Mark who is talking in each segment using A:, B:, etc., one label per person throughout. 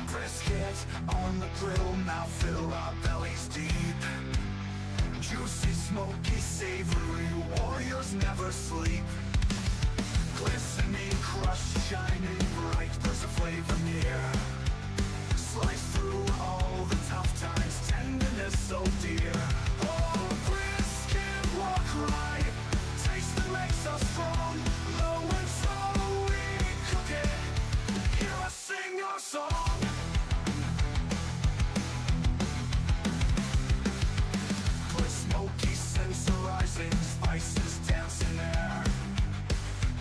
A: Brisket on the grill, now fill our bellies deep. Juicy, smoky, savory, warriors never sleep. Glistening, crushed, shining bright, there's a flavor near. Slice through all the tough times, tenderness so dear. Oh, brisket, walk right, taste that makes us strong. Low and slow we cook it, hear us sing our song. Smoky scents arising, spices dance in air.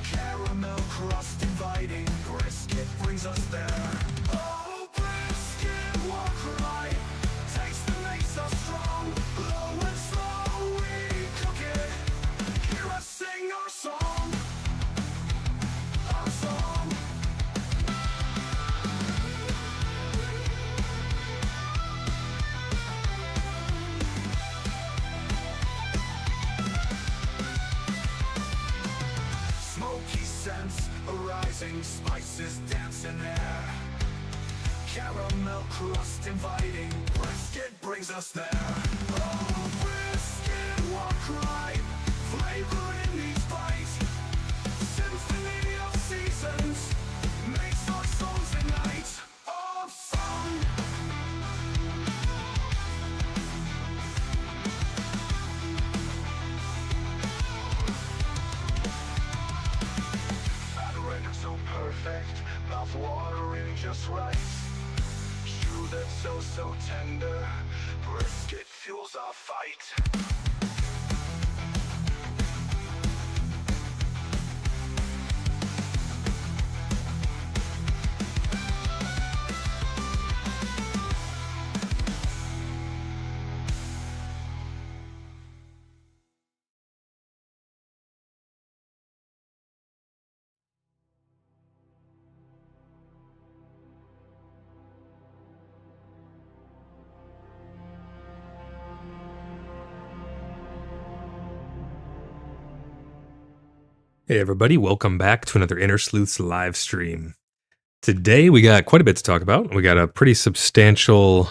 A: Caramel crust inviting, brisket brings us there. Oh, brisket, walk right, taste that makes us strong. Low and slow we cook it, hear us sing our song. Our song. Smoky scents arising, spices dance in air. Caramel crust inviting, brisket brings us there. Oh, brisket, walk right, flavor in each bite. Symphony of seasons, makes our souls ignite. Of song. So perfect, mouth watering just right. Chew that's so tender, brisket fuels our fight.
B: Hey everybody, welcome back to another Inner Sleuths live stream. Today we got quite a bit to talk about. We got a pretty substantial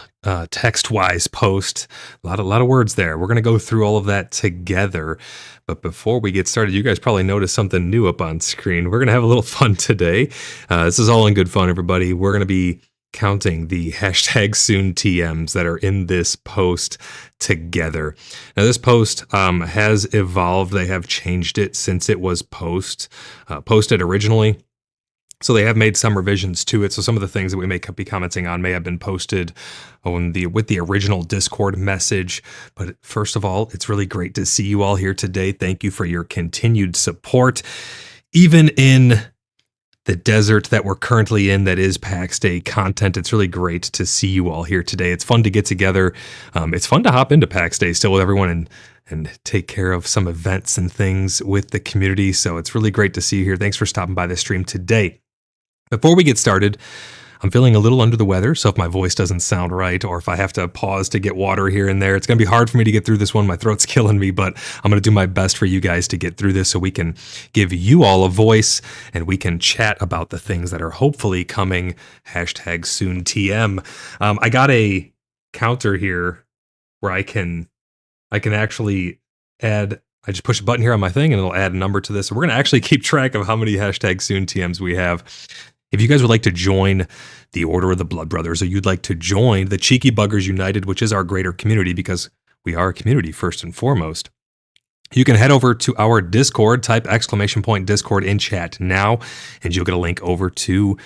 B: text-wise post, a lot of words there. We're going to go through all of that together. But before we get started, you guys probably noticed something new up on screen. We're going to have a little fun today. This is all in good fun, everybody. We're going to be counting the hashtag soon TMs that are in this post together. Now this post has evolved. They have changed it since it was posted originally. So they have made some revisions to it. So some of the things that we may be commenting on may have been posted with the original Discord message. But first of all, it's really great to see you all here today. Thank you for your continued support. Even in the desert that we're currently in, that is PAX Day content. It's really great to see you all here today. It's fun to get together. It's fun to hop into PAX Day still with everyone and take care of some events and things with the community. So it's really great to see you here. Thanks for stopping by the stream today. Before we get started, I'm feeling a little under the weather, so if my voice doesn't sound right or if I have to pause to get water here and there, it's going to be hard for me to get through this one. My throat's killing me, but I'm going to do my best for you guys to get through this so we can give you all a voice and we can chat about the things that are hopefully coming. Hashtag soon TM. I got a counter here where I can actually add. I just push a button here on my thing and it'll add a number to this. So we're going to actually keep track of how many hashtag soon TMs we have. If you guys would like to join the Order of the Blood Brothers, or you'd like to join the Cheeky Buggers United, which is our greater community because we are a community first and foremost, you can head over to our Discord, type !Discord in chat now, and you'll get a link over to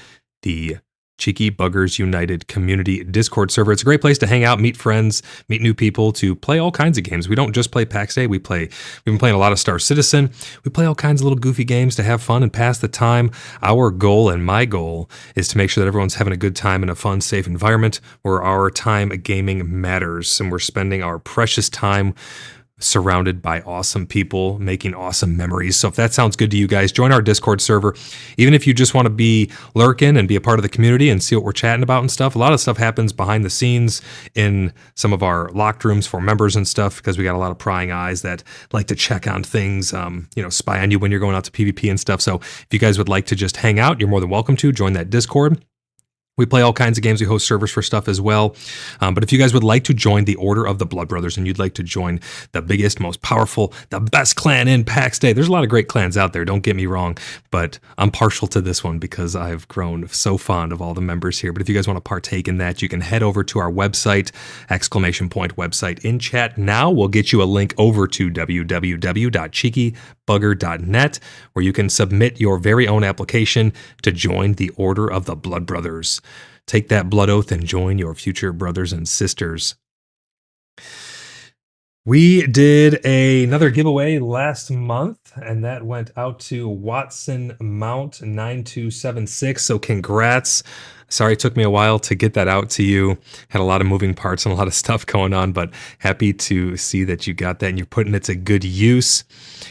B: the Cheeky Buggers United community Discord server. It's a great place to hang out, meet friends, meet new people, to play all kinds of games. We don't just play PAX Day. We've been playing a lot of Star Citizen. We play all kinds of little goofy games to have fun and pass the time. Our goal, and my goal, is to make sure that everyone's having a good time in a fun, safe environment where our time gaming matters and we're spending our precious time surrounded by awesome people making awesome memories. So if that sounds good to you guys, join our Discord server. Even if you just want to be lurking and be a part of the community and see what we're chatting about and stuff, a lot of stuff happens behind the scenes in some of our locked rooms for members and stuff, because we got a lot of prying eyes that like to check on things, spy on you when you're going out to PvP and stuff. So if you guys would like to just hang out, you're more than welcome to join that Discord. We play all kinds of games. We host servers for stuff as well. But if you guys would like to join the Order of the Blood Brothers and you'd like to join the biggest, most powerful, the best clan in PAX Day, there's a lot of great clans out there, don't get me wrong, but I'm partial to this one because I've grown so fond of all the members here. But if you guys want to partake in that, you can head over to our website, ! Website in chat now. We'll get you a link over to www.cheekybugger.net, where you can submit your very own application to join the Order of the Blood Brothers. Take that blood oath and join your future brothers and sisters. We did another giveaway last month, and that went out to Watson Mount 9276. So congrats. Sorry it took me a while to get that out to you. Had a lot of moving parts and a lot of stuff going on, but happy to see that you got that and you're putting it to good use.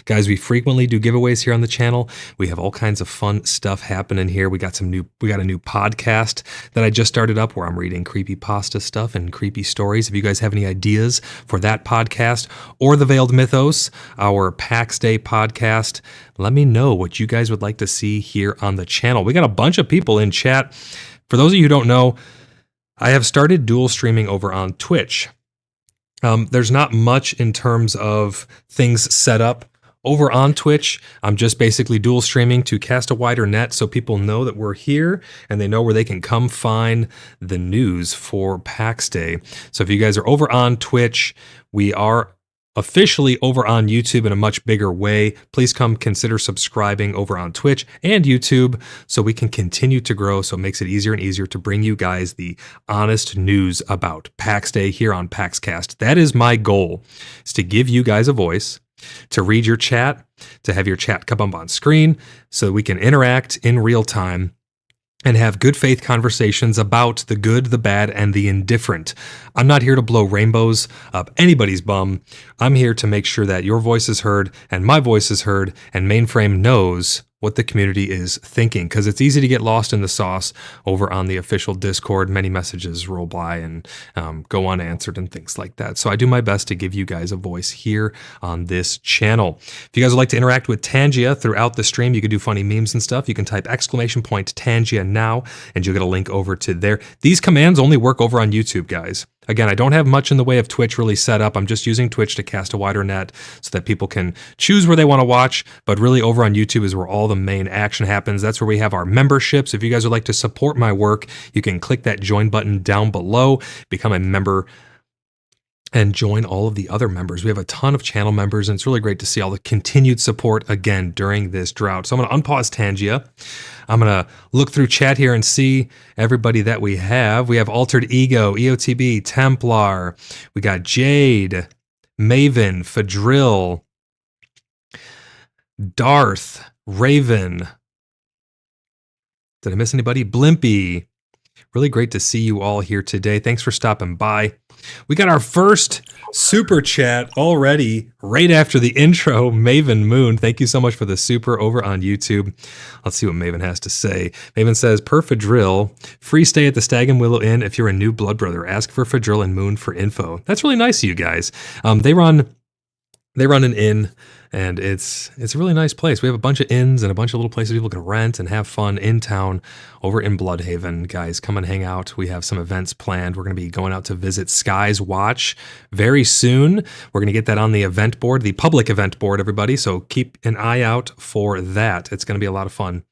B: Guys, we frequently do giveaways here on the channel. We have all kinds of fun stuff happening here. We got a new podcast that I just started up where I'm reading creepypasta stuff and creepy stories. If you guys have any ideas for that podcast or the Veiled Mythos, our PAX Day podcast, let me know what you guys would like to see here on the channel. We got a bunch of people in chat. For those of you who don't know, I have started dual streaming over on Twitch. There's not much in terms of things set up over on Twitch. I'm just basically dual streaming to cast a wider net so people know that we're here and they know where they can come find the news for PAX Day. So if you guys are over on Twitch, we are officially over on YouTube in a much bigger way. Please come consider subscribing over on Twitch and YouTube so we can continue to grow. So it makes it easier and easier to bring you guys the honest news about PAX Day here on PaxCast. That is my goal, is to give you guys a voice, to read your chat, to have your chat come up on screen so that we can interact in real time and have good faith conversations about the good, the bad, and the indifferent. I'm not here to blow rainbows up anybody's bum. I'm here to make sure that your voice is heard and my voice is heard and Mainframe knows what the community is thinking, because it's easy to get lost in the sauce over on the official Discord. Many messages roll by and go unanswered and things like that. So I do my best to give you guys a voice here on this channel. If you guys would like to interact with Tangia throughout the stream, you can do funny memes and stuff. You can type ! Tangia now, and you'll get a link over to there. These commands only work over on YouTube, guys. Again, I don't have much in the way of Twitch really set up. I'm just using Twitch to cast a wider net so that people can choose where they want to watch. But really over on YouTube is where all the main action happens. That's where we have our memberships. If you guys would like to support my work, you can click that join button down below, become a member, and join all of the other members. We have a ton of channel members, and it's really great to see all the continued support again during this drought. So I'm going to unpause Tangia. I'm going to look through chat here and see everybody that we have. We have Altered Ego, EOTB, Templar. We got Jade, Maven, Fadril, Darth, Raven. Did I miss anybody? Blimpy. Really great to see you all here today. Thanks for stopping by. We got our first super chat already right after the intro. Maven Moon, thank you so much for the super over on YouTube. Let's see what Maven has to say. Maven says, per Fadril, free stay at the Stag and Willow Inn. If you're a new blood brother, ask for Fadril and Moon for info. That's really nice of you guys. They run an inn, and it's a really nice place. We have a bunch of inns and a bunch of little places people can rent and have fun in town over in Bloodhaven. Guys, come and hang out. We have some events planned. We're going to be going out to visit Sky's Watch very soon. We're going to get that on the event board, the public event board, everybody. So keep an eye out for that. It's going to be a lot of fun.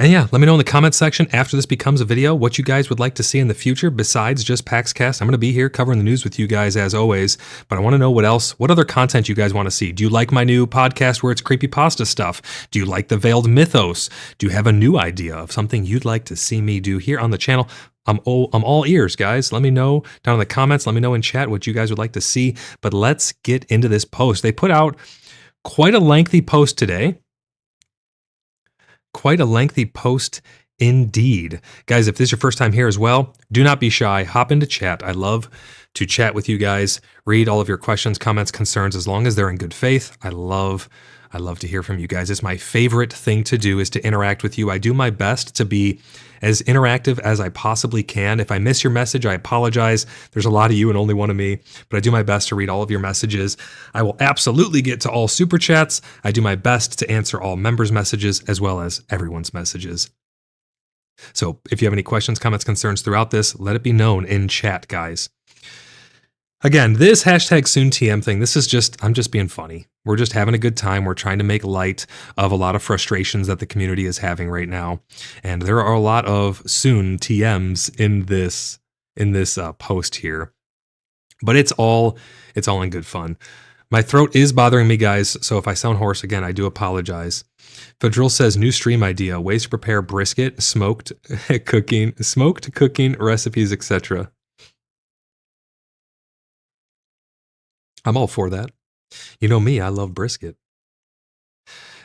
B: And yeah, let me know in the comment section after this becomes a video what you guys would like to see in the future besides just PaxCast. I'm going to be here covering the news with you guys as always, but I want to know what other content you guys want to see. Do you like my new podcast where it's creepypasta stuff? Do you like the Veiled Mythos? Do you have a new idea of something you'd like to see me do here on the channel? I'm all ears, guys. Let me know down in the comments. Let me know in chat what you guys would like to see. But let's get into this post. They put out quite a lengthy post today. Quite a lengthy post Indeed. Guys, if this is your first time here as well, do not be shy. Hop into chat. I love to chat with you guys, read all of your questions, comments, concerns, as long as they're in good faith. I love to hear from you guys. It's my favorite thing to do is to interact with you. I do my best to be as interactive as I possibly can. If I miss your message, I apologize. There's a lot of you and only one of me, but I do my best to read all of your messages. I will absolutely get to all super chats. I do my best to answer all members' messages as well as everyone's messages. So if you have any questions, comments, concerns throughout this, let it be known in chat, guys. Again, this #SoonTM thing, I'm just being funny. We're just having a good time. We're trying to make light of a lot of frustrations that the community is having right now. And there are a lot of soon TMs in this post here. But it's all in good fun. My throat is bothering me, guys, so if I sound hoarse again, I do apologize. Fedril says, new stream idea, ways to prepare brisket, smoked cooking recipes, etc. I'm all for that. You know me, I love brisket.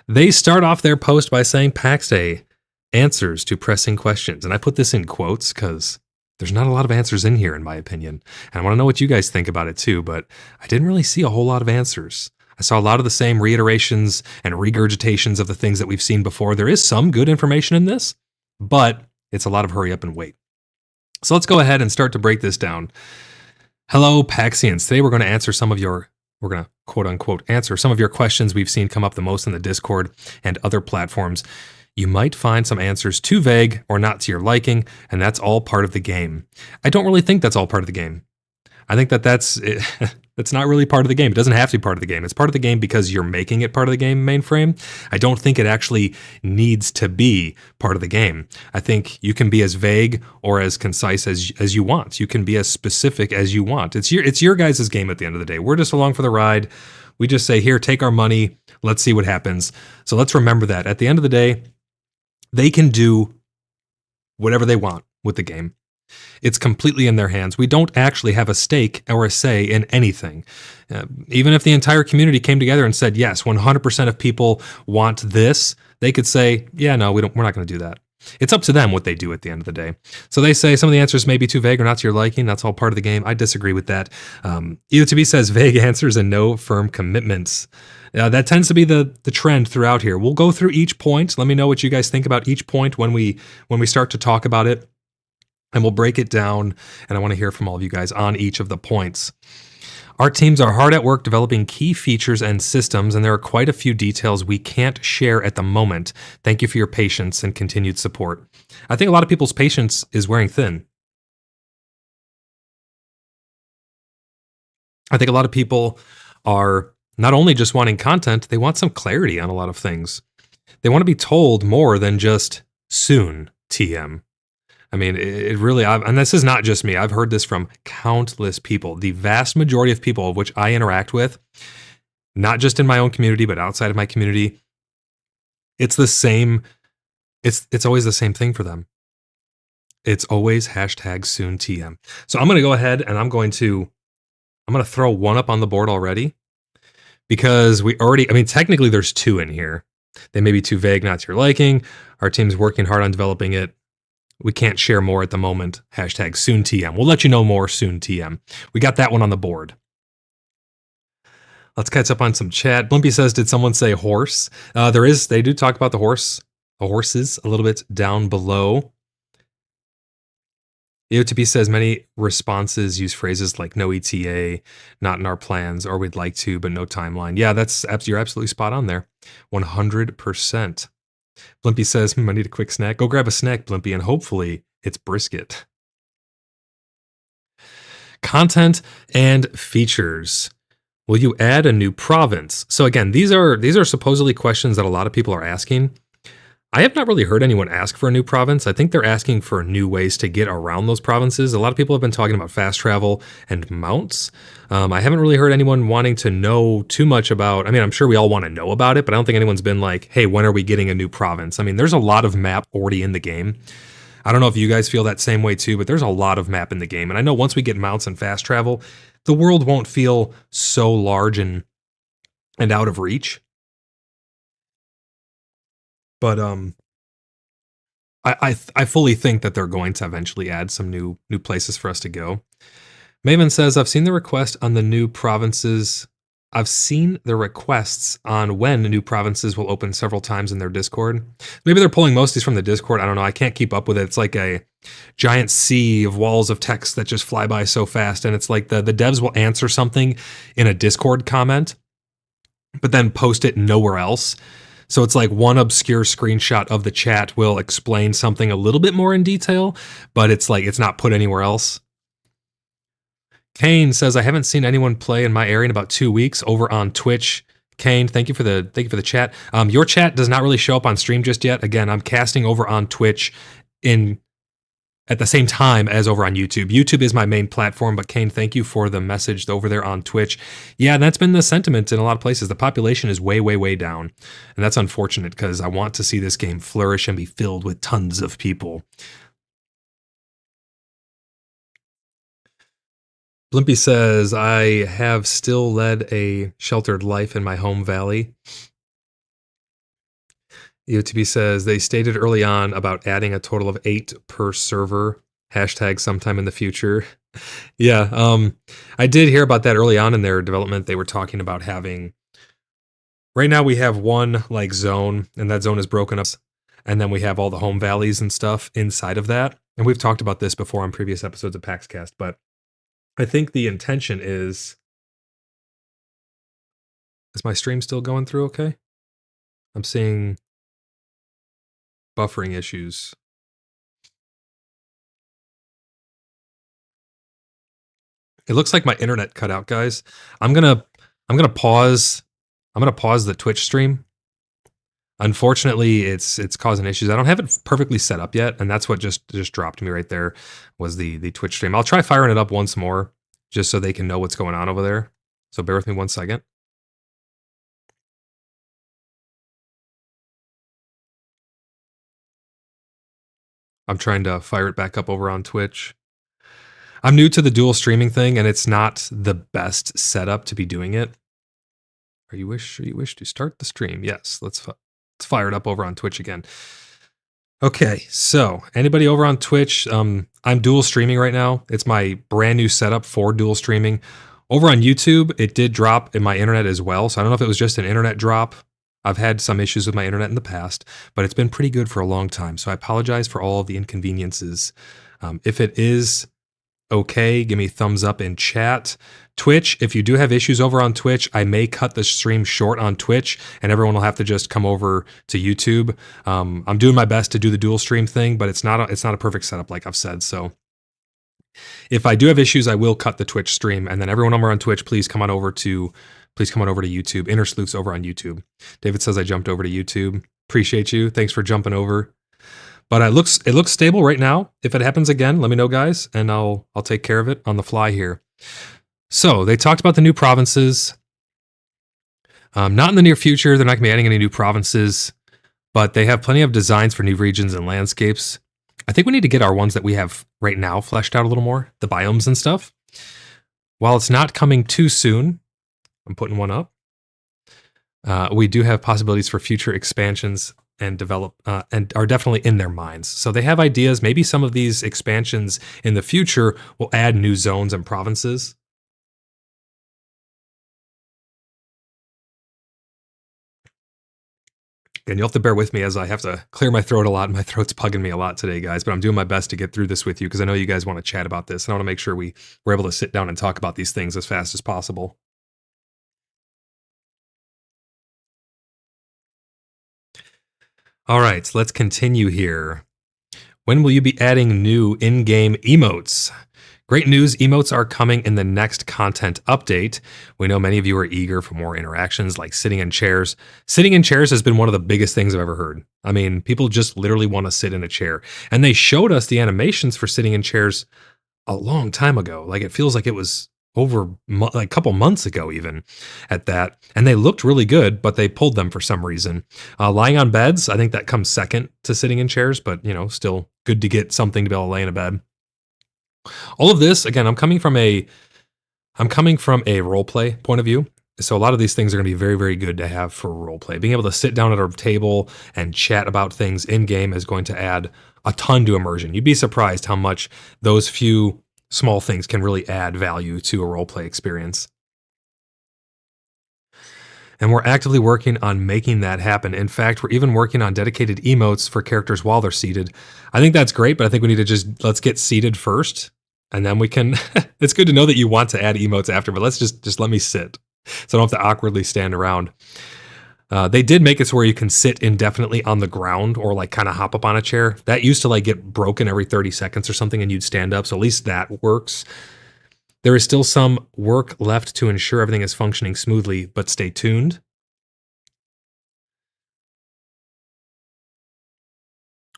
B: They start off their post by saying PAX Day, answers to pressing questions. And I put this in quotes because there's not a lot of answers in here, in my opinion. And I want to know what you guys think about it too, but I didn't really see a whole lot of answers. I saw a lot of the same reiterations and regurgitations of the things that we've seen before. There is some good information in this, but it's a lot of hurry up and wait. So let's go ahead and start to break this down. Hello, Paxians. Today we're going to quote unquote answer some of your questions we've seen come up the most in the Discord and other platforms. You might find some answers too vague or not to your liking, and that's all part of the game. I don't really think that's all part of the game. I think that's not really part of the game. It doesn't have to be part of the game. It's part of the game because you're making it part of the game, Mainframe. I don't think it actually needs to be part of the game. I think you can be as vague or as concise as you want. You can be as specific as you want. It's your guys' game at the end of the day. We're just along for the ride. We just say, here, take our money. Let's see what happens. So let's remember that. At the end of the day, they can do whatever they want with the game. It's completely in their hands. We don't actually have a stake or a say in anything. Even if the entire community came together and said, yes, 100% of people want this, they could say, yeah, no, we're not going to do that. It's up to them what they do at the end of the day. So they say some of the answers may be too vague or not to your liking. That's all part of the game. I disagree with that. E2B says vague answers and no firm commitments. That tends to be the trend throughout here. We'll go through each point. Let me know what you guys think about each point when we start to talk about it. And we'll break it down, and I want to hear from all of you guys on each of the points. Our teams are hard at work developing key features and systems, and there are quite a few details we can't share at the moment. Thank you for your patience and continued support. I think a lot of people's patience is wearing thin. I think a lot of people are not only just wanting content, they want some clarity on a lot of things. They want to be told more than just soon, TM. I mean, it really, and this is not just me. I've heard this from countless people. The vast majority of people of which I interact with, not just in my own community, but outside of my community, it's the same. It's always the same thing for them. It's always #SoonTM. So I'm going to go ahead and I'm going to throw one up on the board already because technically there's two in here. They may be too vague, not to your liking. Our team's working hard on developing it. We can't share more at the moment. #SoonTM. We'll let you know more soon, TM. We got that one on the board. Let's catch up on some chat. Blimpy says, did someone say horse? They do talk about the horses a little bit down below. EOTP says many responses use phrases like no ETA, not in our plans, or we'd like to, but no timeline. Yeah, you're absolutely spot on there. 100%. Blimpy says, I need a quick snack. Go grab a snack, Blimpy, and hopefully it's brisket. Content and features. Will you add a new province? So again, these are supposedly questions that a lot of people are asking. I have not really heard anyone ask for a new province. I think they're asking for new ways to get around those provinces. A lot of people have been talking about fast travel and mounts. I haven't really heard anyone wanting to know too much about, I'm sure we all want to know about it, but I don't think anyone's been like, hey, when are we getting a new province? There's a lot of map already in the game. I don't know if you guys feel that same way too, but there's a lot of map in the game. And I know once we get mounts and fast travel, the world won't feel so large and out of reach. But I fully think that they're going to eventually add some new places for us to go. Maven says, I've seen the request on the new provinces. I've seen the requests on when new provinces will open several times in their Discord. Maybe they're pulling most of these from the Discord. I don't know. I can't keep up with it. It's like a giant sea of walls of text that just fly by so fast. And it's like the devs will answer something in a Discord comment, but then post it nowhere else. So it's like one obscure screenshot of the chat will explain something a little bit more in detail, but it's like it's not put anywhere else. Kane says, I haven't seen anyone play in my area in about 2 weeks over on Twitch. Kane, thank you for the chat. Your chat does not really show up on stream just yet. Again, I'm casting over on Twitch at the same time as over on YouTube. YouTube is my main platform, but Kane, thank you for the message over there on Twitch. Yeah, that's been the sentiment in a lot of places. The population is way, way, way down. And that's unfortunate because I want to see this game flourish and be filled with tons of people. Blimpy says, I have still led a sheltered life in my home valley. EOTB says, they stated early on about adding a total of 8 per server. Hashtag sometime in the future. Yeah, I did hear about that early on in their development. They were talking about having... Right now we have one like zone, and that zone is broken up. And then we have all the home valleys and stuff inside of that. And we've talked about this before on previous episodes of PaxCast, but I think the intention is my stream still going through okay? I'm seeing buffering issues. It looks like my internet cut out, guys. I'm gonna pause the Twitch stream. Unfortunately, it's causing issues. I don't have it perfectly set up yet, and that's what just dropped me right there was the Twitch stream. I'll try firing it up once more just so they can know what's going on over there. So bear with me 1 second. I'm trying to fire it back up over on Twitch. I'm new to the dual streaming thing, and it's not the best setup to be doing it. Are you wish to start the stream? Yes, let's fire it up over on Twitch again. Okay, so anybody over on Twitch, I'm dual streaming right now. It's my brand new setup for dual streaming. Over on YouTube, it did drop in my internet as well, so I don't know if it was just an internet drop. I've had some issues with my internet in the past, but it's been pretty good for a long time, so I apologize for all of the inconveniences. If it is okay, give me a thumbs up in chat. Twitch, if you do have issues over on Twitch, I may cut the stream short on Twitch and everyone will have to just come over to YouTube. I'm doing my best to do the dual stream thing, but it's not a perfect setup like I've said. So if I do have issues, I will cut the Twitch stream, and then everyone over on Twitch, please come on over to YouTube. Inner Sleuths over on YouTube. David says I jumped over to YouTube. Appreciate you. Thanks for jumping over. But it looks stable right now. If it happens again, let me know, guys, and I'll take care of it on the fly here. So they talked about the new provinces. Not in the near future. They're not going to be adding any new provinces, but they have plenty of designs for new regions and landscapes. I think we need to get our ones that we have right now fleshed out a little more, the biomes and stuff. While it's not coming too soon, I'm putting one up. We do have possibilities for future expansions and develop and are definitely in their minds. So they have ideas. Maybe some of these expansions in the future will add new zones and provinces. And you'll have to bear with me as I have to clear my throat a lot, and my throat's bugging me a lot today, guys. But I'm doing my best to get through this with you because I know you guys want to chat about this. And I want to make sure we're able to sit down and talk about these things as fast as possible. All right, so let's continue here. When will you be adding new in-game emotes? Great news, emotes are coming in the next content update. We know many of you are eager for more interactions like sitting in chairs. Sitting in chairs has been one of the biggest things I've ever heard. I mean, people just literally want to sit in a chair. And they showed us the animations for sitting in chairs a long time ago. Like, it feels like it was over like a couple months ago even at that. And they looked really good, but they pulled them for some reason. Lying on beds, I think that comes second to sitting in chairs, but you know, still good to get something to be able to lay in a bed. All of this, again, I'm coming from a role play point of view. So a lot of these things are going to be very, very good to have for role play. Being able to sit down at a table and chat about things in game is going to add a ton to immersion. You'd be surprised how much those few small things can really add value to a role play experience. And we're actively working on making that happen. In fact, we're even working on dedicated emotes for characters while they're seated. I think that's great, but I think we need to let's get seated first, and then we can. It's good to know that you want to add emotes after, but let's just let me sit, so I don't have to awkwardly stand around. They did make it so where you can sit indefinitely on the ground or like kind of hop up on a chair. That used to like get broken every 30 seconds or something, and you'd stand up. So at least that works. There is still some work left to ensure everything is functioning smoothly, but stay tuned.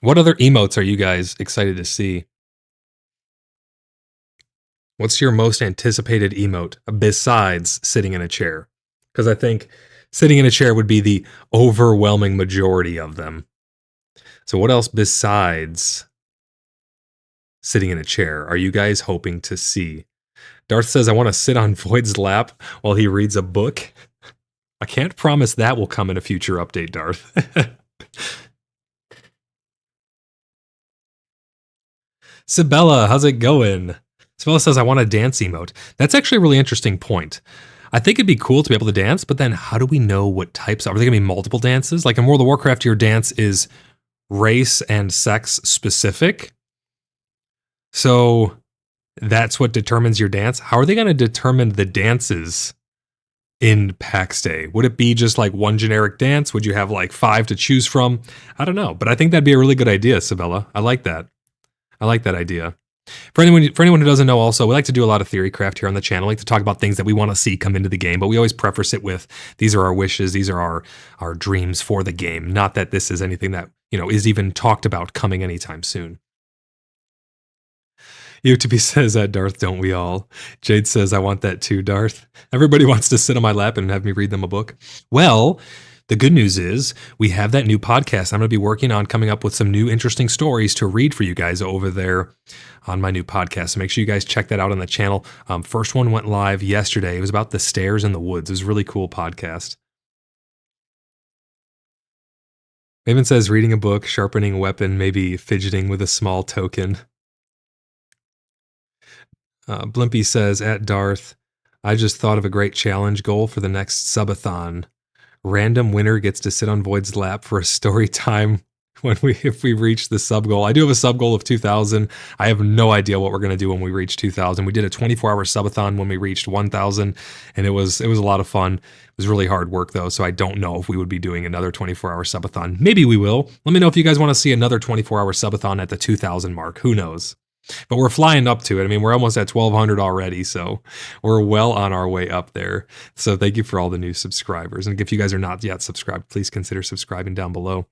B: What other emotes are you guys excited to see? What's your most anticipated emote besides sitting in a chair? Because I think sitting in a chair would be the overwhelming majority of them. So what else besides sitting in a chair are you guys hoping to see? Darth says, I want to sit on Void's lap while he reads a book. I can't promise that will come in a future update, Darth. Sibella, how's it going? Sibella says, I want a dance emote. That's actually a really interesting point. I think it'd be cool to be able to dance, but then how do we know what types? Are there going to be multiple dances? Like in World of Warcraft, your dance is race and sex specific. So that's what determines your dance. How are they going to determine the dances in PAX Day? Would it be just like one generic dance? Would you have like 5 to choose from? I don't know, but I think that'd be a really good idea, Sibella. I like that. I like that idea. For anyone who doesn't know, also, we like to do a lot of theory craft here on the channel. We like to talk about things that we want to see come into the game, but we always preface it with, these are our wishes, these are our dreams for the game. Not that this is anything that, is even talked about coming anytime soon. UTB says that, Darth, don't we all? Jade says, I want that too, Darth. Everybody wants to sit on my lap and have me read them a book. Well, the good news is we have that new podcast. I'm going to be working on coming up with some new interesting stories to read for you guys over there on my new podcast. So make sure you guys check that out on the channel. First one went live yesterday. It was about the stairs in the woods. It was a really cool podcast. Maven says reading a book, sharpening a weapon, maybe fidgeting with a small token. Blimpy says, at Darth, I just thought of a great challenge goal for the next subathon. Random winner gets to sit on Void's lap for a story time if we reach the sub goal. I do have a sub goal of 2,000. I have no idea what we're going to do when we reach 2,000. We did a 24-hour subathon when we reached 1,000, and it was a lot of fun. It was really hard work, though, so I don't know if we would be doing another 24-hour subathon. Maybe we will. Let me know if you guys want to see another 24-hour subathon at the 2,000 mark. Who knows? But we're flying up to it. I mean, we're almost at 1,200 already, so we're well on our way up there. So thank you for all the new subscribers. And if you guys are not yet subscribed, please consider subscribing down below.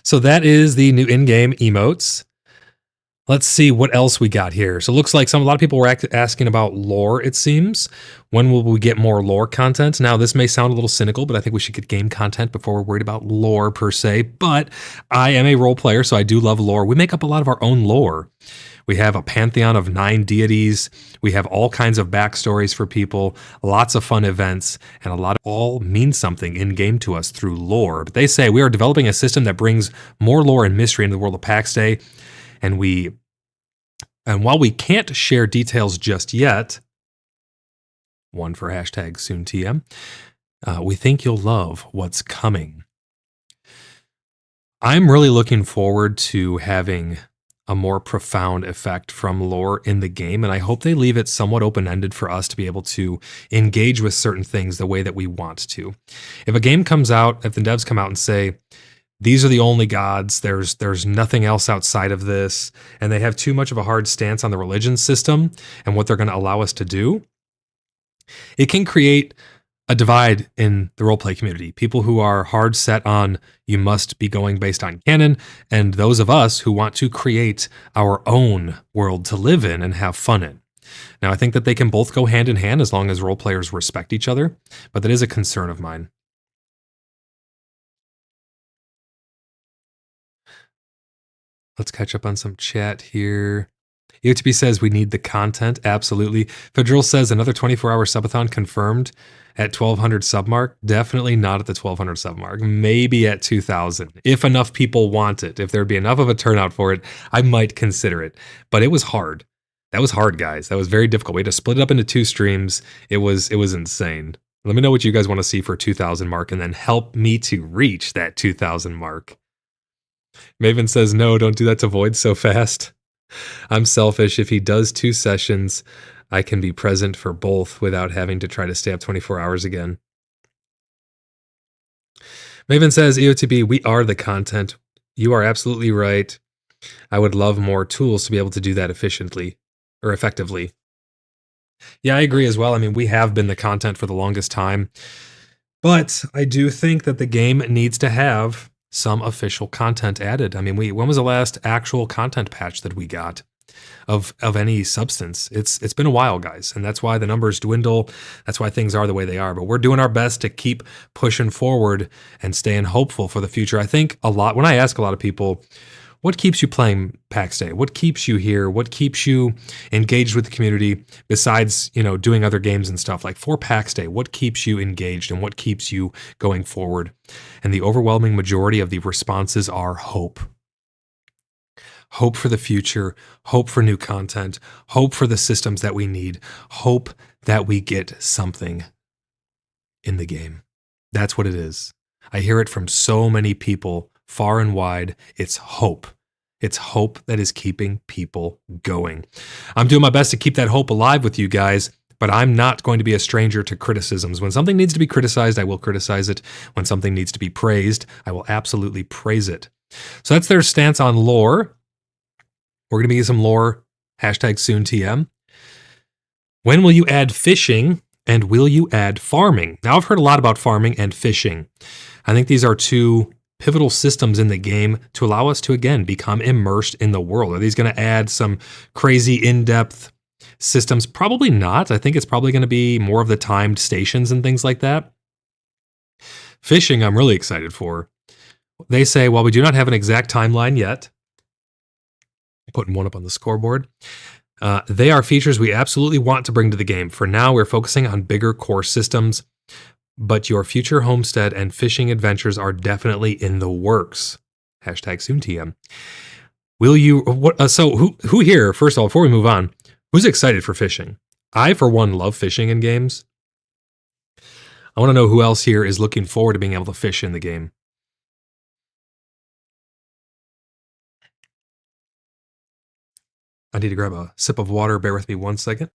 B: So that is the new in-game emotes. Let's see what else we got here. So it looks like a lot of people were asking about lore, it seems. When will we get more lore content? Now, this may sound a little cynical, but I think we should get game content before we're worried about lore per se. But I am a role player, so I do love lore. We make up a lot of our own lore. We have a pantheon of 9 deities. We have all kinds of backstories for people, lots of fun events, and a lot of all mean something in-game to us through lore. But they say we are developing a system that brings more lore and mystery into the world of PAX Day. And while we can't share details just yet, one for #SoonTM, we think you'll love what's coming. I'm really looking forward to having a more profound effect from lore in the game, and I hope they leave it somewhat open-ended for us to be able to engage with certain things the way that we want to. If a game comes out, if the devs come out and say, these are the only gods, there's nothing else outside of this, and they have too much of a hard stance on the religion system and what they're going to allow us to do, it can create a divide in the roleplay community. People who are hard set on you must be going based on canon, and those of us who want to create our own world to live in and have fun in. Now, I think that they can both go hand in hand as long as role players respect each other, but that is a concern of mine. Let's catch up on some chat here. EOTP says we need the content. Absolutely. Federal says another 24-hour subathon confirmed at 1200 sub mark. Definitely not at the 1200 sub mark. Maybe at 2000. If enough people want it, if there'd be enough of a turnout for it, I might consider it. But it was hard. That was hard, guys. That was very difficult. We had to split it up into 2 streams. It was insane. Let me know what you guys want to see for 2000 mark and then help me to reach that 2000 mark. Maven says, no, don't do that to Void so fast. I'm selfish. If he does 2 sessions, I can be present for both without having to try to stay up 24 hours again. Maven says, EOTB, we are the content. You are absolutely right. I would love more tools to be able to do that efficiently or effectively. Yeah, I agree as well. I mean, we have been the content for the longest time, but I do think that the game needs to have some official content added. I mean, when was the last actual content patch that we got of any substance? It's been a while, guys, and that's why the numbers dwindle. That's why things are the way they are. But we're doing our best to keep pushing forward and staying hopeful for the future. I think when I ask a lot of people, what keeps you playing PAX Day? What keeps you here? What keeps you engaged with the community besides, doing other games and stuff? Like for PAX Day, what keeps you engaged and what keeps you going forward? And the overwhelming majority of the responses are hope. Hope for the future, hope for new content, hope for the systems that we need, hope that we get something in the game. That's what it is. I hear it from so many people far and wide. It's hope. It's hope that is keeping people going. I'm doing my best to keep that hope alive with you guys, but I'm not going to be a stranger to criticisms. When something needs to be criticized, I will criticize it. When something needs to be praised, I will absolutely praise it. So that's their stance on lore. We're going to be getting some lore, #SoonTM. When will you add fishing and will you add farming? Now, I've heard a lot about farming and fishing. I think these are 2 pivotal systems in the game to allow us to, again, become immersed in the world. Are these going to add some crazy in-depth systems? Probably not. I think it's probably going to be more of the timed stations and things like that. Fishing, I'm really excited for. They say, while we do not have an exact timeline yet, putting one up on the scoreboard, they are features we absolutely want to bring to the game. For now, we're focusing on bigger core systems, but your future homestead and fishing adventures are definitely in the works. #SoonTM. Will you? So who here? First of all, before we move on, who's excited for fishing? I, for one, love fishing in games. I want to know who else here is looking forward to being able to fish in the game. I need to grab a sip of water. Bear with me 1 second.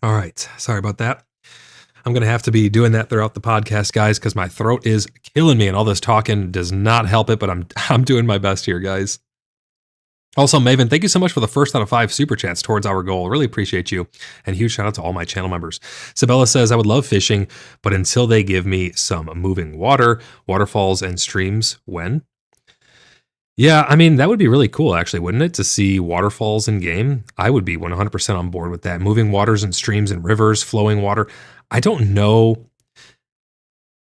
B: All right. Sorry about that. I'm going to have to be doing that throughout the podcast, guys, because my throat is killing me and all this talking does not help it, but I'm doing my best here, guys. Also, Maven, thank you so much for the first out of 5 super chats towards our goal. Really appreciate you. And huge shout out to all my channel members. Sabella says, I would love fishing, but until they give me some moving water, waterfalls, and streams, when? Yeah, I mean, that would be really cool, actually, wouldn't it? To see waterfalls in game. I would be 100% on board with that. Moving waters and streams and rivers, flowing water. I don't know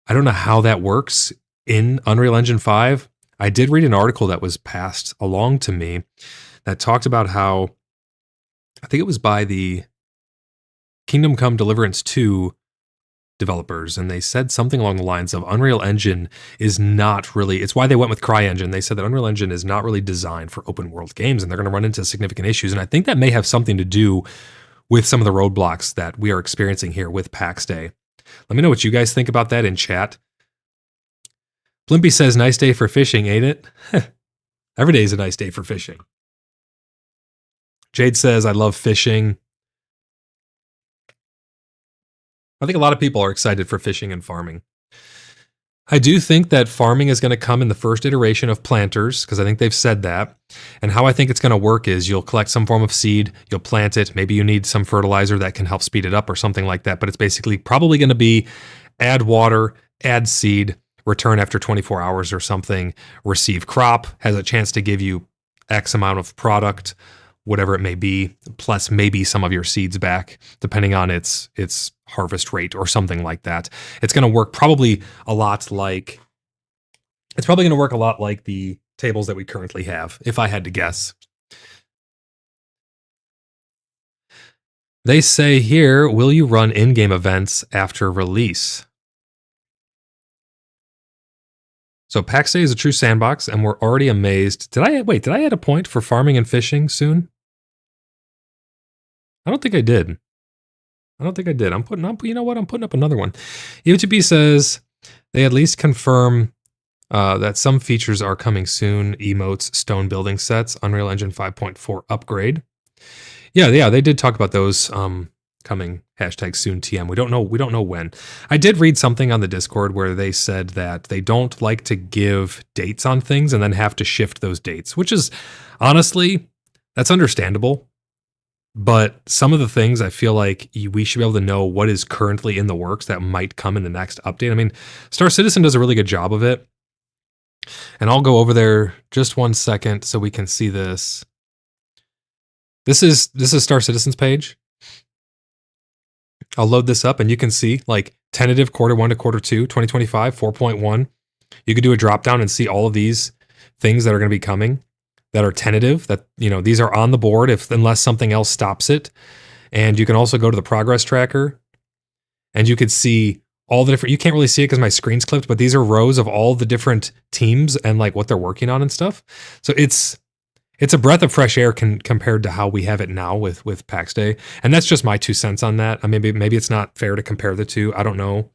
B: how that works in Unreal Engine 5. I did read an article that was passed along to me that talked about how, I think it was by the Kingdom Come Deliverance 2 developers, and they said something along the lines of Unreal Engine is not really, it's why they went with CryEngine. They said that Unreal Engine is not really designed for open world games, and they're going to run into significant issues. And I think that may have something to do with some of the roadblocks that we are experiencing here with PAX Day. Let me know what you guys think about that in chat. Blimpy says, nice day for fishing, ain't it? Every day is a nice day for fishing. Jade says, I love fishing. I think a lot of people are excited for fishing and farming. I do think that farming is going to come in the first iteration of planters, because I think they've said that. And how I think it's going to work is you'll collect some form of seed, you'll plant it, maybe you need some fertilizer that can help speed it up or something like that, but it's basically probably going to be add water, add seed, return after 24 hours or something, receive crop, has a chance to give you X amount of product, whatever it may be, plus maybe some of your seeds back, depending on its harvest rate or something like that. It's going to work probably a lot like the tables that we currently have, if I had to guess. They say here, will you run in-game events after release? So PAX Day is a true sandbox, and we're already amazed. Did I add a point for farming and fishing soon? I don't think I did. I'm putting up, you know what? I'm putting up another one. UTB says they at least confirm that some features are coming soon. Emotes, stone building sets, Unreal Engine 5.4 upgrade. Yeah, they did talk about those coming. #soon TM. We don't know when. I did read something on the Discord where they said that they don't like to give dates on things and then have to shift those dates, which is honestly, that's understandable. But some of the things I feel like we should be able to know what is currently in the works that might come in the next update. I mean, Star Citizen does a really good job of it. And I'll go over there just 1 second so we can see this. This is Star Citizen's page. I'll load this up and you can see like tentative Q1 to Q2, 2025, 4.1. You could do a drop down and see all of these things that are going to be coming that are tentative, that, you know, these are on the board unless something else stops it. And you can also go to the progress tracker and you could see all the different, you can't really see it because my screen's clipped, but these are rows of all the different teams and like what they're working on and stuff. So it's a breath of fresh air compared to how we have it now with PAX Day. And that's just my 2 cents on that. I mean, maybe it's not fair to compare the two. I don't know.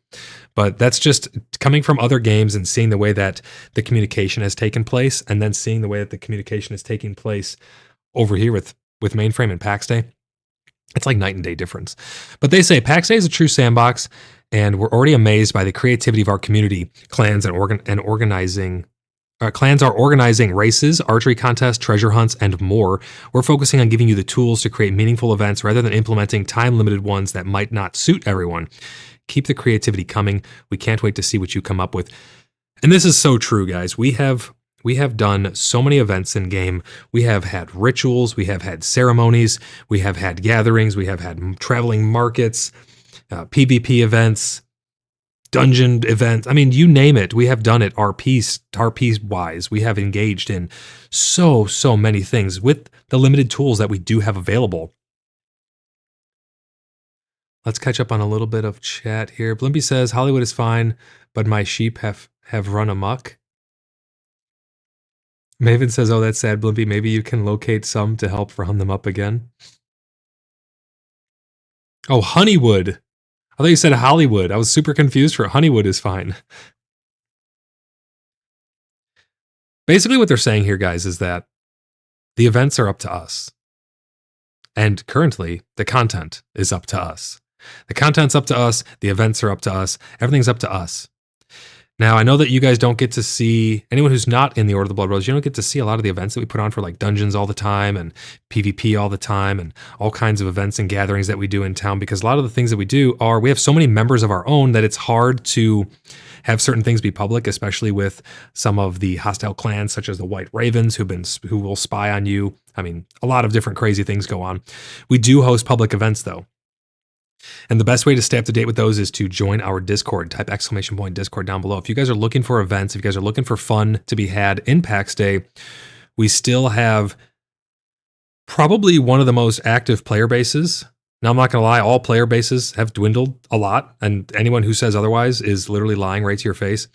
B: But that's just coming from other games and seeing the way that the communication has taken place, and then seeing the way that the communication is taking place over here with Mainframe and PAX Day. It's like night and day difference. But they say PAX Day is a true sandbox, and we're already amazed by the creativity of our community. Clans are organizing races, archery contests, treasure hunts, and more. We're focusing on giving you the tools to create meaningful events rather than implementing time-limited ones that might not suit everyone. Keep the creativity coming. We can't wait to see what you come up with. And this is so true, guys. We have done so many events in game. We have had rituals. We have had ceremonies. We have had gatherings. We have had traveling markets, PvP events, dungeon events. I mean, you name it. We have done it RP wise. We have engaged in so many things with the limited tools that we do have available. Let's catch up on a little bit of chat here. Blimpy says, Hollywood is fine, but my sheep have run amok. Maven says, oh, that's sad, Blimpy. Maybe you can locate some to help round them up again. Oh, Honeywood. I thought you said Hollywood. I was super confused for Honeywood is fine. Basically what they're saying here, guys, is that the events are up to us. And currently, the content is up to us. The content's up to us. The events are up to us. Everything's up to us. Now, I know that you guys don't get to see, anyone who's not in the Order of the Blood Brothers, you don't get to see a lot of the events that we put on for like dungeons all the time and PvP all the time and all kinds of events and gatherings that we do in town, because a lot of the things that we do are, we have so many members of our own that it's hard to have certain things be public, especially with some of the hostile clans, such as the White Ravens, who will spy on you. I mean, a lot of different crazy things go on. We do host public events though. And the best way to stay up to date with those is to join our Discord. Type !Discord down below. If you guys are looking for events, if you guys are looking for fun to be had in PAX Day, we still have probably one of the most active player bases. Now, I'm not going to lie, all player bases have dwindled a lot, and anyone who says otherwise is literally lying right to your face.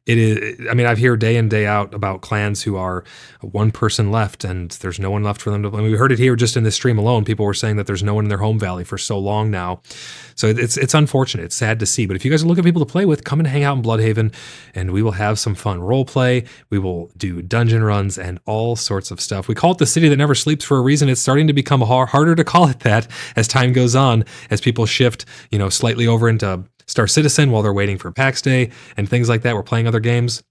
B: It is, I mean, I've heard day in, day out about clans who are one person left and there's no one left for them to play. I mean, we heard it here just in this stream alone. People were saying that there's no one in their home valley for so long now. So it's unfortunate. It's sad to see. But if you guys are looking for people to play with, come and hang out in Bloodhaven and we will have some fun role play. We will do dungeon runs and all sorts of stuff. We call it the city that never sleeps for a reason. It's starting to become harder to call it that as time goes on, as people shift, slightly over into Star Citizen while they're waiting for PAX Day and things like that. We're playing other games,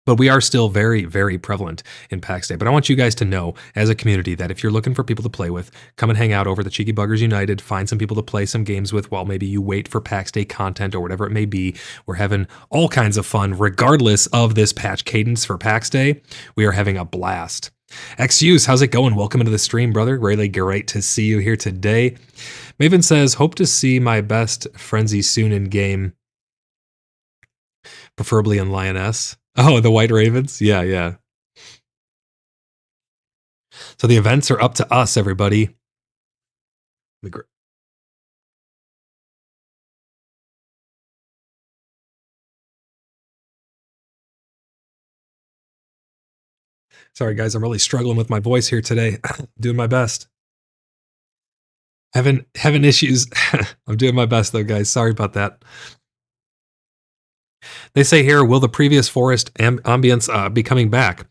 B: but we are still very, very prevalent in PAX Day. But I want you guys to know as a community that if you're looking for people to play with, come and hang out over the Cheeky Buggers United, find some people to play some games with while maybe you wait for PAX Day content or whatever it may be. We're having all kinds of fun regardless of this patch cadence for PAX Day. We are having a blast. XUs, how's it going? Welcome into the stream, brother. Really great to see you here today. Maven says, hope to see my best frenzy soon in game, preferably in Lioness. Oh, the White Ravens? Yeah. So the events are up to us, everybody. Sorry, guys, I'm really struggling with my voice here today. Doing my best. Having issues. I'm doing my best, though, guys. Sorry about that. They say here, will the previous forest ambience be coming back?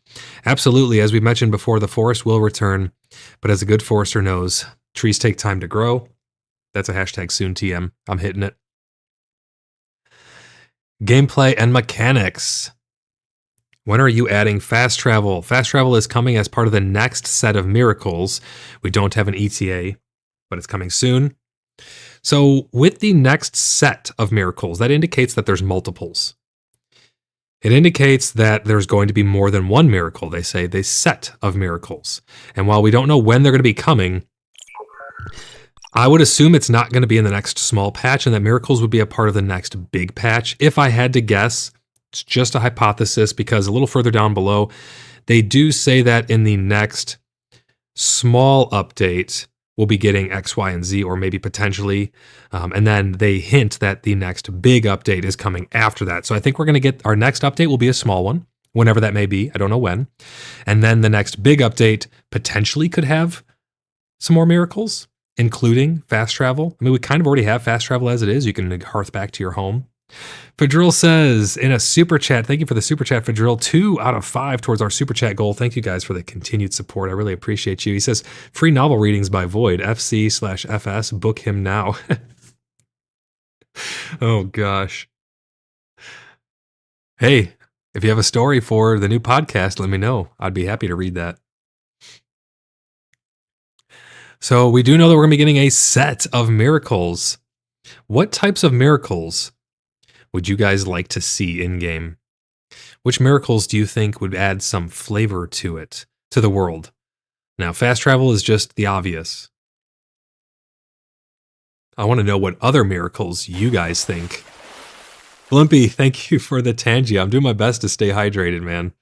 B: Absolutely. As we mentioned before, the forest will return. But as a good forester knows, trees take time to grow. That's a hashtag soon TM. I'm hitting it. Gameplay and mechanics. When are you adding fast travel? Fast travel is coming as part of the next set of miracles. We don't have an ETA, but it's coming soon. So with the next set of miracles, that indicates that there's multiples. It indicates that there's going to be more than one miracle. They say the set of miracles. And while we don't know when they're going to be coming, I would assume it's not going to be in the next small patch and that miracles would be a part of the next big patch. If I had to guess, it's just a hypothesis because a little further down below, they do say that in the next small update, we'll be getting X, Y, and Z, or maybe potentially. And then they hint that the next big update is coming after that. So I think we're going to get our next update will be a small one, whenever that may be. I don't know when. And then the next big update potentially could have some more miracles, including fast travel. I mean, we kind of already have fast travel as it is. You can hearth back to your home. Fadril says in a super chat, thank you for the super chat, Fadril, 2 out of 5 towards our super chat goal. Thank you guys for the continued support. I really appreciate you. He says, free novel readings by Void, FC/FS, book him now. Oh gosh. Hey, if you have a story for the new podcast, let me know. I'd be happy to read that. So we do know that we're going to be getting a set of miracles. What types of miracles would you guys like to see in-game? Which miracles do you think would add some flavor to it, to the world? Now, fast travel is just the obvious. I want to know what other miracles you guys think. Blimpy, thank you for the Tangy. I'm doing my best to stay hydrated, man.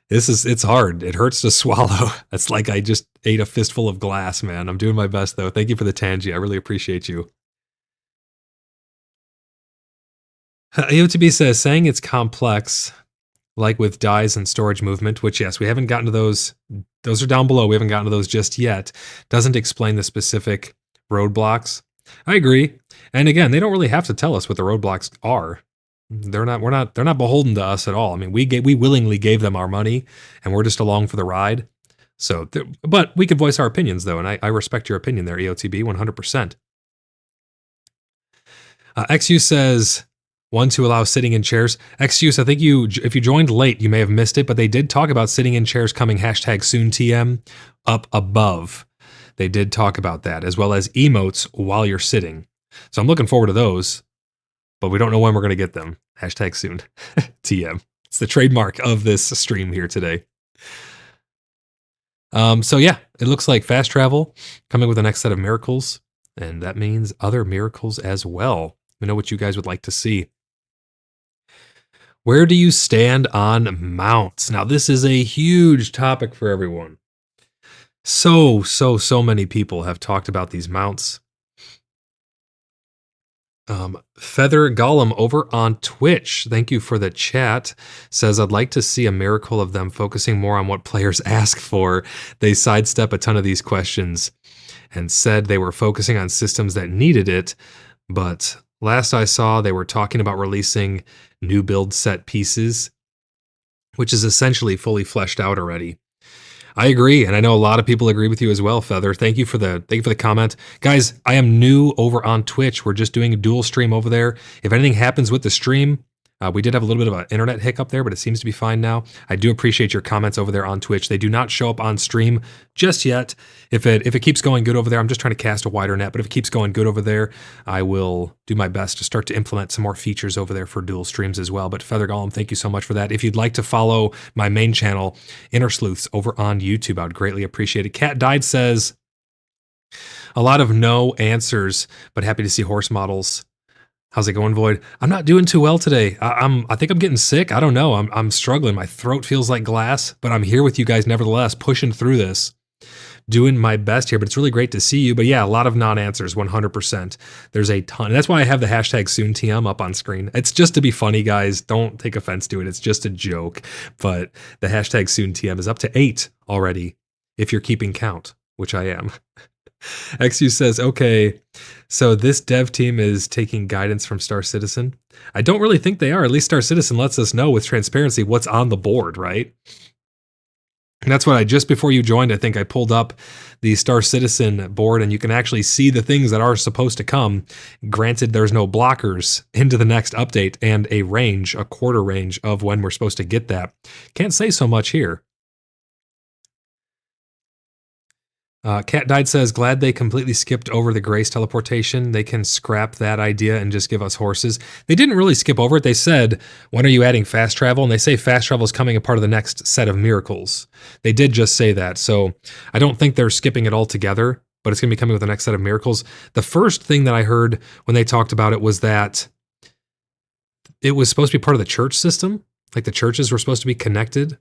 B: It's hard. It hurts to swallow. It's like I just ate a fistful of glass, man. I'm doing my best, though. Thank you for the Tangy. I really appreciate you. AOTB says, saying it's complex, like with dies and storage movement, which, yes, we haven't gotten to those. Those are down below. We haven't gotten to those just yet. Doesn't explain the specific roadblocks. I agree. And again, they don't really have to tell us what the roadblocks are. They're not beholden to us at all. I mean, we willingly gave them our money and we're just along for the ride. So, but we can voice our opinions though. And I respect your opinion there, EOTB, 100%. XU says, one to allow sitting in chairs. XU, I think if you joined late, you may have missed it, but they did talk about sitting in chairs coming hashtag soon TM up above. They did talk about that, as well as emotes while you're sitting. So I'm looking forward to those, but we don't know when we're going to get them. Hashtag soon TM. It's the trademark of this stream here today. So yeah, it looks like fast travel coming with the next set of miracles, and that means other miracles as well. Let me know what you guys would like to see. Where do you stand on mounts? Now, this is a huge topic for everyone. So many people have talked about these mounts. Feather Golem over on Twitch, thank you for the chat, says, I'd like to see a miracle of them focusing more on what players ask for. They sidestep a ton of these questions and said they were focusing on systems that needed it, but last I saw, they were talking about releasing new build set pieces, which is essentially fully fleshed out already. I agree, and I know a lot of people agree with you as well, Feather. Thank you for the comment. Guys, I am new over on Twitch. We're just doing a dual stream over there. If anything happens with the stream, We did have a little bit of an internet hiccup there, but it seems to be fine now. I do appreciate your comments over there on Twitch. They do not show up on stream just yet. If it keeps going good over there, I'm just trying to cast a wider net, but if it keeps going good over there, I will do my best to start to implement some more features over there for dual streams as well. But Feather Golem, thank you so much for that. If you'd like to follow my main channel, Inner Sleuths, over on YouTube, I would greatly appreciate it. Cat Died says, a lot of no answers, but happy to see horse models. How's it going, Void? I'm not doing too well today. I think I'm getting sick. I don't know. I'm struggling. My throat feels like glass, but I'm here with you guys nevertheless, pushing through this, doing my best here. But it's really great to see you. But yeah, a lot of non-answers, 100%. There's a ton. That's why I have the hashtag SoonTM up on screen. It's just to be funny, guys. Don't take offense to it. It's just a joke. But the hashtag SoonTM is up to 8 already, if you're keeping count, which I am. XU says, okay, so this dev team is taking guidance from Star Citizen. I don't really think they are. At least Star Citizen lets us know with transparency what's on the board, right? And that's what just before you joined, I think I pulled up the Star Citizen board and you can actually see the things that are supposed to come. Granted, there's no blockers into the next update and a quarter range of when we're supposed to get that. Can't say so much here. Cat Died says, glad they completely skipped over the Grace teleportation. They can scrap that idea and just give us horses. They didn't really skip over it. They said, when are you adding fast travel? And they say fast travel is coming a part of the next set of miracles. They did just say that. So I don't think they're skipping it altogether, but it's going to be coming with the next set of miracles. The first thing that I heard when they talked about it was that it was supposed to be part of the church system. Like the churches were supposed to be connected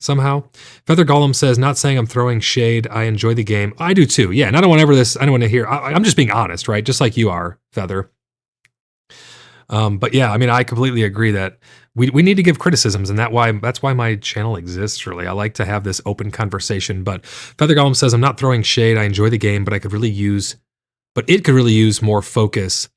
B: somehow. Feather Golem says, not saying I'm throwing shade. I enjoy the game. I do too. Yeah. And I don't want anyone to hear. I'm just being honest, right? Just like you are, Feather. But yeah, I mean, I completely agree that we need to give criticisms, and that's why my channel exists, really. I like to have this open conversation. But Feather Golem says, I'm not throwing shade. I enjoy the game, but it could really use more focus.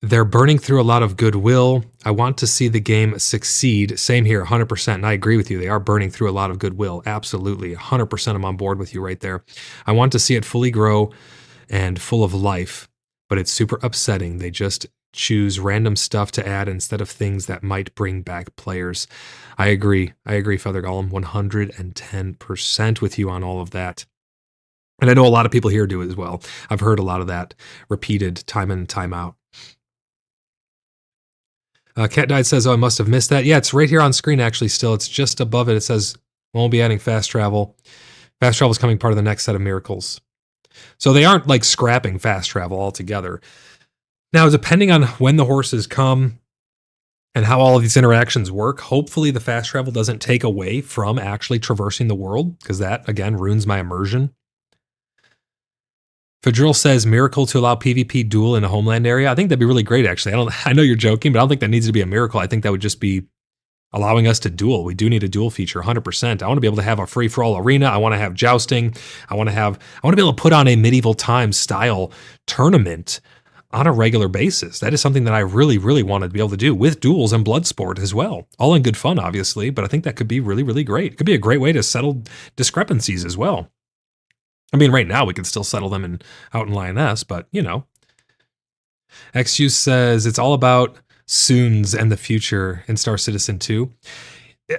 B: They're burning through a lot of goodwill. I want to see the game succeed. Same here, 100%. And I agree with you. They are burning through a lot of goodwill. Absolutely. 100% I'm on board with you right there. I want to see it fully grow and full of life, but it's super upsetting. They just choose random stuff to add instead of things that might bring back players. I agree, Feather Golem, 110% with you on all of that. And I know a lot of people here do it as well. I've heard a lot of that repeated time in and time out. Cat Died says, oh, I must have missed that. Yeah, it's right here on screen, actually, still. It's just above it. It says, won't be adding fast travel. Fast travel is coming part of the next set of miracles. So they aren't like scrapping fast travel altogether. Now, depending on when the horses come and how all of these interactions work, hopefully the fast travel doesn't take away from actually traversing the world, because that, again, ruins my immersion. Fadril says, miracle to allow PvP duel in a homeland area. I think that'd be really great, actually. I know you're joking, but I don't think that needs to be a miracle. I think that would just be allowing us to duel. We do need a duel feature, 100%. I want to be able to have a free-for-all arena. I want to have jousting. I want to be able to put on a medieval times style tournament on a regular basis. That is something that I really, really want to be able to do with duels and blood sport as well. All in good fun, obviously, but I think that could be really, really great. It could be a great way to settle discrepancies as well. I mean, right now we can still settle them out in Lioness, but you know. XU says it's all about Soons and the future in Star Citizen 2.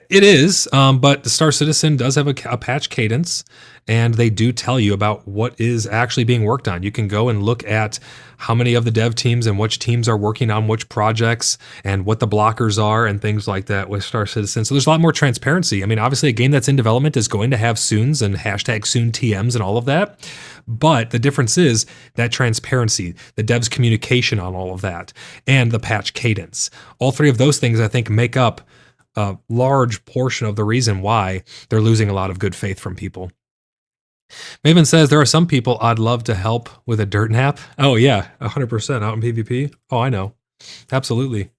B: It is, but the Star Citizen does have a patch cadence, and they do tell you about what is actually being worked on. You can go and look at how many of the dev teams and which teams are working on which projects and what the blockers are and things like that with Star Citizen. So there's a lot more transparency. I mean, obviously a game that's in development is going to have Soons and hashtag SoonTMs and all of that. But the difference is that transparency, the devs' communication on all of that, and the patch cadence. All three of those things, I think, make up a large portion of the reason why they're losing a lot of good faith from people. Maven says, there are some people I'd love to help with a dirt nap. Oh yeah, 100% out in PvP. Oh, I know. Absolutely.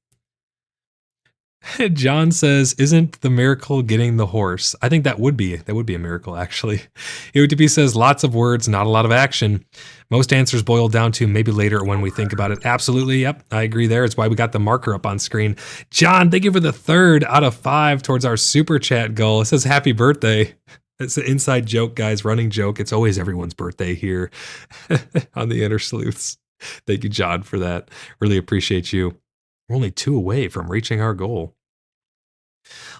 B: John says, isn't the miracle getting the horse? I think that would be a miracle, actually. UTP says, lots of words, not a lot of action. Most answers boil down to maybe later when we think about it. Absolutely, yep, I agree there. It's why we got the marker up on screen. John, thank you for the 3rd out of 5 towards our super chat goal. It says happy birthday. It's an inside joke, guys, running joke. It's always everyone's birthday here on the Inner Sleuths. Thank you, John, for that. Really appreciate you. We're only 2 away from reaching our goal.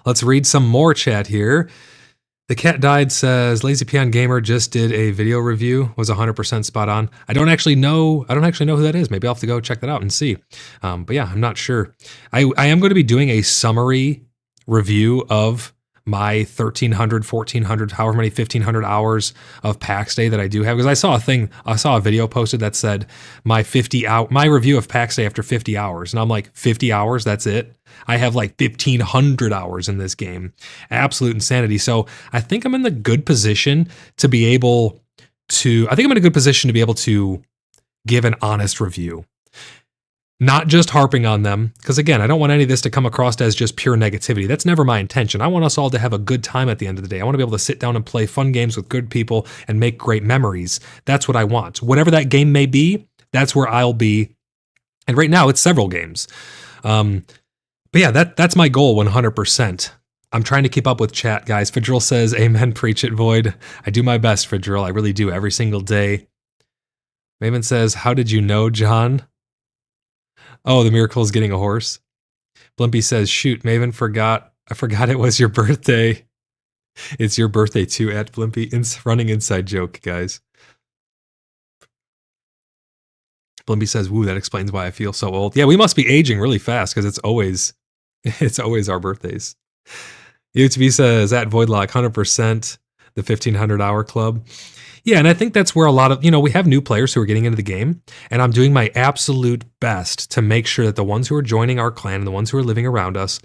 B: Let's read some more chat here. The Cat Died says, Lazy Peon Gamer just did a video review, was 100% spot on. I don't actually know who that is. Maybe I'll have to go check that out and see. But yeah, I'm not sure. I am going to be doing a summary review of my 1,300, 1,400, however many 1,500 hours of PAX Day that I do have. Because I saw a video posted that said my review of PAX Day after 50 hours. And I'm like, 50 hours, that's it? I have like 1,500 hours in this game. Absolute insanity. So I think I'm in the good position to be able to, give an honest review. Not just harping on them, because again, I don't want any of this to come across as just pure negativity. That's never my intention. I want us all to have a good time at the end of the day. I want to be able to sit down and play fun games with good people and make great memories. That's what I want. Whatever that game may be, that's where I'll be. And right now, it's several games. But yeah, that's my goal 100%. I'm trying to keep up with chat, guys. Fidril says, amen, preach it, Void. I do my best, Fidril. I really do every single day. Maven says, how did you know, John? Oh, the miracle is getting a horse. Blimpy says, shoot, Maven I forgot it was your birthday. It's your birthday too, at Blimpy. Running inside joke, guys. Blimpy says, woo, that explains why I feel so old. Yeah, we must be aging really fast because it's always our birthdays. UTB says, at Voidlock, 100%, the 1,500 hour club. Yeah, and I think that's where a lot of, we have new players who are getting into the game, and I'm doing my absolute best to make sure that the ones who are joining our clan and the ones who are living around us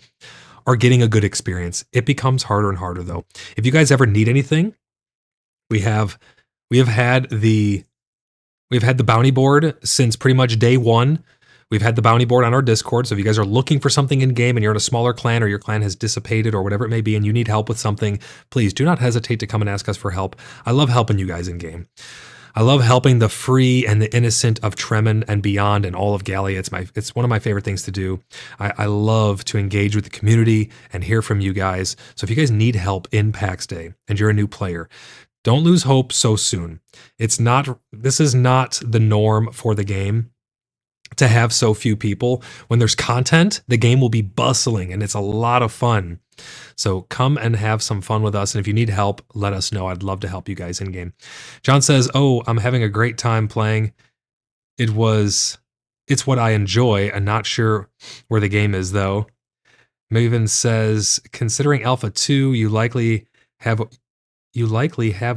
B: are getting a good experience. It becomes harder and harder, though. If you guys ever need anything, we have had the bounty board since pretty much day one. We've had the bounty board on our Discord, so if you guys are looking for something in-game and you're in a smaller clan or your clan has dissipated or whatever it may be and you need help with something, please do not hesitate to come and ask us for help. I love helping you guys in-game. I love helping the free and the innocent of Tremen and beyond and all of Gallia. It's one of my favorite things to do. I love to engage with the community and hear from you guys. So if you guys need help in PAX Day and you're a new player, don't lose hope so soon. This is not the norm for the game to have so few people. When there's content, the game will be bustling and it's a lot of fun. So come and have some fun with us. And if you need help, let us know. I'd love to help you guys in game. John says, oh, I'm having a great time playing. It's what I enjoy. I'm not sure where the game is though. Maven says, considering Alpha 2, you likely have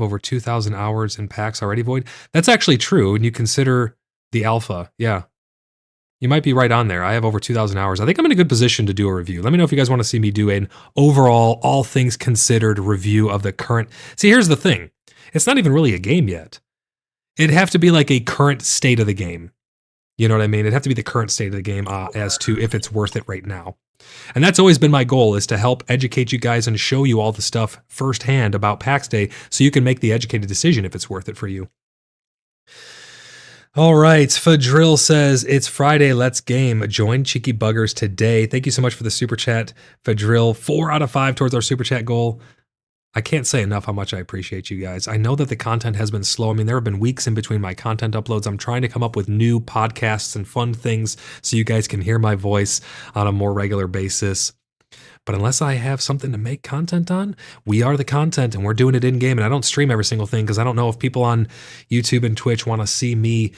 B: over 2,000 hours in PAX already, Void. That's actually true. When you consider the Alpha. Yeah. You might be right on there. I have over 2,000 hours. I think I'm in a good position to do a review. Let me know if you guys want to see me do an overall, all things considered review of the current. See, here's the thing. It's not even really a game yet. It'd have to be like a current state of the game. You know what I mean? It'd have to be the current state of the game as to if it's worth it right now. And that's always been my goal, is to help educate you guys and show you all the stuff firsthand about PAX Day so you can make the educated decision if it's worth it for you. All right, Fadrill says, it's Friday, let's game. Join Cheeky Buggers today. Thank you so much for the super chat, Fadrill. 4 out of 5 towards our super chat goal. I can't say enough how much I appreciate you guys. I know that the content has been slow. I mean, there have been weeks in between my content uploads. I'm trying to come up with new podcasts and fun things so you guys can hear my voice on a more regular basis. But unless I have something to make content on, we are the content and we're doing it in game. And I don't stream every single thing because I don't know if people on YouTube and Twitch want to see me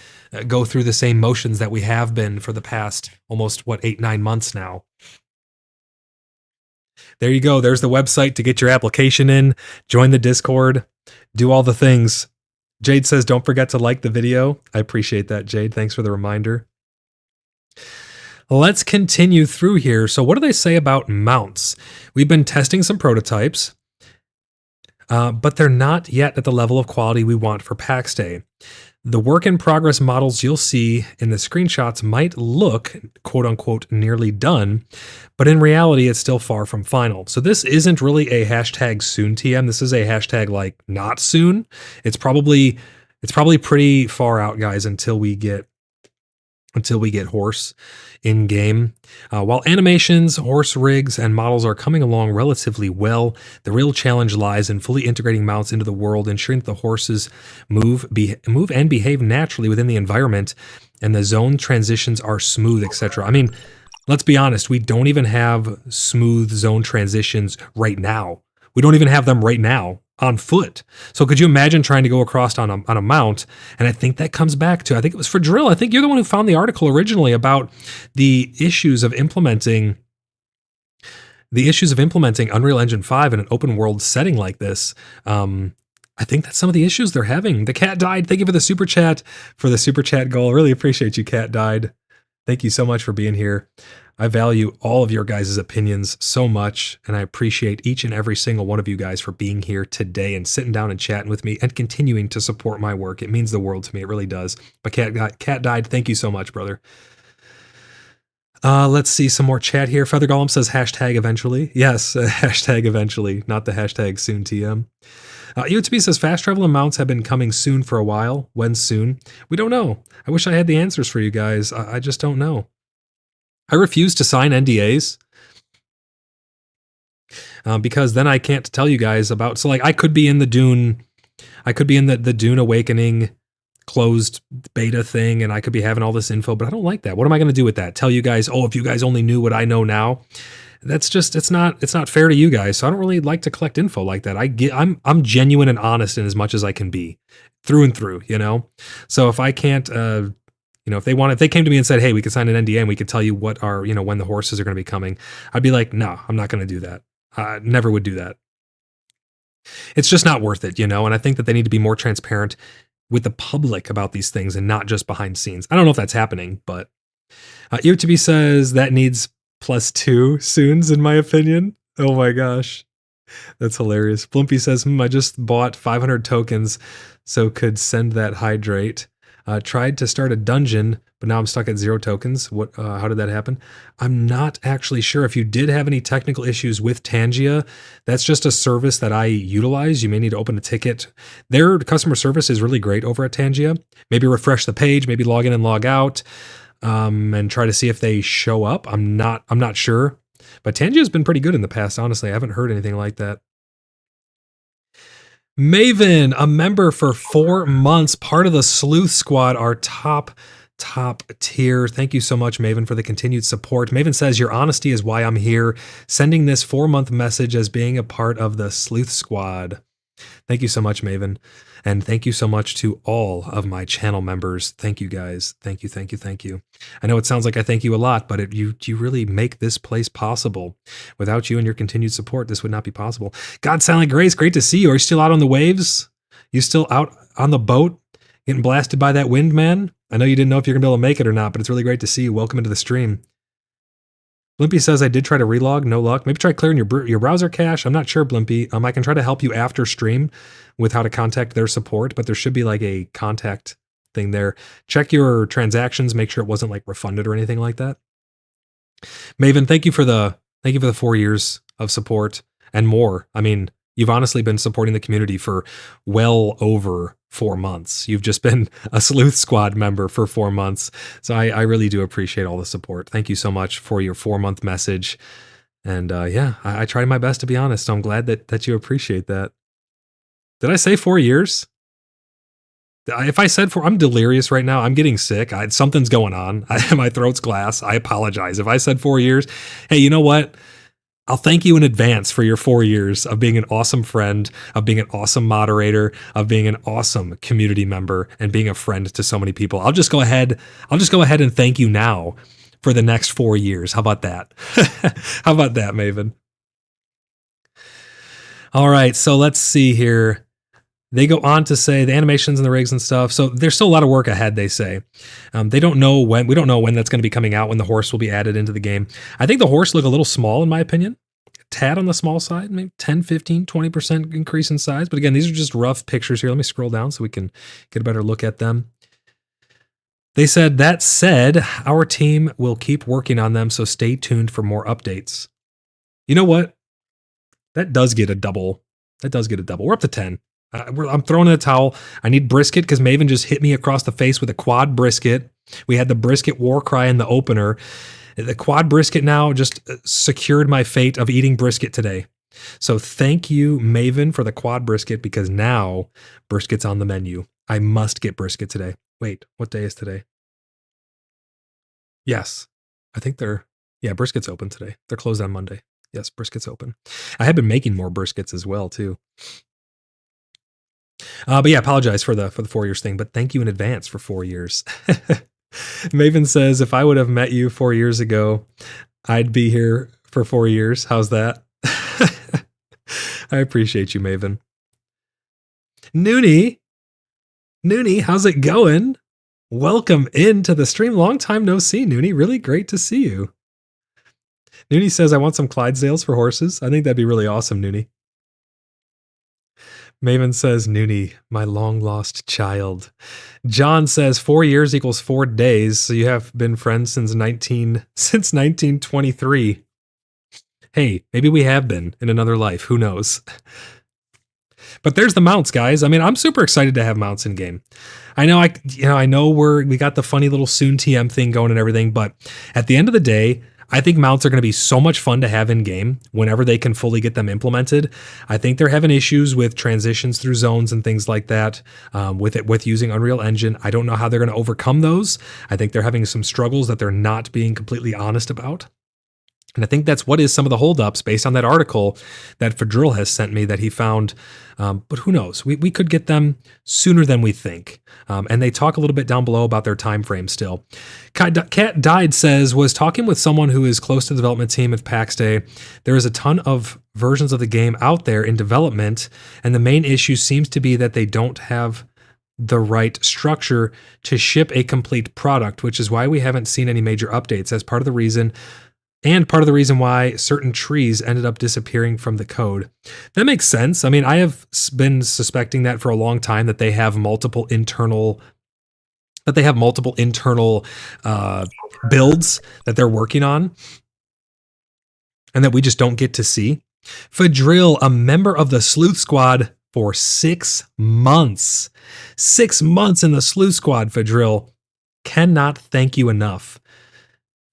B: go through the same motions that we have been for the past almost, 8-9 months now. There you go. There's the website to get your application in. Join the Discord. Do all the things. Jade says, don't forget to like the video. I appreciate that, Jade. Thanks for the reminder. Let's continue through here. So what do they say about mounts? We've been testing some prototypes, but they're not yet at the level of quality we want for PAX Day. The work in progress models you'll see in the screenshots might look, quote unquote, nearly done, but in reality, it's still far from final. So this isn't really a hashtag soon TM. This is a hashtag like not soon. It's probably pretty far out, guys, until we get horse in game. While animations, horse rigs, and models are coming along relatively well, the real challenge lies in fully integrating mounts into the world, ensuring that the horses move and behave naturally within the environment, and the zone transitions are smooth, etc. I mean, let's be honest, we don't even have smooth zone transitions right now. We don't even have them right now on foot. So could you imagine trying to go across on a mount? And I think that comes back to, I think it was for Drill. I think you're the one who found the article originally about the issues of implementing Unreal Engine 5 in an open world setting like this. I think that's some of the issues they're having. The cat died. Thank you for the super chat goal. Really appreciate you, Cat Died. Thank you so much for being here. I value all of your guys' opinions so much, and I appreciate each and every single one of you guys for being here today and sitting down and chatting with me and continuing to support my work. It means the world to me. It really does. But Cat Died. Thank you so much, brother. Let's see some more chat here. Feather Golem says hashtag eventually. Yes, hashtag eventually, not the hashtag soon TM. UTB says fast travel and mounts have been coming soon for a while. When soon? We don't know. I wish I had the answers for you guys. I just don't know. I refuse to sign NDAs because then I can't tell you guys about. So like I could be in the Dune Awakening closed beta thing, and I could be having all this info, but I don't like that. What am I going to do with that? Tell you guys, oh, if you guys only knew what I know now. That's just, it's not fair to you guys. So I don't really like to collect info like that. I'm genuine and honest in as much as I can be through and through, you know? So if I can't, if they came to me and said, hey, we could sign an NDA and we could tell you what our, when the horses are going to be coming, I'd be like, no, I'm not going to do that. I never would do that. It's just not worth it, And I think that they need to be more transparent with the public about these things and not just behind scenes. I don't know if that's happening, but UTB says that needs +2 soons, in my opinion. Oh my gosh. That's hilarious. Blumpy says, I just bought 500 tokens so could send that hydrate. Tried to start a dungeon, but now I'm stuck at 0 tokens. How did that happen? I'm not actually sure. If you did have any technical issues with Tangia, that's just a service that I utilize. You may need to open a ticket. Their customer service is really great over at Tangia. Maybe refresh the page, maybe log in and log out, and try to see if they show up. I'm not sure, but Tangia has been pretty good in the past. Honestly, I haven't heard anything like that. Maven, a member for 4 months, part of the Sleuth Squad, our top tier. Thank you so much, Maven, for the continued support. Maven says, your honesty is why I'm here, sending this 4-month message as being a part of the Sleuth Squad. Thank you so much, Maven. And thank you so much to all of my channel members. Thank you, guys. Thank you. I know it sounds like I thank you a lot, but you really make this place possible. Without you and your continued support, this would not be possible. God Silent Grace, great to see you. Are you still out on the waves? You still out on the boat getting blasted by that wind, man? I know you didn't know if you're going to be able to make it or not, but it's really great to see you. Welcome into the stream. Blimpy says, I did try to relog, no luck. Maybe try clearing your browser cache. I'm not sure, Blimpy. I can try to help you after stream with how to contact their support, but there should be like a contact thing there. Check your transactions, make sure it wasn't like refunded or anything like that. Maven, thank you for the 4 years of support and more. I mean, you've honestly been supporting the community for well over 4 months. You've just been a Sleuth Squad member for 4 months. So I really do appreciate all the support. Thank you so much for your 4-month message. And I tried my best, to be honest. So I'm glad that you appreciate that. Did I say 4 years? If I said 4, I'm delirious right now. I'm getting sick. Something's going on. My throat's glass. I apologize. If I said 4 years, hey, you know what? I'll thank you in advance for your 4 years of being an awesome friend, of being an awesome moderator, of being an awesome community member, and being a friend to so many people. I'll just go ahead and thank you now for the next 4 years. How about that? How about that, Maven? All right, so let's see here. They go on to say the animations and the rigs and stuff. So there's still a lot of work ahead, they say. We don't know when that's going to be coming out, when the horse will be added into the game. I think the horse look a little small, in my opinion. A tad on the small side, maybe 10, 15, 20% increase in size. But again, these are just rough pictures here. Let me scroll down so we can get a better look at them. They said, that said, our team will keep working on them, so stay tuned for more updates. You know what? That does get a double. We're up to 10. I'm throwing in a towel. I need brisket because Maven just hit me across the face with a quad brisket. We had the brisket war cry in the opener. The quad brisket now just secured my fate of eating brisket today. So thank you, Maven, for the quad brisket, because now brisket's on the menu. I must get brisket today. Wait, what day is today? Yes, I think they're Yeah, brisket's open today. They're closed on Monday. Yes, brisket's open. I have been making more briskets as well too. But yeah, apologize for the 4 years thing, but thank you in advance for 4 years. Maven says, if I would have met you 4 years ago, I'd be here for 4 years. How's that? I appreciate you, Maven. Noonie, how's it going? Welcome into the stream. Long time no see, Noonie. Really great to see you. Noonie says, I want some Clydesdales for horses. I think that'd be really awesome, Noonie. Maven says, Noonie, my long lost child. John says 4 years equals 4 days. So you have been friends since 1923. Hey, maybe we have been in another life. Who knows? But there's the mounts, guys. I mean, I'm super excited to have mounts in game. I know we got the funny little soon TM thing going and everything, but at the end of the day, I think mounts are going to be so much fun to have in game whenever they can fully get them implemented. I think they're having issues with transitions through zones and things like that with using Unreal Engine. I don't know how they're going to overcome those. I think they're having some struggles that they're not being completely honest about. And I think that's what is some of the holdups based on that article that Fadril has sent me that he found. But who knows? We could get them sooner than we think. And they talk a little bit down below about their time frame still. Cat Died says, was talking with someone who is close to the development team at PAX Day. There is a ton of versions of the game out there in development. And the main issue seems to be that they don't have the right structure to ship a complete product, which is why we haven't seen any major updates as part of the reason. And part of the reason why certain trees ended up disappearing from the code. That makes sense. I mean, I have been suspecting that for a long time, that they have multiple internal builds that they're working on and that we just don't get to see. Fadril, a member of the Sleuth Squad for 6 months. 6 months in the Sleuth Squad, Fadril. Cannot thank you enough.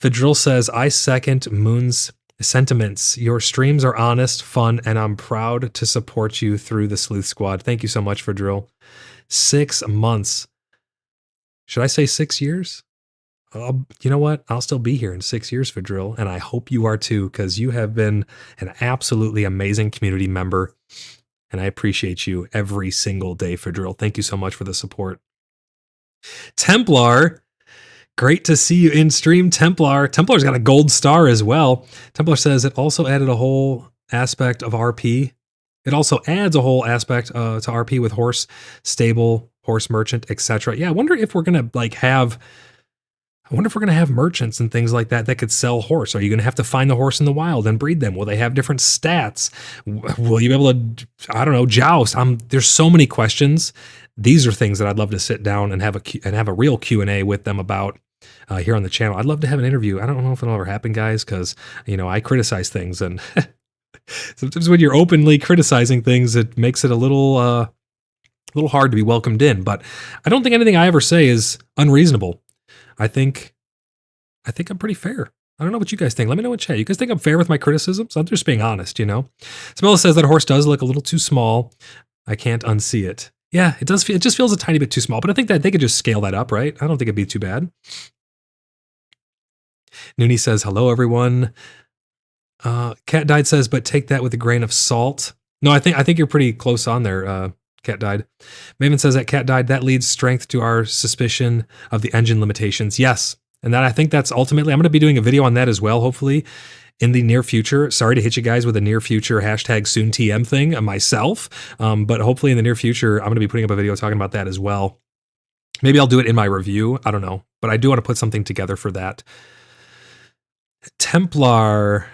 B: Fadril says, I second Moon's sentiments. Your streams are honest, fun, and I'm proud to support you through the Sleuth Squad. Thank you so much, Fadril. 6 months. Should I say 6 years? You know what? I'll still be here in 6 years, Fadril, and I hope you are too, because you have been an absolutely amazing community member, and I appreciate you every single day, Fadril. Thank you so much for the support. Templar, great to see you in stream, Templar. Templar's got a gold star as well. Templar says it also added a whole aspect of RP. It also adds a whole aspect to RP with horse stable, horse merchant, etc. Yeah, I wonder if we're gonna have merchants and things like that could sell horse. Are you gonna have to find the horse in the wild and breed them? Will they have different stats? Will you be able to, I don't know, joust? There's so many questions. These are things that I'd love to sit down and have a real Q&A with them about. Here on the channel. I'd love to have an interview. I don't know if it'll ever happen, guys, because I criticize things, and sometimes when you're openly criticizing things, it makes it a little hard to be welcomed in. But I don't think anything I ever say is unreasonable. I think I'm pretty fair. I don't know what you guys think. Let me know in chat. You guys think I'm fair with my criticisms? I'm just being honest, Smella says that horse does look a little too small. I can't unsee it. Yeah, it does. It just feels a tiny bit too small, but I think that they could just scale that up, right? I don't think it'd be too bad. Noonie says, hello, everyone. Cat Died says, but take that with a grain of salt. No, I think you're pretty close on there, Cat Died. Maven says that Cat Died, that leads strength to our suspicion of the engine limitations. Yes, and that I think that's ultimately, I'm going to be doing a video on that as well, hopefully, in the near future. Sorry to hit you guys with a near future #SoonTM thing myself, but hopefully in the near future, I'm going to be putting up a video talking about that as well. Maybe I'll do it in my review. I don't know, but I do want to put something together for that. Templar.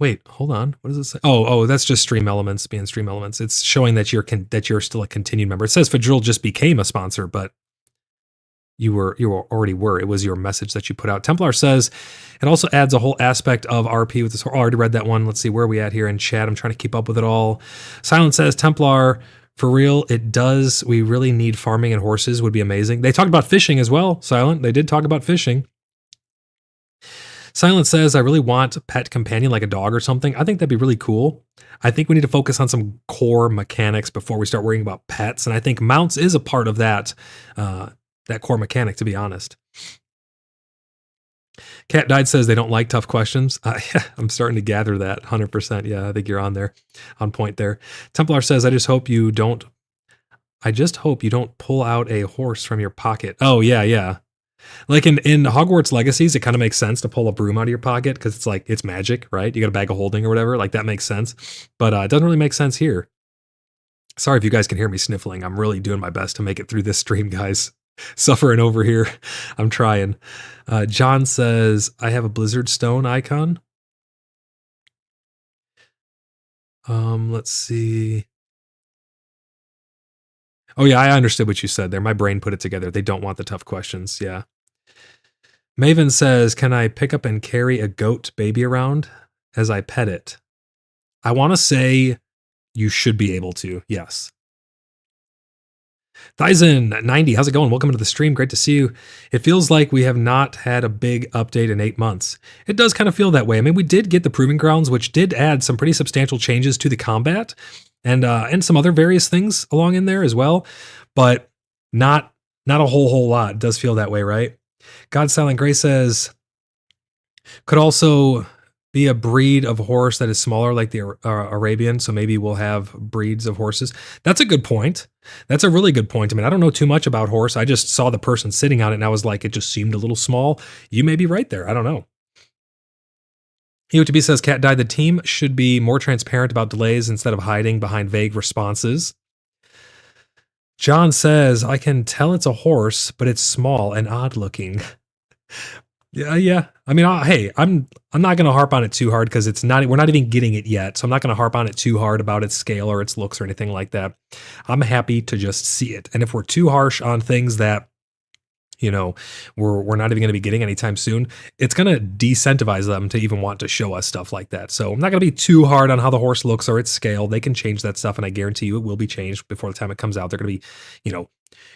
B: Wait, hold on. What does it say? Oh, that's just stream elements being stream elements. It's showing that you're still a continued member. It says Fadril just became a sponsor, but you already were. It was your message that you put out. Templar says it also adds a whole aspect of RP with this. I already read that one. Let's see where are we at here in chat. I'm trying to keep up with it all. Silent says Templar, for real, it does. We really need farming and horses would be amazing. They talked about fishing as well. Silent, they did talk about fishing. Silent says, I really want a pet companion like a dog or something. I think that'd be really cool. I think we need to focus on some core mechanics before we start worrying about pets. And I think mounts is a part of that core mechanic, to be honest. Cat Died says they don't like tough questions. Yeah, I'm starting to gather that 100%. Yeah, I think you're on there, on point there. Templar says, I just hope you don't pull out a horse from your pocket. Oh, yeah, yeah. Like in Hogwarts Legacies, it kind of makes sense to pull a broom out of your pocket because it's like, it's magic, right? You got a bag of holding or whatever. Like that makes sense. But it doesn't really make sense here. Sorry if you guys can hear me sniffling. I'm really doing my best to make it through this stream, guys. Suffering over here. I'm trying. John says, I have a Blizzard Stone icon. Let's see. Oh, yeah, I understood what you said there. My brain put it together. They don't want the tough questions. Yeah. Maven says, can I pick up and carry a goat baby around as I pet it? I want to say you should be able to. Yes. Thyson90, how's it going? Welcome to the stream. Great to see you. It feels like we have not had a big update in 8 months. It does kind of feel that way. I mean, we did get the Proving Grounds, which did add some pretty substantial changes to the combat and some other various things along in there as well, but not a whole lot. It does feel that way, right? God Silent Gray says, could also be a breed of horse that is smaller like the Arabian, so maybe we'll have breeds of horses. That's a good point. That's a really good point. I mean, I don't know too much about horse. I just saw the person sitting on it and I was like, it just seemed a little small. You may be right there. I don't know. EOTB says, Cat Died. The team should be more transparent about delays instead of hiding behind vague responses. John says, I can tell it's a horse, but it's small and odd looking. Yeah. I mean, hey, I'm not going to harp on it too hard because we're not even getting it yet. So I'm not going to harp on it too hard about its scale or its looks or anything like that. I'm happy to just see it. And if we're too harsh on things that, you know, we're not even going to be getting anytime soon, it's going to decentivize them to even want to show us stuff like that. So I'm not going to be too hard on how the horse looks or its scale. They can change that stuff, and I guarantee you it will be changed before the time it comes out. They're going to be, you know,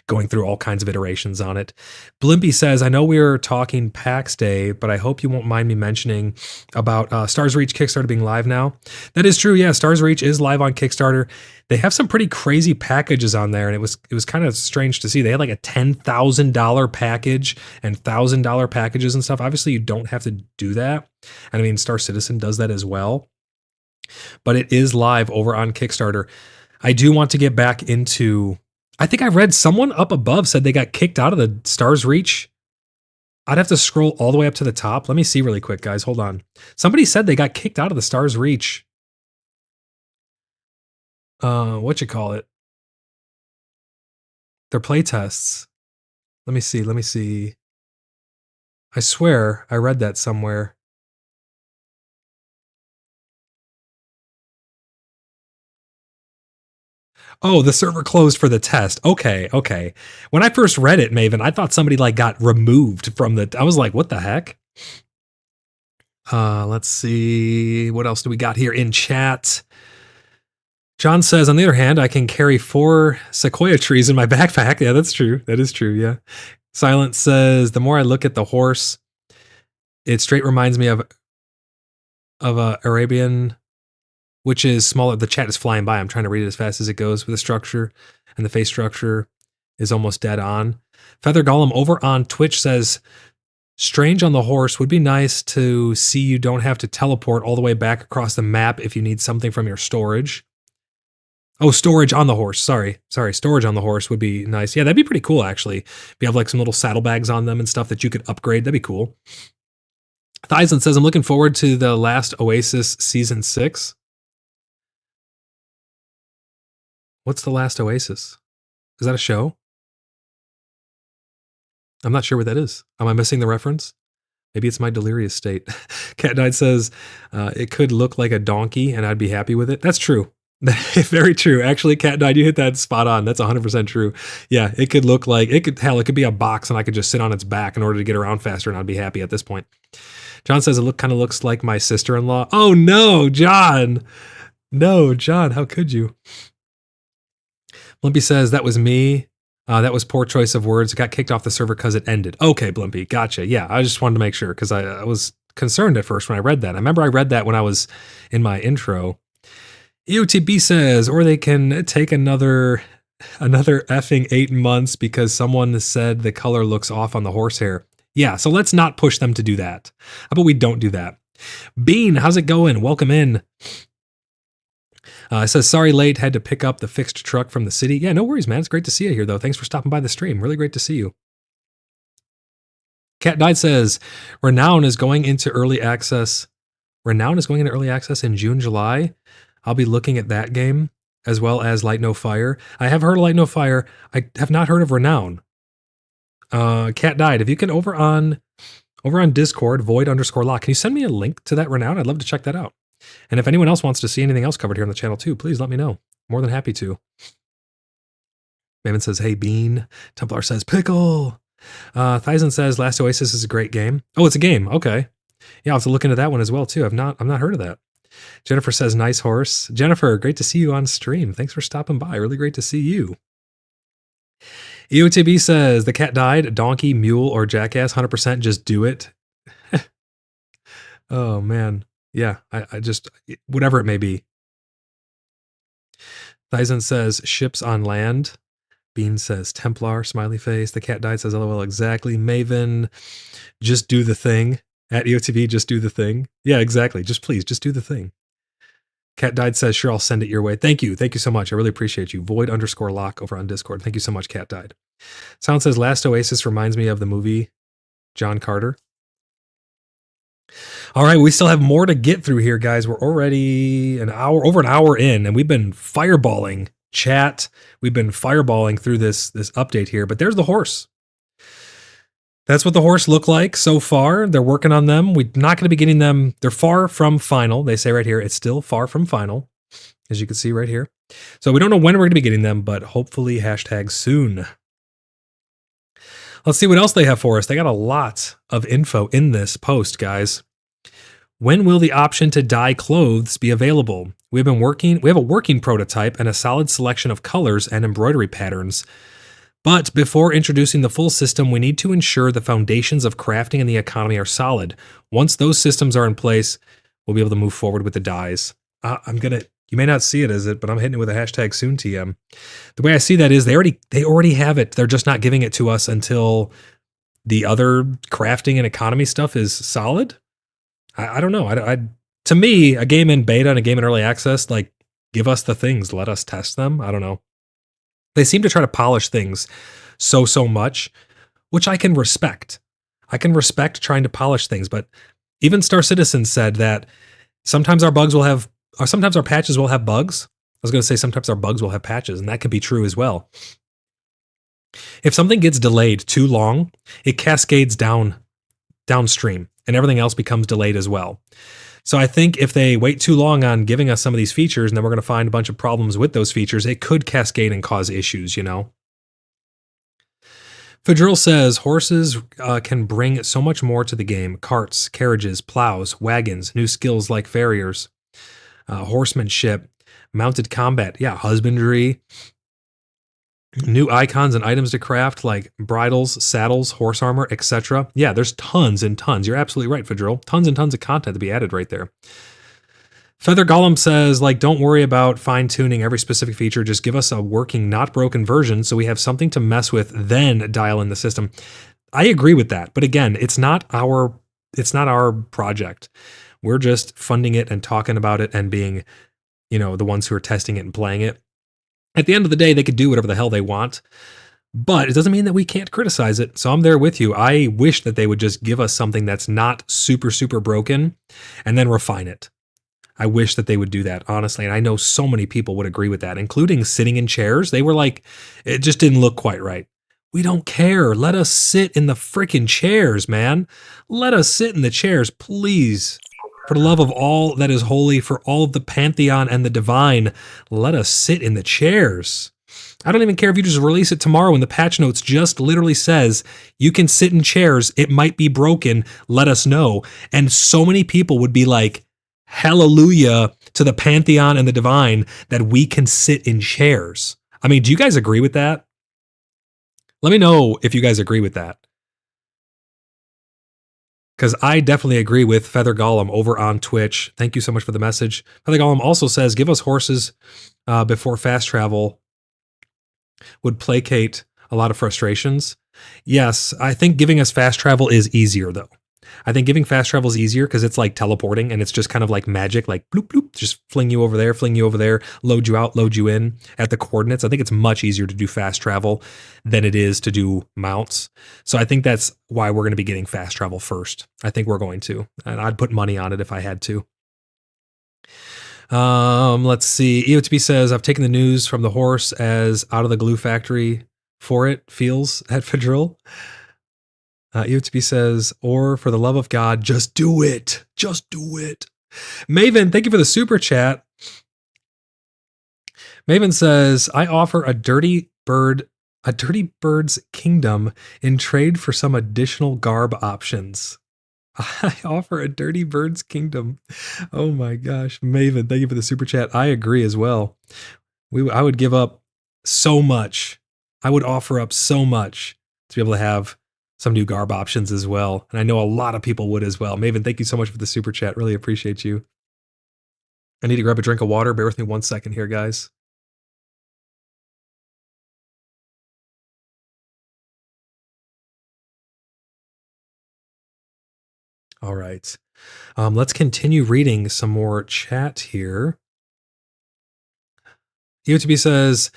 B: going through all kinds of iterations on it. Blimpy says, I know we're talking PAX Day, but I hope you won't mind me mentioning about Stars Reach Kickstarter being live now. That is true. Yeah, Stars Reach is live on Kickstarter. They have some pretty crazy packages on there, and it was kind of strange to see. They had like a $10,000 package and $1,000 packages and stuff. Obviously, you don't have to do that. And I mean, Star Citizen does that as well. But it is live over on Kickstarter. I do want to get back into... I think I read someone up above said they got kicked out of the Stars Reach. I'd have to scroll all the way up to the top. Let me see really quick, guys. Hold on. Somebody said they got kicked out of the Stars Reach. What you call it? Their playtests. Let me see. I swear I read that somewhere. Oh, the server closed for the test. Okay. When I first read it, Maven, I thought somebody like got removed from I was like, what the heck? Let's see. What else do we got here in chat? John says, on the other hand, I can carry 4 sequoia trees in my backpack. Yeah, that's true. That is true. Yeah. Silent says, the more I look at the horse, it straight reminds me of a Arabian, which is smaller. The chat is flying by. I'm trying to read it as fast as it goes with the structure, and the face structure is almost dead on. Feather Golem over on Twitch says, strange on the horse. Would be nice to see you don't have to teleport all the way back across the map if you need something from your storage. Oh, storage on the horse. Sorry. Storage on the horse would be nice. Yeah, that'd be pretty cool, actually. If you have like some little saddlebags on them and stuff that you could upgrade, that'd be cool. Thyson says, I'm looking forward to the last Oasis Season 6. What's the last Oasis? Is that a show? I'm not sure what that is. Am I missing the reference? Maybe it's my delirious state. Cat Died says, it could look like a donkey and I'd be happy with it. That's true. Very true. Actually, Cat Died, you hit that spot on. That's 100% true. Yeah, it could look like, it could be a box and I could just sit on its back in order to get around faster and I'd be happy at this point. John says, it kind of looks like my sister-in-law. Oh no, John. No, John, how could you? Blimpy says, that was me. That was poor choice of words. It got kicked off the server because it ended. Okay, Blimpy, gotcha. Yeah, I just wanted to make sure because I was concerned at first when I read that. I remember I read that when I was in my intro. EOTB says, or they can take another effing 8 months because someone said the color looks off on the horsehair. Yeah, so let's not push them to do that. How about we don't do that? Bean, how's it going? Welcome in. It says, sorry late, had to pick up the fixed truck from the city. Yeah, no worries, man. It's great to see you here, though. Thanks for stopping by the stream. Really great to see you. Cat Died says, Renown is going into early access. Renown is going into early access in June, July. I'll be looking at that game, as well as Light No Fire. I have heard of Light No Fire. I have not heard of Renown. Cat Died. If you can, over on Discord, void_lock, can you send me a link to that Renown? I'd love to check that out. And if anyone else wants to see anything else covered here on the channel too, please let me know. More than happy to. Maven says, hey, Bean. Templar says, pickle. Thyson says, Last Oasis is a great game. Oh, it's a game. Okay. Yeah, I'll have to look into that one as well too. I've not heard of that. Jennifer says, nice horse. Jennifer, great to see you on stream. Thanks for stopping by. Really great to see you. EOTB says, the cat died. Donkey, mule, or jackass, 100% just do it. Oh, man. Yeah, I just, whatever it may be. Thyson says, ships on land. Bean says, Templar, smiley face. The cat died says, LOL, exactly. Maven, just do the thing. At EOTV, just do the thing. Yeah, exactly. Just please, just do the thing. Cat Died says, sure, I'll send it your way. Thank you. Thank you so much. I really appreciate you. Void_lock over on Discord. Thank you so much, Cat Died. Sound says, Last Oasis reminds me of the movie John Carter. All right, we still have more to get through here, guys. We're already over an hour in, and we've been fireballing chat. We've been fireballing through this update here, but there's the horse. That's what the horse look like so far. They're working on them. We're not going to be getting them. They're far from final. They say right here, it's still far from final, as you can see right here. So we don't know when we're going to be getting them, but hopefully #soon. Let's see what else they have for us. They got a lot of info in this post, guys. When will the option to dye clothes be available? We have a working prototype and a solid selection of colors and embroidery patterns. But before introducing the full system, we need to ensure the foundations of crafting and the economy are solid. Once those systems are in place, we'll be able to move forward with the dyes. You may not see it as it, but I'm hitting it with a #soon TM. The way I see that is they already have it. They're just not giving it to us until the other crafting and economy stuff is solid. I don't know. To me, a game in beta and a game in early access, like, give us the things, let us test them. I don't know. They seem to try to polish things so much, which I can respect. I can respect trying to polish things, but even Star Citizen said that sometimes our patches will have bugs. I was going to say sometimes our bugs will have patches, and that could be true as well. If something gets delayed too long, it cascades downstream, and everything else becomes delayed as well. So I think if they wait too long on giving us some of these features, and then we're going to find a bunch of problems with those features, it could cascade and cause issues, you know? Fadril says, horses can bring so much more to the game. Carts, carriages, plows, wagons, new skills like farriers, horsemanship, mounted combat, yeah, husbandry, new icons and items to craft like bridles, saddles, horse armor, etc. Yeah, there's tons and tons. You're absolutely right, Fadril. Tons and tons of content to be added right there. Feather Golem says, like, don't worry about fine-tuning every specific feature. Just give us a working, not broken version so we have something to mess with, then dial in the system. I agree with that. But again, it's not our project. We're just funding it and talking about it and being, the ones who are testing it and playing it. At the end of the day, they could do whatever the hell they want, but it doesn't mean that we can't criticize it. So I'm there with you. I wish that they would just give us something that's not super, super broken and then refine it. I wish that they would do that, honestly. And I know so many people would agree with that, including sitting in chairs. They were like, it just didn't look quite right. We don't care. Let us sit in the freaking chairs, man. Let us sit in the chairs, please. For the love of all that is holy, for all of the pantheon and the divine, let us sit in the chairs. I don't even care if you just release it tomorrow and the patch notes just literally says, you can sit in chairs, it might be broken, let us know. And so many people would be like, hallelujah to the pantheon and the divine that we can sit in chairs. I mean, do you guys agree with that? Let me know if you guys agree with that. Because I definitely agree with Feather Golem over on Twitch. Thank you so much for the message. Feather Golem also says, give us horses before fast travel would placate a lot of frustrations. Yes, I think giving us fast travel is easier though. I think giving fast travel is easier because it's like teleporting and it's just kind of like magic, like bloop, bloop, just fling you over there, load you out, load you in at the coordinates. I think it's much easier to do fast travel than it is to do mounts. So I think that's why we're going to be getting fast travel first. I think we're going to, and I'd put money on it if I had to. Let's see. EOTB says, I've taken the news from the horse as out of the glue factory for it feels at Fedrill. EOTB says, or for the love of God, just do it. Just do it. Maven, thank you for the super chat. Maven says, I offer a dirty bird's kingdom in trade for some additional garb options. I offer a dirty bird's kingdom. Oh my gosh. Maven, thank you for the super chat. I agree as well. I would give up so much. I would offer up so much to be able to have some new garb options as well. And I know a lot of people would as well. Maven, thank you so much for the super chat. Really appreciate you. I need to grab a drink of water. Bear with me 1 second here, guys. All right. Let's continue reading some more chat here. EOTB says,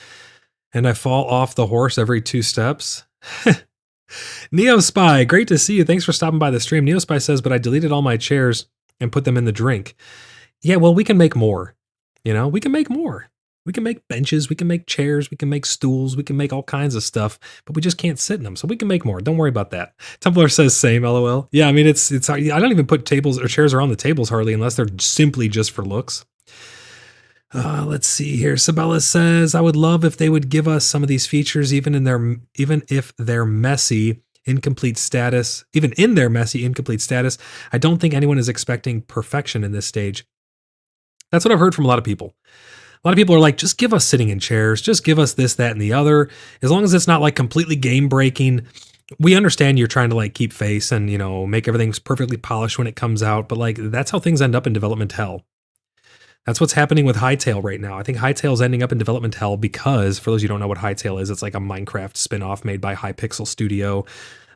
B: and I fall off the horse every 2 steps. Neo Spy, great to see you. Thanks for stopping by the stream. Neo Spy says, but I deleted all my chairs and put them in the drink. Yeah, well, we can make more. You know, we can make more. We can make benches, we can make chairs, we can make stools, we can make all kinds of stuff, but we just can't sit in them. So we can make more. Don't worry about that. Templar says same, LOL. Yeah, I mean, it's I don't even put tables or chairs around the tables hardly unless they're simply just for looks. Let's see here. Sabella says, I would love if they would give us some of these features, even if they're messy, incomplete status, even in their messy, incomplete status. I don't think anyone is expecting perfection in this stage. That's what I've heard from a lot of people. A lot of people are like, just give us sitting in chairs, just give us this, that, and the other. As long as it's not like completely game breaking. We understand you're trying to like keep face and, you know, make everything perfectly polished when it comes out, but like that's how things end up in development hell. That's what's happening with Hytale right now. I think Hytale's ending up in development hell because, for those of you who don't know what Hytale is, it's like a Minecraft spinoff made by Hypixel Studio.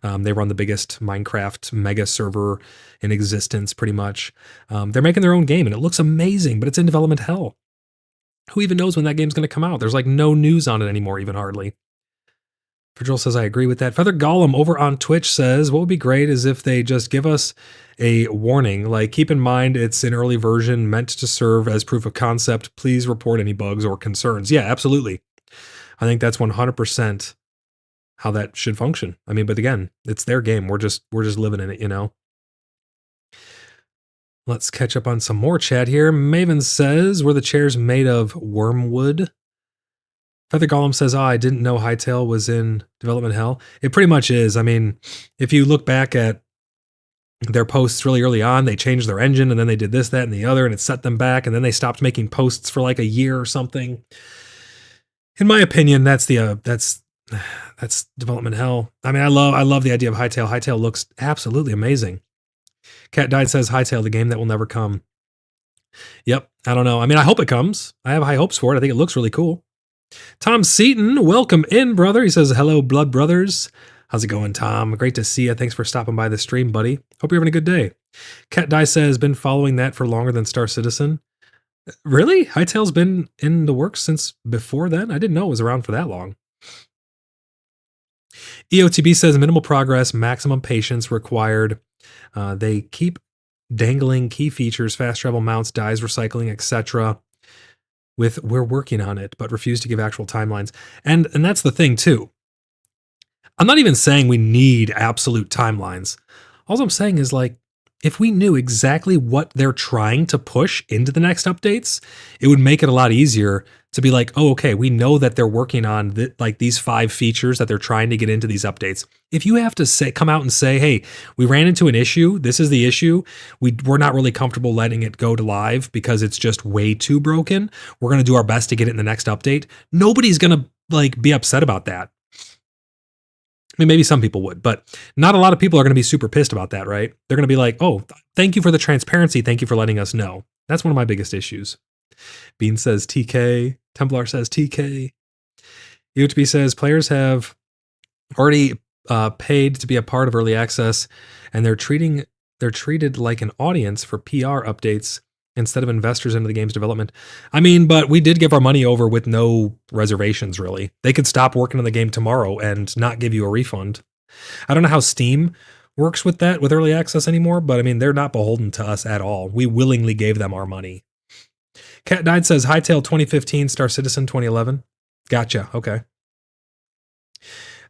B: They run the biggest Minecraft mega server in existence, pretty much. They're making their own game, and it looks amazing, but it's in development hell. Who even knows when that game's going to come out? There's like no news on it anymore, even hardly. Fedrill says, I agree with that. Feather Golem over on Twitch says, what would be great is if they just give us a warning, like keep in mind it's an early version meant to serve as proof of concept. Please report any bugs or concerns. Yeah, absolutely. I think that's 100% how that should function. I mean, but again, it's their game. We're just living in it, you know? Let's catch up on some more chat here. Maven says, were the chairs made of wormwood? Feather Golem says, I didn't know Hytale was in development hell. It pretty much is. I mean, if you look back at their posts really early on, they changed their engine and then they did this, that, and the other, and it set them back, and then they stopped making posts for like a year or something. In my opinion, that's development hell. I mean, I love the idea of Hytale. Hytale looks absolutely amazing. Cat Died says, Hytale, the game that will never come. Yep, I don't know. I mean, I hope it comes. I have high hopes for it. I think it looks really cool. Tom Seaton, welcome in, brother. He says, hello, blood brothers. How's it going, Tom? Great to see you. Thanks for stopping by the stream, buddy. Hope you're having a good day. Cat Die says, been following that for longer than Star Citizen. Really? Hytale's been in the works since before then? I didn't know it was around for that long. EOTB says, minimal progress, maximum patience required. They keep dangling key features, fast travel mounts, dies, recycling, etc. We're working on it, but refuse to give actual timelines. And that's the thing too. I'm not even saying we need absolute timelines. All I'm saying is like, if we knew exactly what they're trying to push into the next updates, it would make it a lot easier to be like, oh, okay, we know that they're working on like these 5 features that they're trying to get into these updates. If you have to come out and say, hey, we ran into an issue, this is the issue, we're not really comfortable letting it go to live because it's just way too broken, we're going to do our best to get it in the next update, nobody's going to like be upset about that. I mean, maybe some people would, but not a lot of people are going to be super pissed about that, right? They're going to be like, oh, thank you for the transparency. Thank you for letting us know. That's one of my biggest issues. Bean says TK. Templar says TK. UHB says players have already paid to be a part of early access, and they're treated like an audience for PR updates instead of investors into the game's development. I mean, but we did give our money over with no reservations, really. They could stop working on the game tomorrow and not give you a refund. I don't know how Steam works with that, with early access anymore, but I mean, they're not beholden to us at all. We willingly gave them our money. Cat Died says, Hightail 2015, Star Citizen 2011. Gotcha. Okay.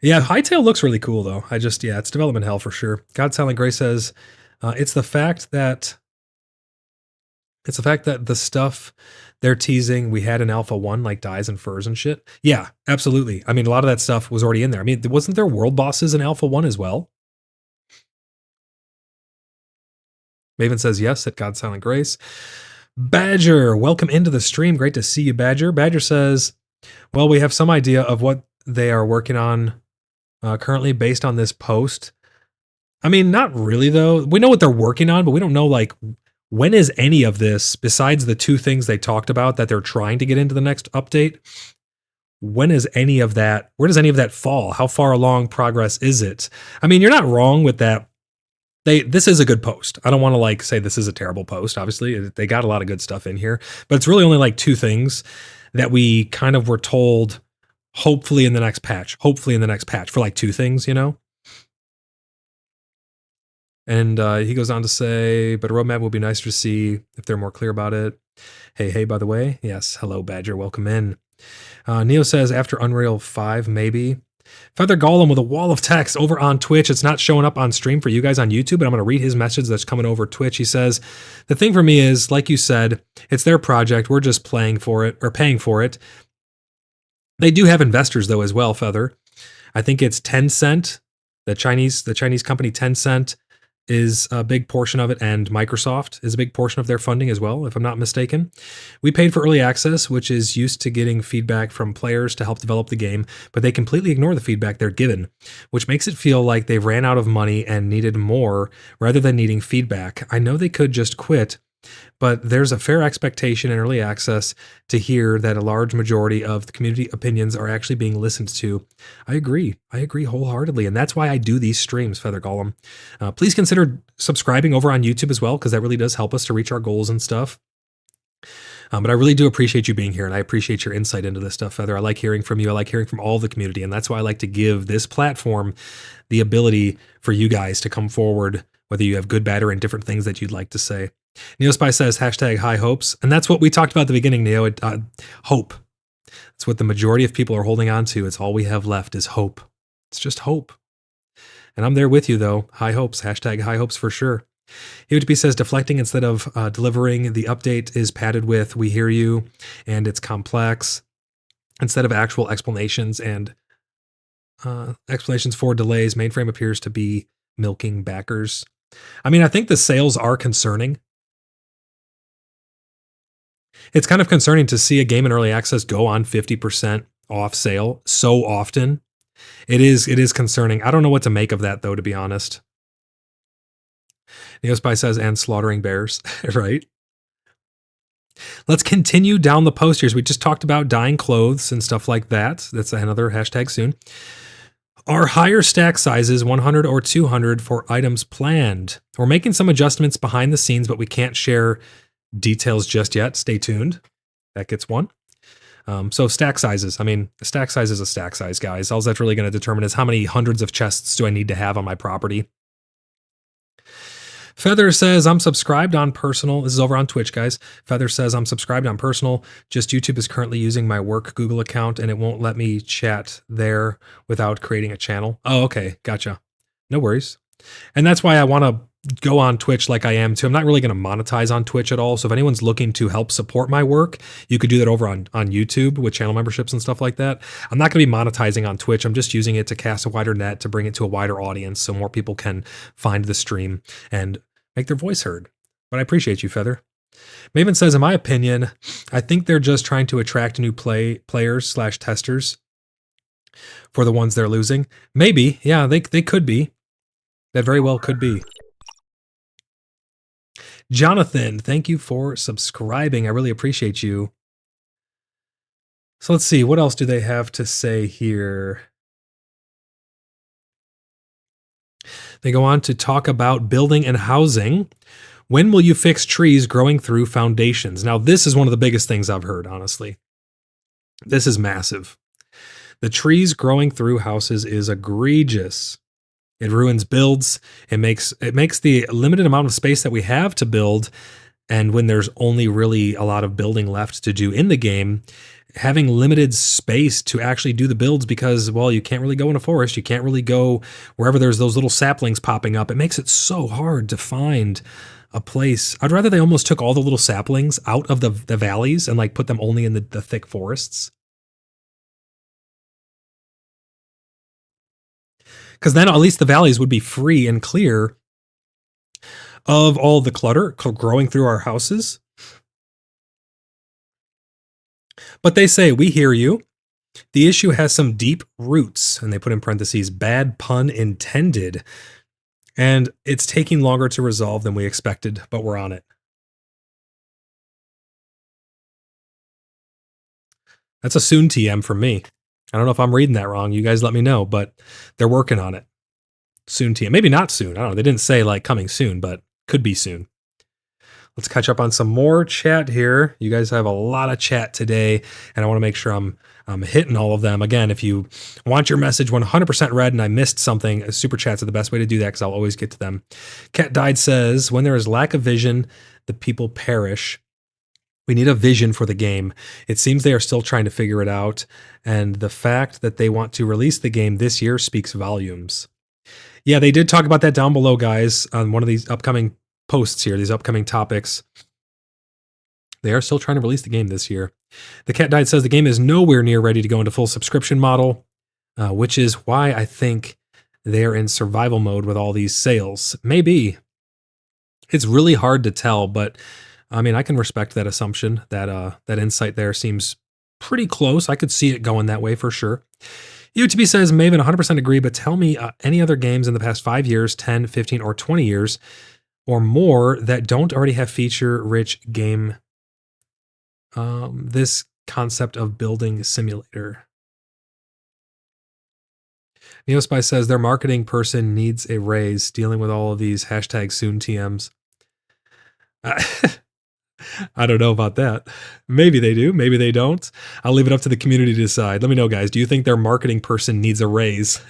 B: Yeah, Hightail looks really cool, though. It's development hell for sure. God Silent Gray says, it's the fact that the stuff they're teasing we had in Alpha 1, like dyes and furs and shit. Yeah, absolutely. I mean, a lot of that stuff was already in there. I mean, wasn't there world bosses in Alpha 1 as well? Maven says yes at God Silent Grace. Badger, welcome into the stream. Great to see you, Badger. Badger says, well, we have some idea of what they are working on currently based on this post. I mean, not really, though. We know what they're working on, but we don't know, like, when is any of this, besides the 2 things they talked about that they're trying to get into the next update, when is any of that, where does any of that fall? How far along progress is it? I mean, you're not wrong with that. This is a good post. I don't want to like say this is a terrible post. Obviously, they got a lot of good stuff in here, but it's really only like 2 things that we kind of were told, hopefully in the next patch for like 2 things, you know? And he goes on to say, but a roadmap will be nicer to see if they're more clear about it. Hey, by the way. Yes, hello, Badger. Welcome in. Neo says, after Unreal 5, maybe. Feather Golem with a wall of text over on Twitch. It's not showing up on stream for you guys on YouTube, but I'm going to read his message that's coming over Twitch. He says, the thing for me is, like you said, it's their project. We're just paying for it. They do have investors, though, as well, Feather. I think it's Tencent, the Chinese company Tencent is a big portion of it, and Microsoft is a big portion of their funding as well, if I'm not mistaken. We paid for early access, which is used to getting feedback from players to help develop the game, but they completely ignore the feedback they're given, which makes it feel like they ran out of money and needed more rather than needing feedback. I know they could just quit, but there's a fair expectation in early access to hear that a large majority of the community opinions are actually being listened to. I agree wholeheartedly, and that's why I do these streams, Feather Golem. Please consider subscribing over on YouTube as well, because that really does help us to reach our goals and stuff. But I really do appreciate you being here, and I appreciate your insight into this stuff, Feather. I like hearing from you. I like hearing from all the community, and that's why I like to give this platform the ability for you guys to come forward, whether you have good, bad, or indifferent things that you'd like to say. NeoSpy says, hashtag high hopes. And that's what we talked about at the beginning, Neo. Hope. That's what the majority of people are holding on to. It's all we have left is hope. It's just hope. And I'm there with you, though. High hopes. Hashtag high hopes for sure. HewTP says, deflecting instead of delivering. The update is padded with, we hear you, and it's complex. Instead of actual explanations and explanations for delays, Mainframe appears to be milking backers. I mean, I think the sales are concerning. It's kind of concerning to see a game in early access go on 50% off sale so often. It is concerning. I don't know what to make of that, though, to be honest. NeoSpy says, and slaughtering bears, right? Let's continue down the post here. We just talked about dyeing clothes and stuff like that. That's another hashtag soon. Are higher stack sizes 100 or 200 for items planned? We're making some adjustments behind the scenes, but we can't share details just yet. Stay tuned. That gets one. So stack sizes. I mean, a stack size is a stack size, guys. All that's really going to determine is how many hundreds of chests do I need to have on my property. Feather says, I'm subscribed on personal. This is over on Twitch, guys. Feather says, I'm subscribed on personal. Just YouTube is currently using my work Google account, and it won't let me chat there without creating a channel. Oh, okay. Gotcha. No worries. And that's why I want to go on Twitch like I am too. I'm not really going to monetize on Twitch at all. So if anyone's looking to help support my work, you could do that over on YouTube with channel memberships and stuff like that. I'm not going to be monetizing on Twitch. I'm just using it to cast a wider net, to bring it to a wider audience so more people can find the stream and make their voice heard. But I appreciate you, Feather. Maven says, in my opinion, I think they're just trying to attract new players / testers for the ones they're losing. Maybe. Yeah, they could be. That very well could be. Jonathan, thank you for subscribing. I really appreciate you. So let's see. What else do they have to say here? They go on to talk about building and housing. When will you fix trees growing through foundations? Now, this is one of the biggest things I've heard, honestly. This is massive. The trees growing through houses is egregious. It ruins builds. It makes the limited amount of space that we have to build, and when there's only really a lot of building left to do in the game, having limited space to actually do the builds because, well, you can't really go in a forest. You can't really go wherever there's those little saplings popping up. It makes it so hard to find a place. I'd rather they almost took all the little saplings out of the valleys and like put them only in the thick forests. Because then at least the valleys would be free and clear of all the clutter growing through our houses. But they say, we hear you. The issue has some deep roots, and they put in parentheses, bad pun intended. And it's taking longer to resolve than we expected, but we're on it. That's a soon TM from me. I don't know if I'm reading that wrong. You guys let me know, but they're working on it. Soon TM. Maybe not soon. I don't know. They didn't say like coming soon, but could be soon. Let's catch up on some more chat here. You guys have a lot of chat today, and I want to make sure I'm hitting all of them. Again, if you want your message 100% read and I missed something, super chats are the best way to do that because I'll always get to them. Cat Died says, when there is lack of vision, the people perish. We need a vision for the game. It seems they are still trying to figure it out, and the fact that they want to release the game this year speaks volumes. Yeah, they did talk about that down below, guys, on one of these upcoming posts here, these upcoming topics. They are still trying to release the game this year. The Cat Died says the game is nowhere near ready to go into full subscription model, which is why I think they are in survival mode with all these sales. Maybe. It's really hard to tell, but I mean, I can respect that assumption. That insight there seems pretty close. I could see it going that way for sure. UTB says, Maven, 100% agree, but tell me any other games in the past 5 years, 10, 15, or 20 years or more that don't already have feature-rich game, this concept of building simulator. Neospy says their marketing person needs a raise dealing with all of these hashtag soon TMs. I don't know about that. Maybe they do. Maybe they don't. I'll leave it up to the community to decide. Let me know, guys. Do you think their marketing person needs a raise?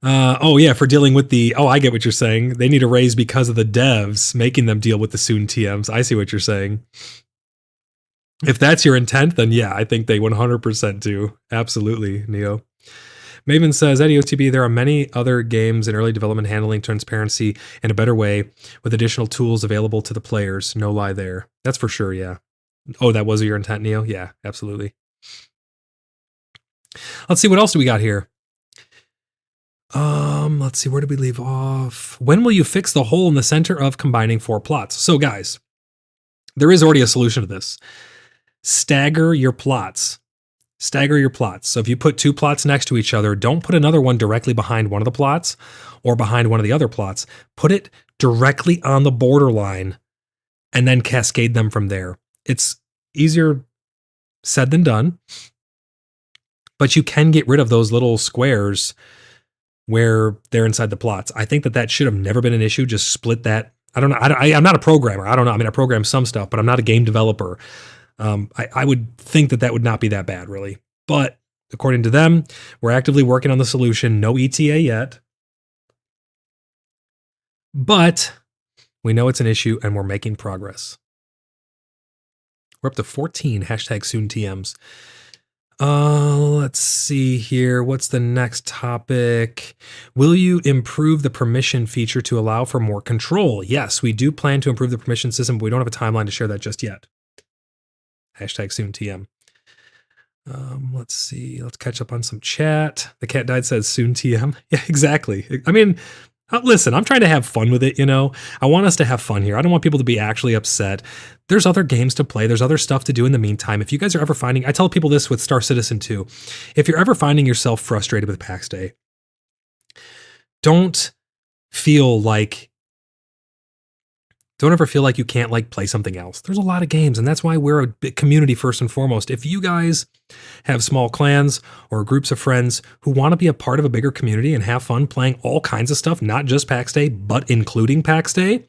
B: Oh, yeah, for dealing with the... Oh, I get what you're saying. They need a raise because of the devs making them deal with the soon TMs. I see what you're saying. If that's your intent, then yeah, I think they 100% do. Absolutely, Neo. Maven says, at EOTB, there are many other games in early development handling transparency in a better way with additional tools available to the players. No lie there. That's for sure, yeah. Oh, that was your intent, Neo? Yeah, absolutely. Let's see, what else do we got here? Let's see, where did we leave off? When will you fix the hole in the center of combining 4 plots? So, guys, there is already a solution to this. Stagger your plots. Stagger your plots. So if you put 2 plots next to each other, don't put another one directly behind one of the plots or behind one of the other plots. Put it directly on the borderline and then cascade them from there. It's easier said than done, but you can get rid of those little squares where they're inside the plots. I think that should have never been an issue. Just split that. I don't know. I'm not a programmer. I don't know. I mean, I program some stuff, but I'm not a game developer. I would think that would not be that bad, really. But according to them, we're actively working on the solution. No ETA yet. But we know it's an issue, and we're making progress. We're up to 14 hashtag soon TMs. Let's see here. What's the next topic? Will you improve the permission feature to allow for more control? Yes, we do plan to improve the permission system, but we don't have a timeline to share that just yet. Hashtag soon TM. Let's see. Let's catch up on some chat. The Cat Died says soon TM. Yeah, exactly. I mean, listen, I'm trying to have fun with it, you know. I want us to have fun here. I don't want people to be actually upset. There's other games to play. There's other stuff to do in the meantime. If you guys are ever finding, I tell people this with Star Citizen 2. If you're ever finding yourself frustrated with PAX Day, don't feel like Don't ever feel like you can't like play something else. There's a lot of games, and that's why we're a big community first and foremost. If you guys have small clans or groups of friends who want to be a part of a bigger community and have fun playing all kinds of stuff, not just PAX Day, but including PAX Day,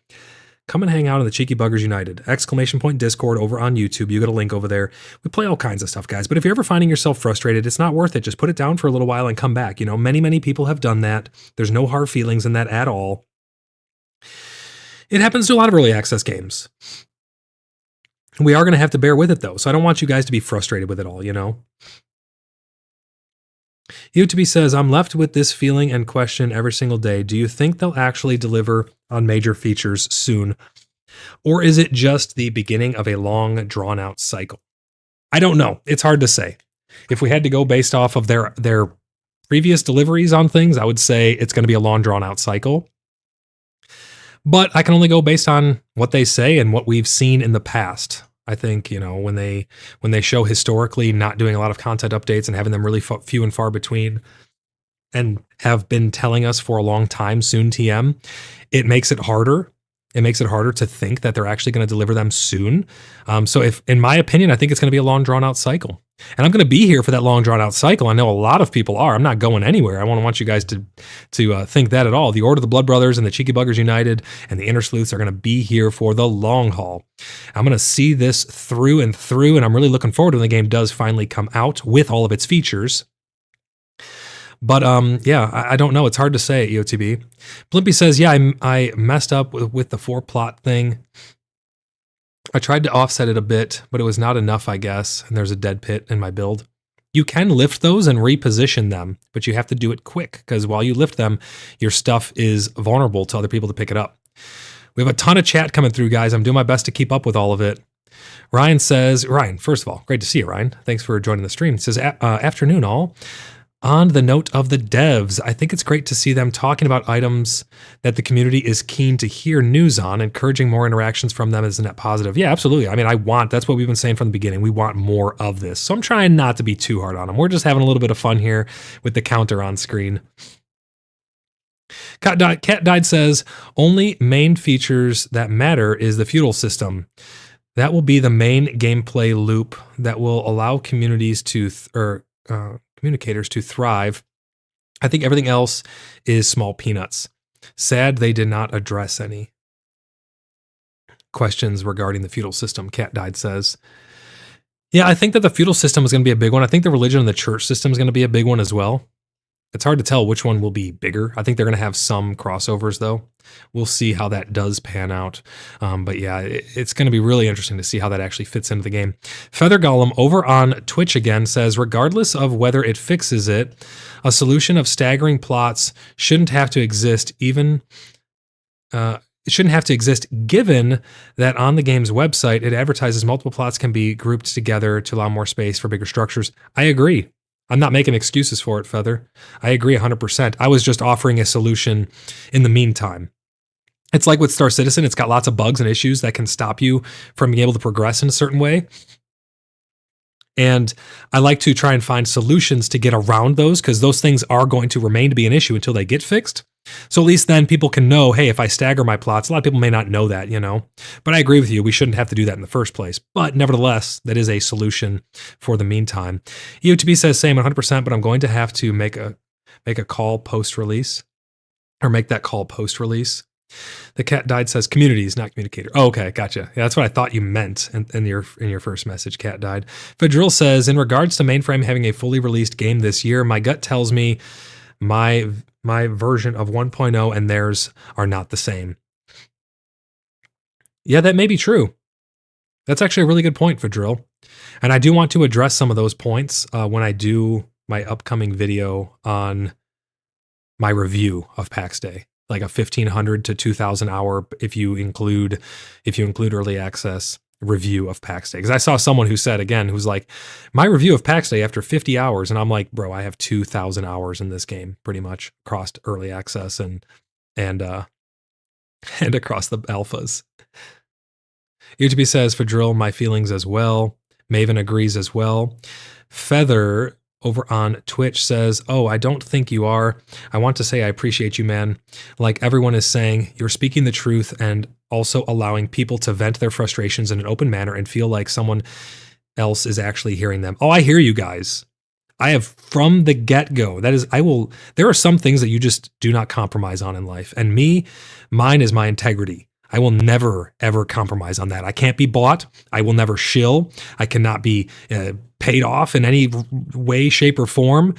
B: come and hang out in the Cheeky Buggers United! Discord over on YouTube. You got a link over there. We play all kinds of stuff, guys. But if you're ever finding yourself frustrated, it's not worth it. Just put it down for a little while and come back. You know, many people have done that. There's no hard feelings in that at all. It happens to a lot of early access games. We are going to have to bear with it, though. So I don't want you guys to be frustrated with it all, you know? UTB says, I'm left with this feeling and question every single day. Do you think they'll actually deliver on major features soon? Or is it just the beginning of a long, drawn-out cycle? I don't know. It's hard to say. If we had to go based off of their previous deliveries on things, I would say it's going to be a long, drawn-out cycle. But I can only go based on what they say and what we've seen in the past. I think, you know, when they show historically not doing a lot of content updates and having them really few and far between, and have been telling us for a long time, soon TM, it makes it harder. It makes it harder to think that they're actually going to deliver them soon. So if, in my opinion, I think it's going to be a long drawn out cycle. And I'm going to be here for that long drawn out cycle. I know a lot of people are. I'm not going anywhere. I want you guys to think that at all. The Order of the Blood Brothers and the Cheeky Buggers United and the Inner Sleuths are going to be here for the long haul. I'm going to see this through and through, and I'm really looking forward to when the game does finally come out with all of its features. But yeah, I don't know. It's hard to say at EOTB. Blimpy says, yeah, I messed up with the 4-plot thing. I tried to offset it a bit, but it was not enough, I guess. And there's a dead pit in my build. You can lift those and reposition them, but you have to do it quick, because while you lift them, your stuff is vulnerable to other people to pick it up. We have a ton of chat coming through, guys. I'm doing my best to keep up with all of it. Ryan says, Ryan, first of all, great to see you, Ryan. Thanks for joining the stream. He says, afternoon all. On the note of the devs, I think it's great to see them talking about items that the community is keen to hear news on. Encouraging more interactions from them is a net positive. Yeah, absolutely. I mean, that's what we've been saying from the beginning. We want more of this. So I'm trying not to be too hard on them. We're just having a little bit of fun here with the counter on screen. Cat Died says, only main features that matter is the feudal system. That will be the main gameplay loop that will allow communities communicators to thrive. I think everything else is small peanuts. Sad they did not address any questions regarding the feudal system, Cat Died says. Yeah, I think that the feudal system is going to be a big one. I think the religion and the church system is going to be a big one as well. It's hard to tell which one will be bigger. I think they're going to have some crossovers, though. We'll see how that does pan out. But yeah, it's going to be really interesting to see how that actually fits into the game. Feather Golem over on Twitch again says, regardless of whether it fixes it, a solution of staggering plots shouldn't have to exist given that on the game's website, it advertises multiple plots can be grouped together to allow more space for bigger structures. I agree. I'm not making excuses for it, Feather. I agree 100%. I was just offering a solution in the meantime. It's like with Star Citizen, it's got lots of bugs and issues that can stop you from being able to progress in a certain way. And I like to try and find solutions to get around those, because those things are going to remain to be an issue until they get fixed. So at least then people can know, hey, if I stagger my plots, a lot of people may not know that, you know. But I agree with you. We shouldn't have to do that in the first place. But nevertheless, that is a solution for the meantime. EOTB says same 100%, but I'm going to have to make a call post-release, or make that call post-release. The Cat Died says communities, not communicator. Oh, okay, gotcha. Yeah, that's what I thought you meant in your first message, Cat Died. Fedril says, in regards to Mainframe having a fully released game this year, my gut tells me my version of 1.0 and theirs are not the same. Yeah, that may be true. That's actually a really good point, Fedril. And I do want to address some of those points when I do my upcoming video on my review of PAX Day. Like a 1,500 to 2,000 hour, if you include early access review of PAX Day. Because I saw someone who said, again, who's like, my review of PAX Day after 50 hours, and I'm like, bro, I have 2,000 hours in this game, pretty much across early access and across the alphas. UTB says, for drill, my feelings as well. Maven agrees as well. Feather over on Twitch says, "Oh, I don't think you are. I want to say I appreciate you, man. Like everyone is saying, you're speaking the truth and also allowing people to vent their frustrations in an open manner and feel like someone else is actually hearing them." Oh, I hear you guys. I have from the get-go. There are some things that you just do not compromise on in life. And mine is my integrity. I will never, ever compromise on that. I can't be bought. I will never shill. I cannot be paid off in any way, shape, or form.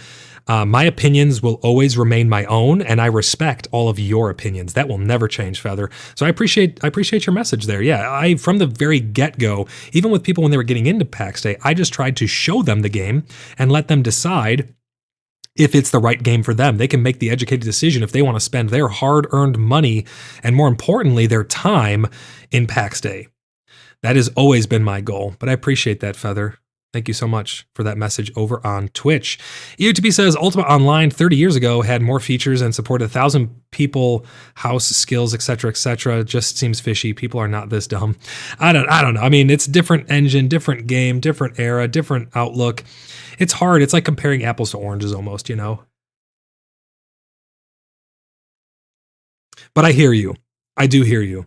B: My opinions will always remain my own, and I respect all of your opinions. That will never change, Feather. So I appreciate your message there. Yeah, from the very get-go, even with people when they were getting into PAX Day, I just tried to show them the game and let them decide if it's the right game for them. They can make the educated decision if they want to spend their hard-earned money and, more importantly, their time in PAX Day. That has always been my goal, but I appreciate that, Feather. Thank you so much for that message over on Twitch. EUTB says Ultima Online 30 years ago had more features and supported 1,000 people, house skills, etc. Just seems fishy. People are not this dumb. I don't know. I mean, it's different engine, different game, different era, different outlook. It's hard. It's like comparing apples to oranges almost, you know. But I hear you. I do hear you.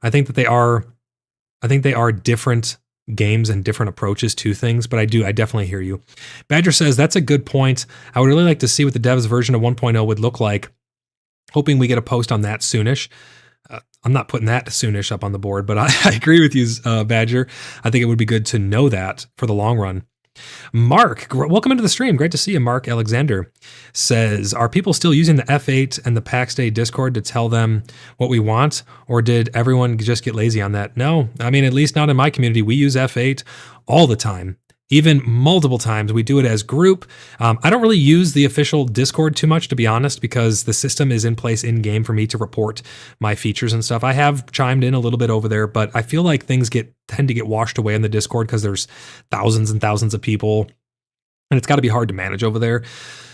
B: I think they are different games and different approaches to things, but I definitely hear you. Badger says, that's a good point. I would really like to see what the devs version of 1.0 would look like. Hoping we get a post on that soonish. I'm not putting that soonish up on the board, but I agree with you, Badger. I think it would be good to know that for the long run. Mark, welcome into the stream. Great to see you. Mark Alexander says, are people still using the F8 and the PAX Day Discord to tell them what we want? Or did everyone just get lazy on that? No, I mean, at least not in my community. We use F8 all the time, even multiple times. We do it as group. I don't really use the official Discord too much, to be honest, because the system is in place in game for me to report my features and stuff. I have chimed in a little bit over there, but I feel like things tend to get washed away in the Discord because there's thousands and thousands of people, and it's got to be hard to manage over there.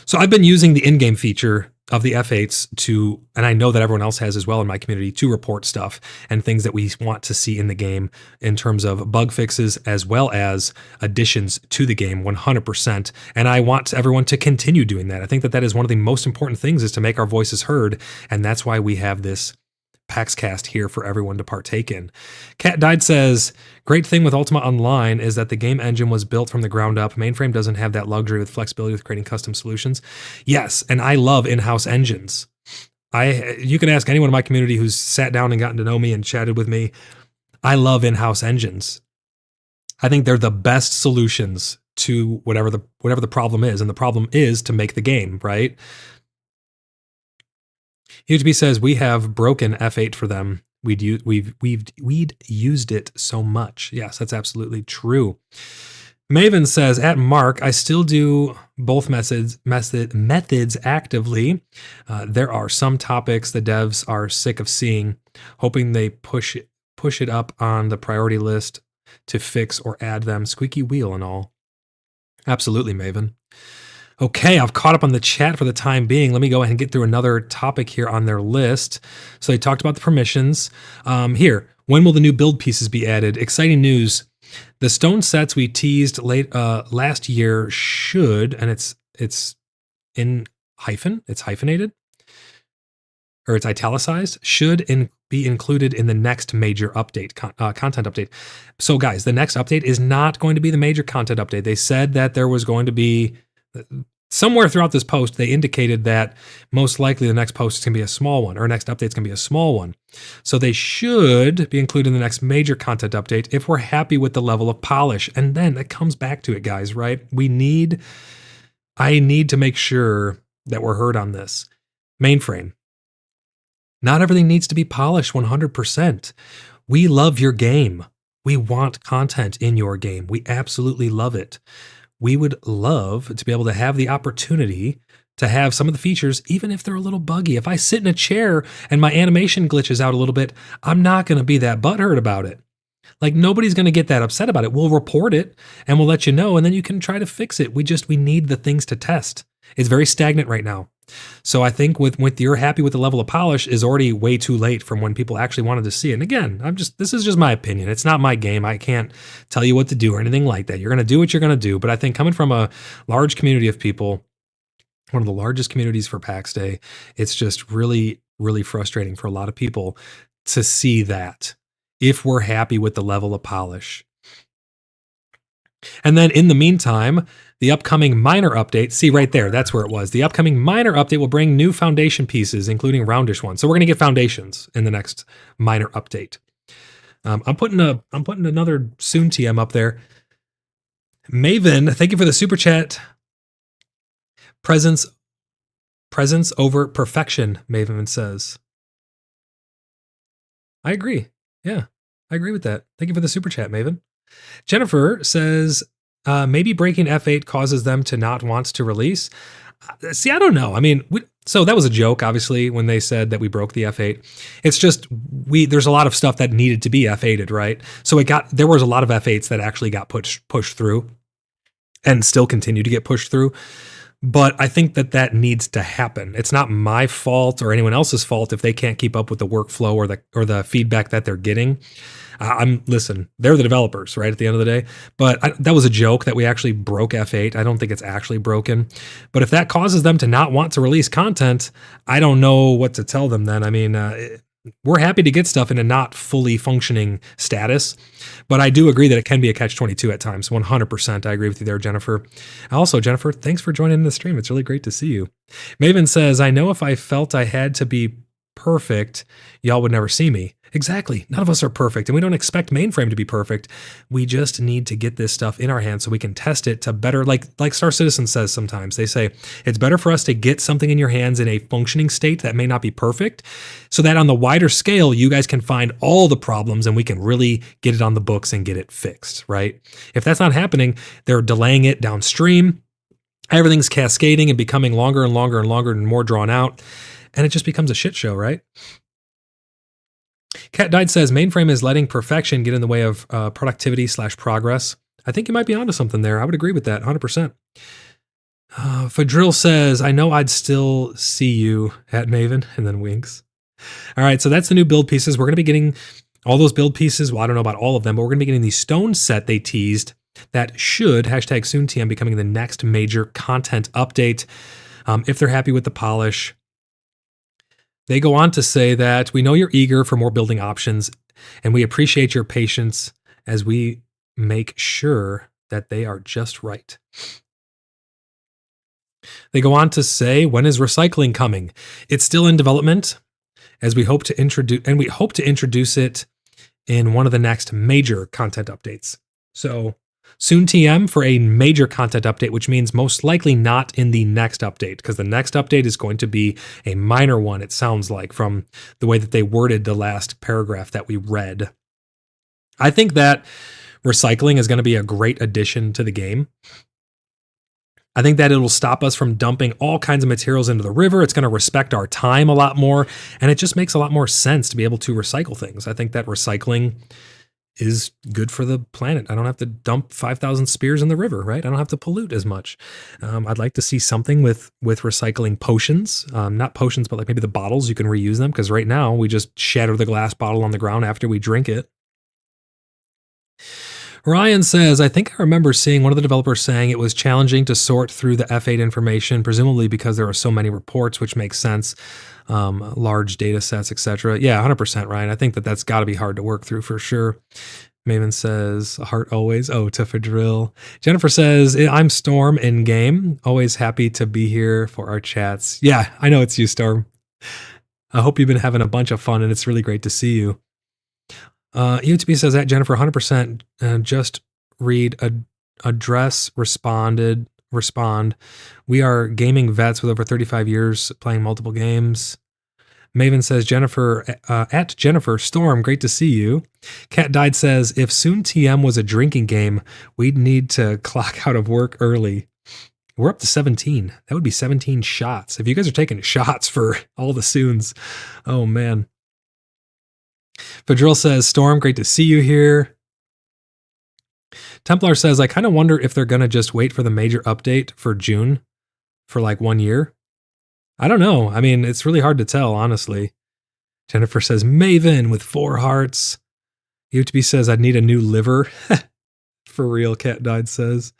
B: So I've been using the in-game feature of the F8s and I know that everyone else has as well in my community, to report stuff and things that we want to see in the game in terms of bug fixes as well as additions to the game 100%. And I want everyone to continue doing that. I think that is one of the most important things, is to make our voices heard. And that's why we have this PaxCast here for everyone to partake in. Cat Died says, great thing with Ultima Online is that the game engine was built from the ground up. Mainframe doesn't have that luxury with flexibility with creating custom solutions. Yes, and I love in-house engines. You can ask anyone in my community who's sat down and gotten to know me and chatted with me. I love in-house engines. I think they're the best solutions to whatever the problem is, and the problem is to make the game, right? HB says, we have broken F8 for them. We'd used it so much. Yes, that's absolutely true. Maven says, at Mark, I still do both methods actively. There are some topics the devs are sick of seeing, hoping they push it up on the priority list to fix or add them. Squeaky wheel and all. Absolutely, Maven. Okay, I've caught up on the chat for the time being. Let me go ahead and get through another topic here on their list. So they talked about the permissions. Here, when will the new build pieces be added? Exciting news. The stone sets we teased last year should, and it's in hyphen, it's hyphenated, or it's italicized, should be included in the next major update, content update. So guys, the next update is not going to be the major content update. They said that there was going to be, somewhere throughout this post, they indicated that most likely the next post is going to be a small one, or next update is going to be a small one. So they should be included in the next major content update if we're happy with the level of polish. And then it comes back to it, guys, right? I need to make sure that we're heard on this. Mainframe. Not everything needs to be polished 100%. We love your game. We want content in your game. We absolutely love it. We would love to be able to have the opportunity to have some of the features, even if they're a little buggy. If I sit in a chair and my animation glitches out a little bit, I'm not going to be that butthurt about it. Like nobody's going to get that upset about it. We'll report it and we'll let you know, and then you can try to fix it. We need the things to test. It's very stagnant right now. So I think with you're happy with the level of polish is already way too late from when people actually wanted to see it. And again, this is just my opinion. It's not my game. I can't tell you what to do or anything like that. You're going to do what you're going to do. But I think coming from a large community of people, one of the largest communities for PAX Day, it's just really, really frustrating for a lot of people to see that if we're happy with the level of polish. And then in the meantime, the upcoming minor update, see right there, that's where it was. The upcoming minor update will bring new foundation pieces, including roundish ones. So we're going to get foundations in the next minor update. I'm putting another soon TM up there. Maven, thank you for the super chat. Presence over perfection, Maven says. I agree. Yeah, I agree with that. Thank you for the super chat, Maven. Jennifer says, maybe breaking F8 causes them to not want to release. See, I don't know. I mean, so that was a joke, obviously, when they said that we broke the F8. It's just, there's a lot of stuff that needed to be F8'd, right? So there was a lot of F8s that actually got pushed through and still continue to get pushed through. But I think that needs to happen. It's not my fault or anyone else's fault if they can't keep up with the workflow or the feedback that they're getting. Listen, they're the developers, right, at the end of the day. But that was a joke that we actually broke F8. I don't think it's actually broken. But if that causes them to not want to release content, I don't know what to tell them then. I mean, we're happy to get stuff in a not fully functioning status, but I do agree that it can be a catch-22 at times. 100%. I agree with you there, Jennifer. Also, Jennifer, thanks for joining the stream. It's really great to see you. Maven says, I know if I felt I had to be perfect, y'all would never see me. Exactly. None of us are perfect, and we don't expect Mainframe to be perfect. We just need to get this stuff in our hands so we can test it to better, like Star Citizen says sometimes. They say, it's better for us to get something in your hands in a functioning state that may not be perfect, so that on the wider scale, you guys can find all the problems and we can really get it on the books and get it fixed, right? If that's not happening, they're delaying it downstream. Everything's cascading and becoming longer and longer and longer and more drawn out, and it just becomes a shit show, right? Cat Died says, Mainframe is letting perfection get in the way of productivity/progress. I think you might be onto something there. I would agree with that, 100%. Fadril says, I know I'd still see you at Maven, and then winks. All right, so that's the new build pieces. We're going to be getting all those build pieces. Well, I don't know about all of them, but we're going to be getting the stone set they teased that should, #SoonTM, becoming the next major content update. If they're happy with the polish. They go on to say that we know you're eager for more building options, and we appreciate your patience as we make sure that they are just right. They go on to say, when is recycling coming? It's still in development, as we hope to introduce it in one of the next major content updates. So soon TM for a major content update, which means most likely not in the next update, because the next update is going to be a minor one, it sounds like, from the way that they worded the last paragraph that we read. I think that recycling is going to be a great addition to the game. I think that it will stop us from dumping all kinds of materials into the river. It's going to respect our time a lot more, and it just makes a lot more sense to be able to recycle things. I think that recycling is good for the planet. I don't have to dump 5,000 spears in the river, right? I don't have to pollute as much. I'd like to see something with recycling potions, not potions, but like maybe the bottles, you can reuse them, because right now we just shatter the glass bottle on the ground after we drink it. Ryan says, I think I remember seeing one of the developers saying it was challenging to sort through the F8 information, presumably because there are so many reports, which makes sense. Large data sets, etc. Yeah, 100%, Ryan. I think that's got to be hard to work through for sure. Maven says, heart always. Oh, to Fadril. Jennifer says, I'm Storm in game. Always happy to be here for our chats. Yeah, I know it's you, Storm. I hope you've been having a bunch of fun, and it's really great to see you. UTB says that Jennifer, 100%. Just read address respond. We are gaming vets with over 35 years playing multiple games. Maven says, Jennifer, at Jennifer Storm, great to see you. Cat Died says, if Soon TM was a drinking game, we'd need to clock out of work early. We're up to 17. That would be 17 shots. If you guys are taking shots for all the Soons, oh man. Fadril says, Storm, great to see you here. Templar says, I kind of wonder if they're going to just wait for the major update for June for like 1 year. I don't know. I mean, it's really hard to tell, honestly. Jennifer says, Maven with 4 hearts. UTB says, I'd need a new liver. For real, Cat Died says.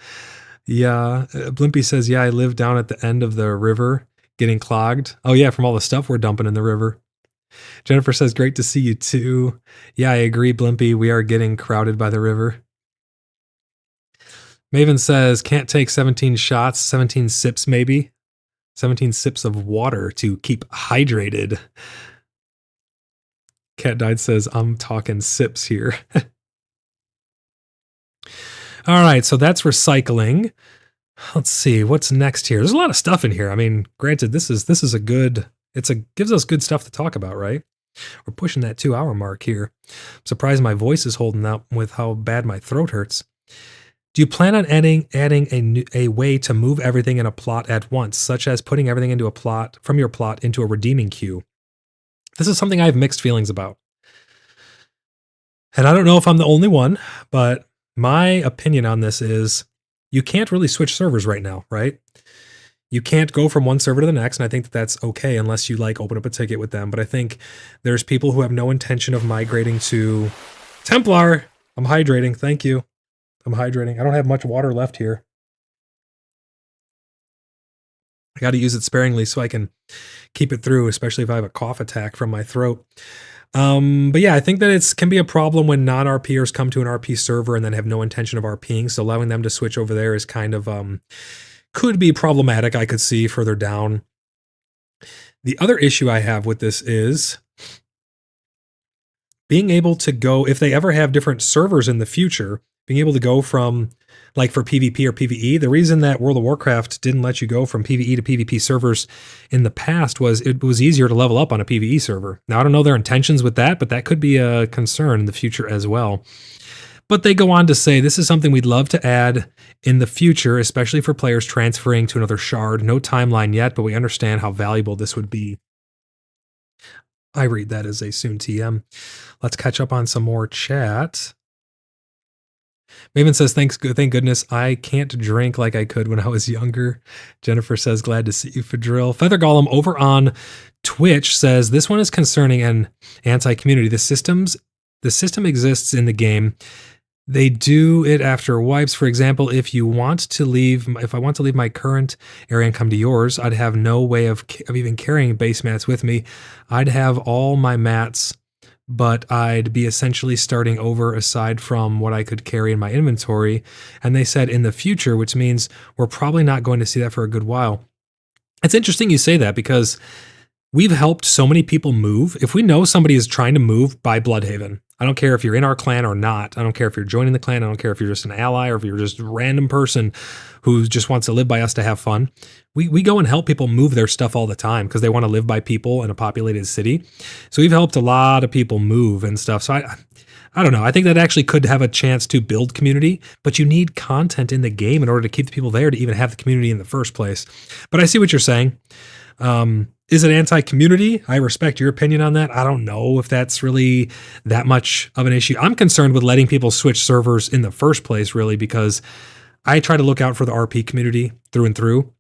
B: Yeah. Blimpy says, yeah, I live down at the end of the river getting clogged. Oh, yeah, from all the stuff we're dumping in the river. Jennifer says, great to see you too. Yeah, I agree, Blimpy. We are getting crowded by the river. Maven says, can't take 17 shots, 17 sips maybe. 17 sips of water to keep hydrated. Cat Died says, I'm talking sips here. All right, so that's recycling. Let's see, what's next here? There's a lot of stuff in here. I mean, granted, this is a good, gives us good stuff to talk about, right? We're pushing that 2-hour mark here. I'm surprised my voice is holding up with how bad my throat hurts. Do you plan on adding a way to move everything in a plot at once, such as putting everything into a plot from your plot into a redeeming queue? This is something I have mixed feelings about. And I don't know if I'm the only one, but my opinion on this is you can't really switch servers right now, right? You can't go from one server to the next, and I think that that's okay unless you like open up a ticket with them. But I think there's people who have no intention of migrating to Templar. I'm hydrating. Thank you. I'm hydrating. I don't have much water left here. I got to use it sparingly so I can keep it through, especially if I have a cough attack from my throat. But yeah, I think that it can be a problem when non-RPers come to an RP server and then have no intention of RPing. So allowing them to switch over there is kind of, could be problematic. I could see further down. The other issue I have with this is being able to go, if they ever have different servers in the future, being able to go from, like for PvP or PvE, the reason that World of Warcraft didn't let you go from PvE to PvP servers in the past was it was easier to level up on a PvE server. Now, I don't know their intentions with that, but that could be a concern in the future as well. But they go on to say, this is something we'd love to add in the future, especially for players transferring to another shard. No timeline yet, but we understand how valuable this would be. I read that as a soon TM. Let's catch up on some more chat. Maven says, thank goodness I can't drink like I could when I was younger. Jennifer says, glad to see you, Fadril. Feather Golem over on Twitch says, this one is concerning and anti-community. The system exists in the game. They do it after wipes. For example, if I want to leave my current area and come to yours, I'd have no way of even carrying base mats with me. I'd have all my mats, but I'd be essentially starting over aside from what I could carry in my inventory. And they said in the future, which means we're probably not going to see that for a good while. It's interesting you say that because we've helped so many people move. If we know somebody is trying to move by Bloodhaven, I don't care if you're in our clan or not. I don't care if you're joining the clan. I don't care if you're just an ally or if you're just a random person who just wants to live by us to have fun. We go and help people move their stuff all the time because they want to live by people in a populated city. So we've helped a lot of people move and stuff. So I don't know. I think that actually could have a chance to build community, but you need content in the game in order to keep the people there to even have the community in the first place. But I see what you're saying. Is it anti-community? I respect your opinion on that. I don't know if that's really that much of an issue. I'm concerned with letting people switch servers in the first place, really, because I try to look out for the RP community through and through.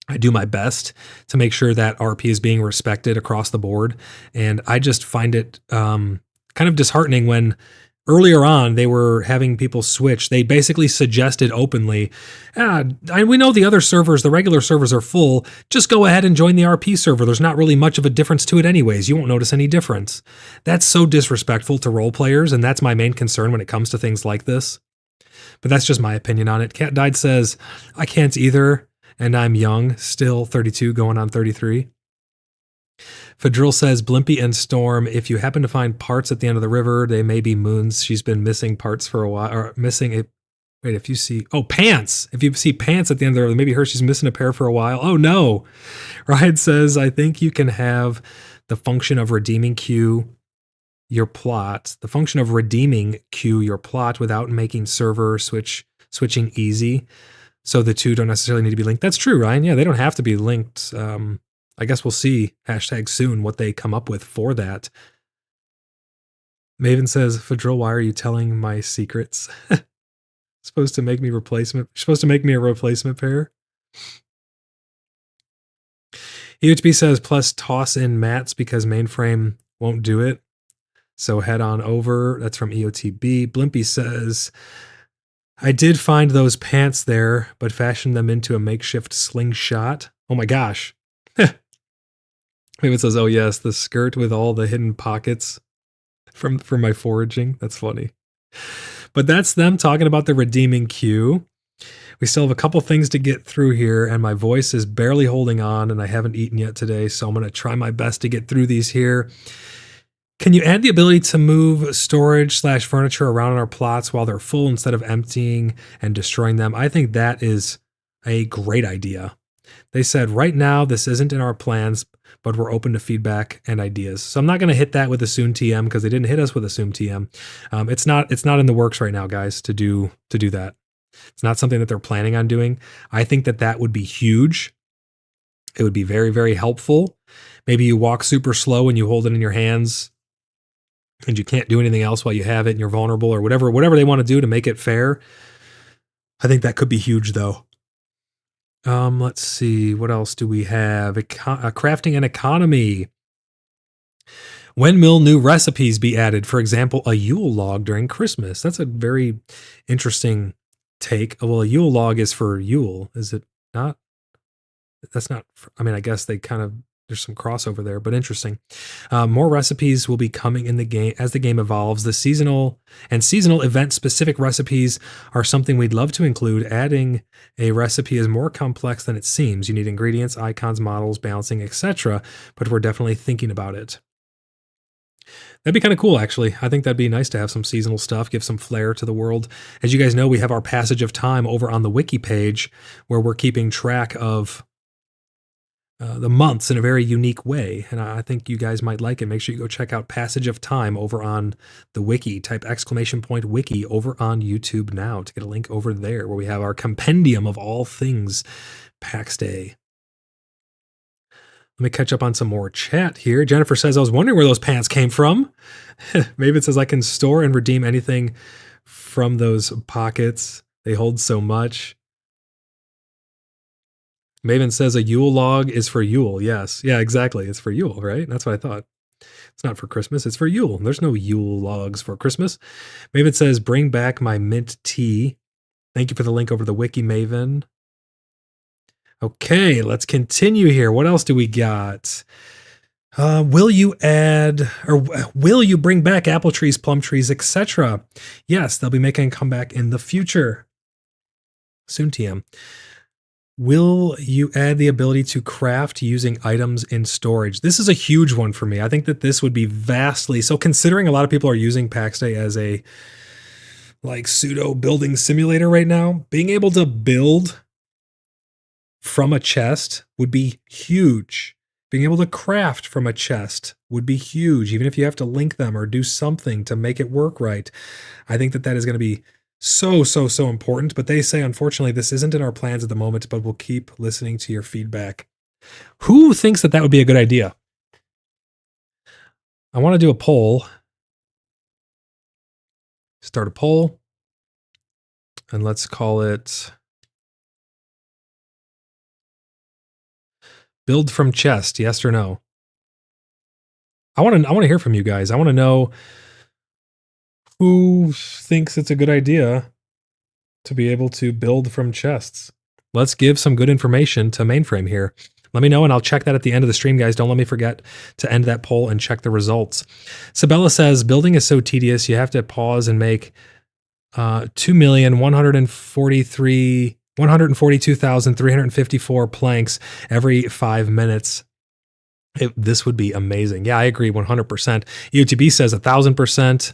B: I do my best to make sure that RP is being respected across the board. And I just find it kind of disheartening when earlier on they were having people switch. They basically suggested openly, we know the other servers, the regular servers are full. Just go ahead and join the RP server. There's not really much of a difference to it anyways. You won't notice any difference. That's so disrespectful to role players, and that's my main concern when it comes to things like this. But that's just my opinion on it. Cat Died says, I can't either, and I'm young, still 32 going on 33. Fadril says, Blimpy and Storm, if you happen to find parts at the end of the river, they may be Moon's. She's been missing parts for a while, or missing a, wait, if you see, pants. If you see pants at the end of the river, maybe she's missing a pair for a while. Oh no. Ryan says, I think you can have the function of redeeming queue your plot, without making server switching easy. So the two don't necessarily need to be linked. That's true, Ryan. Yeah, they don't have to be linked. I guess we'll see #soon what they come up with for that. Maven says, Fadril, why are you telling my secrets? Supposed to make me a replacement pair. EHB says, plus toss in mats because Mainframe won't do it. So head on over. That's from EOTB. Blimpy says, I did find those pants there, but fashioned them into a makeshift slingshot. Oh my gosh. Maybe it says, oh yes, the skirt with all the hidden pockets from my foraging. That's funny. But that's them talking about the redeeming queue. We still have a couple things to get through here, and my voice is barely holding on, and I haven't eaten yet today, so I'm going to try my best to get through these here. Can you add the ability to move storage/furniture around in our plots while they're full instead of emptying and destroying them? I think that is a great idea. They said, right now, this isn't in our plans, but we're open to feedback and ideas. So I'm not going to hit that with a soon TM because they didn't hit us with a soon TM. It's not in the works right now, guys, to do that. It's not something that they're planning on doing. I think that would be huge. It would be very, very helpful. Maybe you walk super slow and you hold it in your hands and you can't do anything else while you have it and you're vulnerable or whatever they want to do to make it fair. I think that could be huge though. Let's see. What else do we have? Crafting and economy. When will new recipes be added? For example, a Yule log during Christmas. That's a very interesting take. Well, a Yule log is for Yule, is it not? That's not. I guess they kind of, there's some crossover there, but interesting. More recipes will be coming in the game as the game evolves. The seasonal event specific recipes are something we'd love to include. Adding a recipe is more complex than it seems. You need ingredients, icons, models, balancing, etc. But we're definitely thinking about it. That'd be kind of cool, actually. I think that'd be nice to have some seasonal stuff, give some flair to the world. As you guys know, we have our Passage of Time over on the wiki page where we're keeping track of the months in a very unique way, and I think you guys might like it. Make sure you go check out Passage of Time over on the wiki. Type !wiki over on YouTube now to get a link over there where we have our compendium of all things PAX Day. Let me catch up on some more chat here. Jennifer says, I was wondering where those pants came from. Maybe it says I can store and redeem anything from those pockets. They hold so much. Maven says a Yule log is for Yule. Yes. Yeah, exactly. It's for Yule, right? That's what I thought. It's not for Christmas. It's for Yule. There's no Yule logs for Christmas. Maven says, bring back my mint tea. Thank you for the link over the wiki, Maven. Okay, let's continue here. What else do we got? Will you bring back apple trees, plum trees, etc.? Yes, they'll be making a comeback in the future. Soon, TM. Will you add the ability to craft using items in storage? This is a huge one for me. I think that this would be vastly, so considering a lot of people are using PAX Day as a pseudo building simulator right now, being able to build from a chest would be huge. Being able to craft from a chest would be huge, even if you have to link them or do something to make it work right. I think that is going to be so important, but they say, unfortunately, this isn't in our plans at the moment, but we'll keep listening to your feedback. Who thinks that would be a good idea? I want to do a poll. Start a poll. And let's call it build from chest, yes or no? I want to hear from you guys. I want to know who thinks it's a good idea to be able to build from chests. Let's give some good information to Mainframe here. Let me know, and I'll check that at the end of the stream, guys. Don't let me forget to end that poll and check the results. Sabella says, building is so tedious, you have to pause and make 142,354 planks every 5 minutes. This would be amazing. Yeah, I agree 100%. UTB says 1,000%.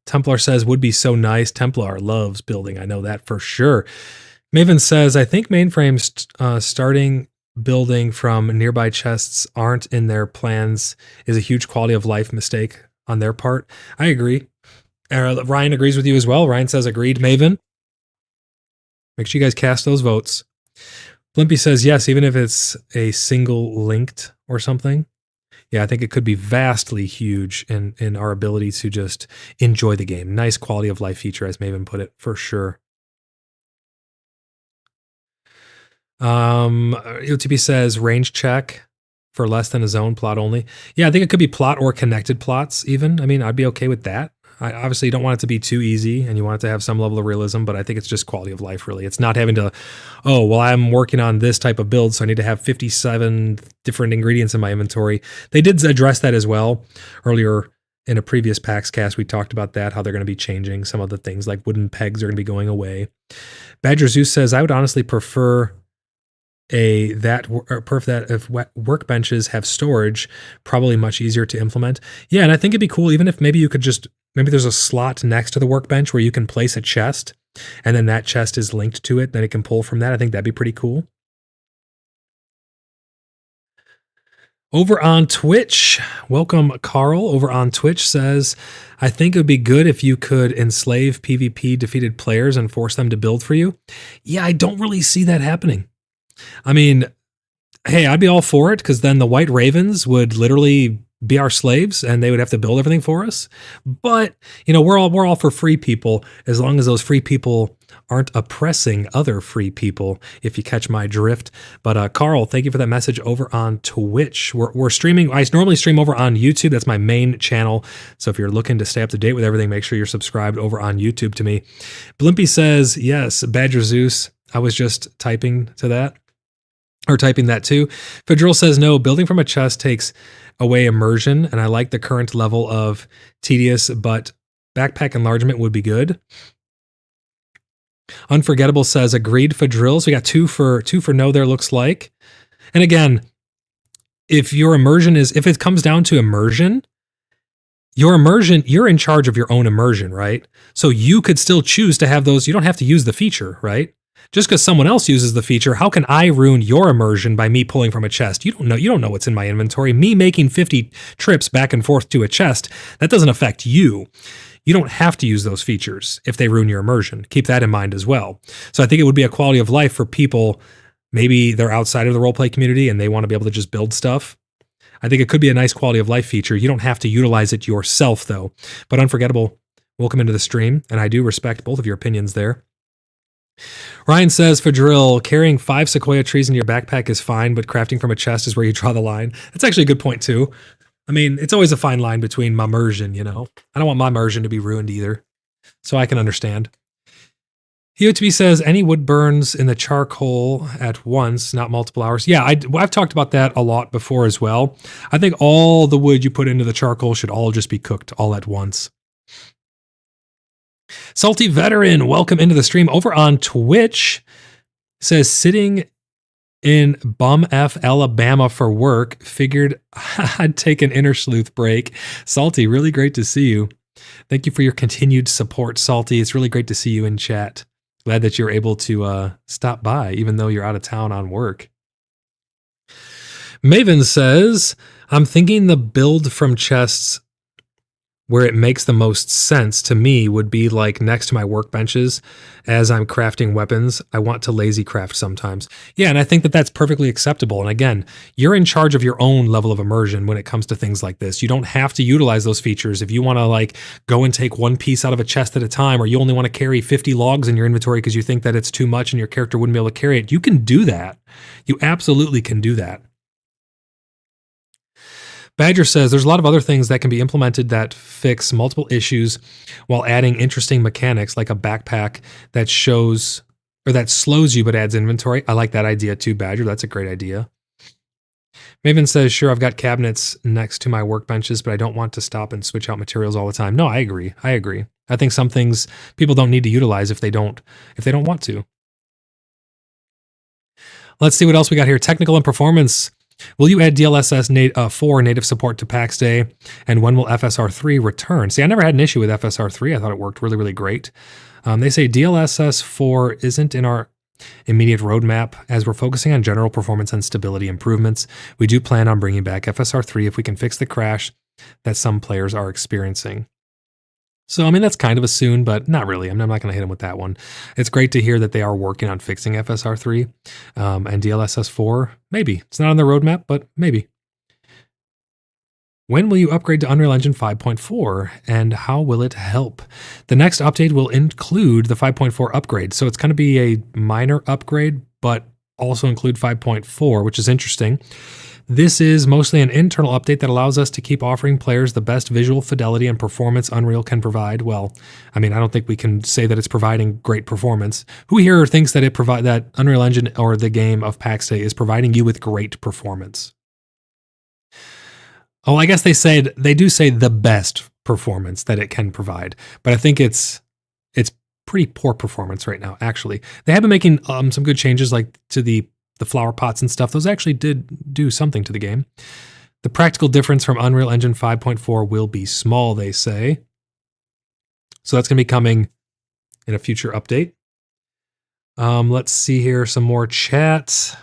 B: Templar says, would be so nice. Templar loves building. I know that for sure. Maven says, I think Mainframe's starting building from nearby chests aren't in their plans is a huge quality of life mistake on their part. I agree. Ryan agrees with you as well. Ryan says, agreed, Maven. Make sure you guys cast those votes. Blimpy says, yes, even if it's a single linked or something. Yeah, I think it could be vastly huge in our ability to just enjoy the game. Nice quality of life feature, as Maven put it, for sure. UTP says range check for less than a zone plot only. Yeah, I think it could be plot or connected plots even. I mean, I'd be okay with that. I obviously don't want it to be too easy and you want it to have some level of realism, but I think it's just quality of life, really. It's not having to, oh, well, I'm working on this type of build, so I need to have 57 different ingredients in my inventory. They did address that as well earlier in a previous PaxCast. We talked about that, how they're going to be changing some of the things, like wooden pegs are going to be going away. Badger Zeus says, I would honestly prefer if workbenches have storage, probably much easier to implement. Yeah, and I think it'd be cool even if maybe you could just, maybe there's a slot next to the workbench where you can place a chest and then that chest is linked to it, then it can pull from that. I think that'd be pretty cool. Over on Twitch, welcome Carl over on Twitch says, I think it would be good if you could enslave PvP defeated players and force them to build for you. Yeah, I don't really see that happening. I mean, hey, I'd be all for it because then the White Ravens would literally be our slaves and they would have to build everything for us. But, you know, we're all for free people as long as those free people aren't oppressing other free people, if you catch my drift. But Carl, thank you for that message over on Twitch. We're streaming. I normally stream over on YouTube. That's my main channel. So if you're looking to stay up to date with everything, make sure you're subscribed over on YouTube to me. Blimpy says, yes, Badger Zeus. I was just typing to that. Or typing that too. Fedril says, no, building from a chest takes away immersion, and I like the current level of tedious, but backpack enlargement would be good. Unforgettable says, agreed, Fedril. So we got two for no there, looks like. And again, if your immersion is, if it comes down to immersion, you're in charge of your own immersion, right? So you could still choose to have those. You don't have to use the feature, right? Just because someone else uses the feature, how can I ruin your immersion by me pulling from a chest? You don't know what's in my inventory. Me making 50 trips back and forth to a chest, that doesn't affect you. You don't have to use those features if they ruin your immersion. Keep that in mind as well. So I think it would be a quality of life for people, maybe they're outside of the roleplay community and they want to be able to just build stuff. I think it could be a nice quality of life feature. You don't have to utilize it yourself though. But Unforgettable, welcome into the stream, and I do respect both of your opinions there. Ryan says, for drill, carrying 5 sequoia trees in your backpack is fine, but crafting from a chest is where you draw the line. That's actually a good point too. I mean, it's always a fine line between my immersion, you know. I don't want my immersion to be ruined either. So I can understand. HeoTB says, any wood burns in the charcoal at once, not multiple hours. Yeah, I've talked about that a lot before as well. I think all the wood you put into the charcoal should all just be cooked all at once. Salty Veteran, welcome into the stream over on Twitch. Says, sitting in Bum F, Alabama for work, figured I'd take an inner sleuth break. Salty, really great to see you. Thank you for your continued support, Salty. It's really great to see you in chat. Glad that you're able to stop by, even though you're out of town on work. Maven says, I'm thinking the build from chests where it makes the most sense to me would be like next to my workbenches as I'm crafting weapons. I want to lazy craft sometimes. Yeah, and I think that that's perfectly acceptable. And again, you're in charge of your own level of immersion when it comes to things like this. You don't have to utilize those features. If you want to like go and take one piece out of a chest at a time, or you only want to carry 50 logs in your inventory because you think that it's too much and your character wouldn't be able to carry it, you can do that. You absolutely can do that. Badger says there's a lot of other things that can be implemented that fix multiple issues while adding interesting mechanics like a backpack that shows or that slows you but adds inventory. I like that idea too, Badger. That's a great idea. Maven says, sure, I've got cabinets next to my workbenches, but I don't want to stop and switch out materials all the time. No, I agree. I think some things people don't need to utilize if they don't want to. Let's see what else we got here. Technical and performance. Will you add DLSS 4 native support to PAX Day? And when will FSR3 return? See, I never had an issue with FSR3. I thought it worked really, really great. They say DLSS 4 isn't in our immediate roadmap as we're focusing on general performance and stability improvements. We do plan on bringing back FSR3 if we can fix the crash that some players are experiencing. So, I mean, that's kind of a soon, but not really. I'm not going to hit him with that one. It's great to hear that they are working on fixing FSR3 and DLSS 4. Maybe. It's not on their roadmap, but maybe. When will you upgrade to Unreal Engine 5.4 and how will it help? The next update will include the 5.4 upgrade. So it's going to be a minor upgrade, but also include 5.4, which is interesting. This is mostly an internal update that allows us to keep offering players the best visual fidelity and performance Unreal can provide. Well, I mean, I don't think we can say that it's providing great performance. Who here thinks that that Unreal Engine or the game of PAX Day is providing you with great performance? Oh, I guess they do say the best performance that it can provide, but I think it's pretty poor performance right now. Actually, they have been making some good changes, like to the flower pots and stuff. Those actually did do something to the game. The practical difference from Unreal Engine 5.4 will be small, they say. So that's going to be coming in a future update. Let's see here, some more chat.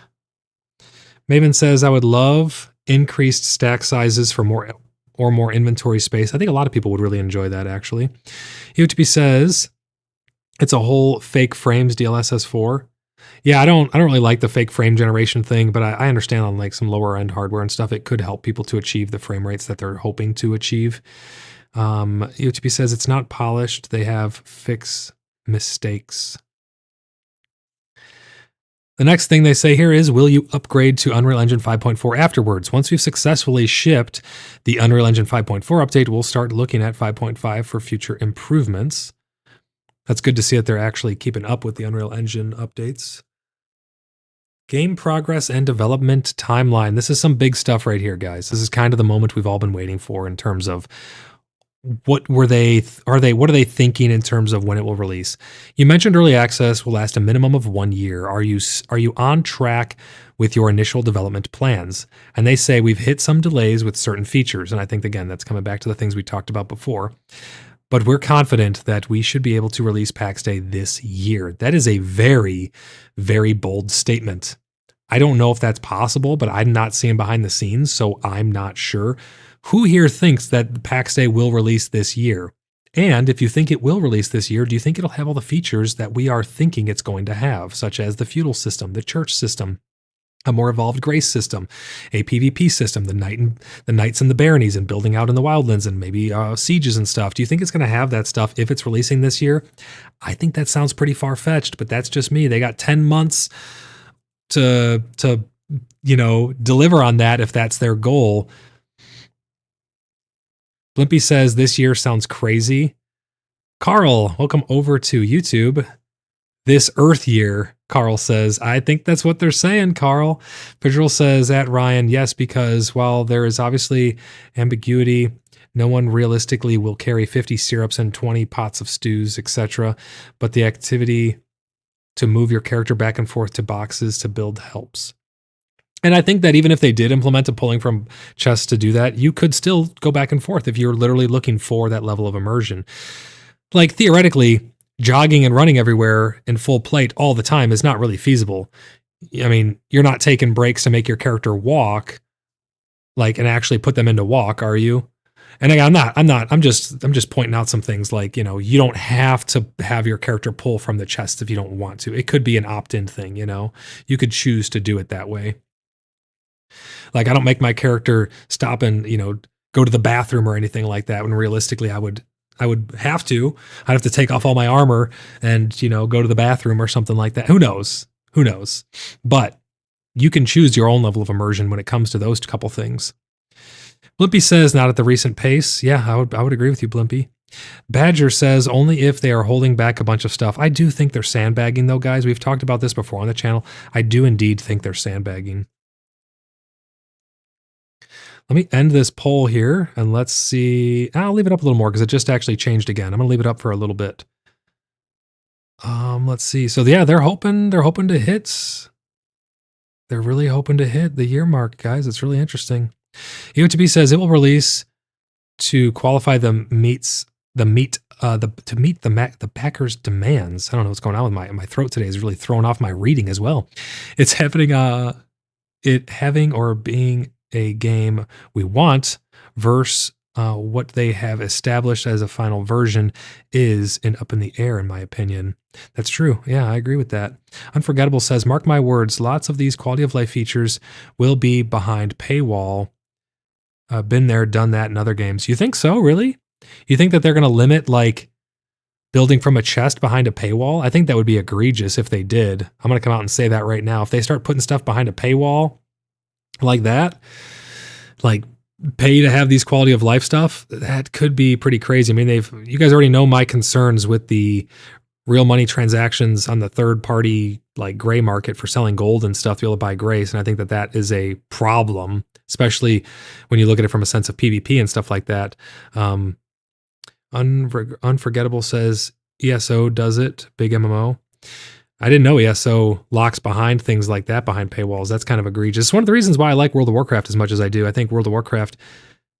B: Maven says, I would love increased stack sizes for more inventory space. I think a lot of people would really enjoy that, actually. UTP says it's a whole fake frames DLSS 4. Yeah, I don't really like the fake frame generation thing, but I understand on like some lower end hardware and stuff, it could help people to achieve the frame rates that they're hoping to achieve. UTP says it's not polished. They have fix mistakes. The next thing they say here is, will you upgrade to Unreal Engine 5.4 afterwards? Once we've successfully shipped the Unreal Engine 5.4 update, we'll start looking at 5.5 for future improvements. That's good to see that they're actually keeping up with the Unreal Engine updates. Game progress and development timeline. This is some big stuff right here, guys. This is kind of the moment we've all been waiting for in terms of what are they thinking in terms of when it will release? You mentioned early access will last a minimum of 1 year. Are you on track with your initial development plans? And they say we've hit some delays with certain features. And I think, again, that's coming back to the things we talked about before. But we're confident that we should be able to release PAX Day this year. That is a very, very bold statement. I don't know if that's possible, but I'm not seeing behind the scenes, so I'm not sure. Who here thinks that PAX Day will release this year? And if you think it will release this year, do you think it'll have all the features that we are thinking it's going to have, such as the feudal system, the church system, a more evolved grace system, a PvP system, the knights and the baronies, and building out in the wildlands, and maybe sieges and stuff? Do you think it's going to have that stuff if it's releasing this year? I think that sounds pretty far-fetched, but that's just me. They got 10 months to deliver on that if that's their goal. Blimpy says this year sounds crazy. Carl, welcome over to YouTube. This Earth year, Carl says. I think that's what they're saying, Carl. Visual says, at Ryan, yes, because while there is obviously ambiguity, no one realistically will carry 50 syrups and 20 pots of stews, etc. But the activity to move your character back and forth to boxes to build helps. And I think that even if they did implement a pulling from chests to do that, you could still go back and forth if you're literally looking for that level of immersion. Like, theoretically, jogging and running everywhere in full plate all the time is not really feasible. I mean, you're not taking breaks to make your character walk, like, and actually put them into walk, are you? And again, I'm just pointing out some things like, you don't have to have your character pull from the chest if you don't want to. It could be an opt-in thing, you could choose to do it that way. Like, I don't make my character stop and, go to the bathroom or anything like that, when realistically I would have to. I'd have to take off all my armor and, go to the bathroom or something like that. Who knows? But you can choose your own level of immersion when it comes to those couple things. Blimpy says, not at the recent pace. Yeah, I would agree with you, Blimpy. Badger says, only if they are holding back a bunch of stuff. I do think they're sandbagging, though, guys. We've talked about this before on the channel. I do indeed think they're sandbagging. Let me end this poll here, and let's see. I'll leave it up a little more because it just actually changed again. I'm going to leave it up for a little bit. Let's see. So yeah, they're hoping to hit. They're really hoping to hit the year mark, guys. It's really interesting. UTB says it will release to qualify to meet the backers' demands. I don't know what's going on with my throat today. Is really throwing off my reading as well. It's happening. It having or being a game we want versus what they have established as a final version is up in the air, in my opinion. That's true. Yeah, I agree with that. Unforgettable says, mark my words, lots of these quality of life features will be behind paywall Been there, done that in other games. You think so, really? You think that they're going to limit like building from a chest behind a paywall? I think that would be egregious if they did. I'm going to come out and say that right now. If they start putting stuff behind a paywall like that, like pay to have these quality of life stuff, that could be pretty crazy. I mean, you guys already know my concerns with the real money transactions on the third party, like gray market for selling gold and stuff to be able to buy grace. And I think that that is a problem, especially when you look at it from a sense of PvP and stuff like that. Unforgettable says ESO does it, big MMO. I didn't know ESO locks behind things like that, behind paywalls. That's kind of egregious. It's one of the reasons why I like World of Warcraft as much as I do. I think World of Warcraft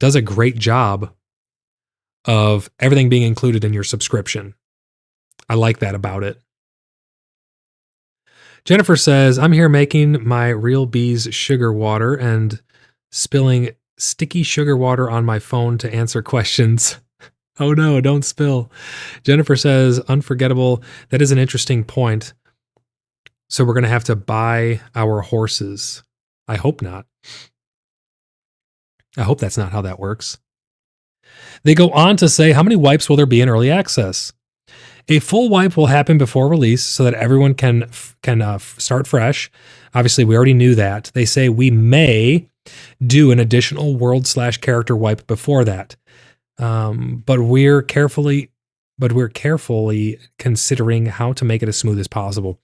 B: does a great job of everything being included in your subscription. I like that about it. Jennifer says, I'm here making my Real Bees sugar water and spilling sticky sugar water on my phone to answer questions. Oh no, don't spill. Jennifer says, unforgettable. That is an interesting point. So we're going to have to buy our horses. I hope not. I hope that's not how that works. They go on to say, how many wipes will there be in early access? A full wipe will happen before release so that everyone can start fresh. Obviously, we already knew that. They say we may do an additional world/character wipe before that, but we're carefully considering how to make it as smooth as possible.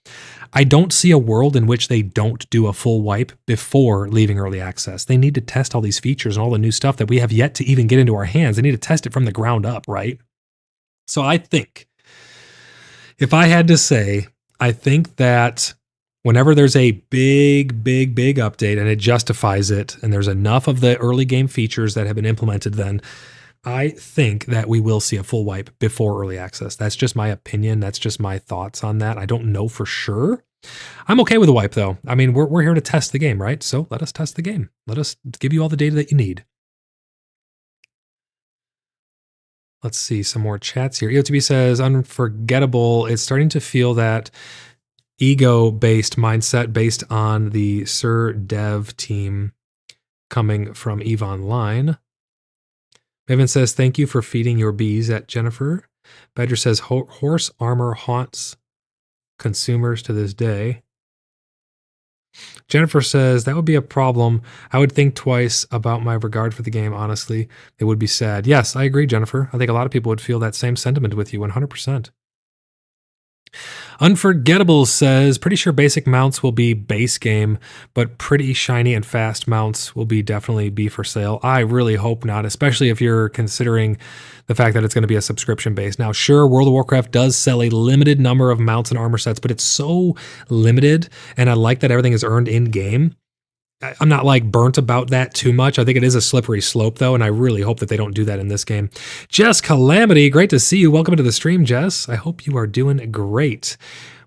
B: I don't see a world in which they don't do a full wipe before leaving early access. They need to test all these features and all the new stuff that we have yet to even get into our hands. They need to test it from the ground up, right? So I think, if I had to say, I think that whenever there's a big update and it justifies it, and there's enough of the early game features that have been implemented, then I think that we will see a full wipe before early access. That's just my opinion. That's just my thoughts on that. I don't know for sure. I'm okay with a wipe though. I mean, we're here to test the game, right? So let us test the game. Let us give you all the data that you need. Let's see some more chats here. EOTB says, unforgettable. It's starting to feel that ego-based mindset based on the Sir Dev team coming from EVE Online. Evan says, thank you for feeding your bees at Jennifer. Badger says, horse armor haunts consumers to this day. Jennifer says, that would be a problem. I would think twice about my regard for the game, honestly. It would be sad. Yes, I agree, Jennifer. I think a lot of people would feel that same sentiment with you, 100%. Unforgettable says, pretty sure basic mounts will be base game, but pretty shiny and fast mounts will definitely be for sale. I really hope not, especially if you're considering the fact that it's going to be a subscription base. Now, sure, World of Warcraft does sell a limited number of mounts and armor sets, but it's so limited, and I like that everything is earned in game. I'm not like burnt about that too much. I think it is a slippery slope though, and I really hope that they don't do that in this game. Jess Calamity, great to see you. Welcome to the stream, Jess. I hope you are doing great.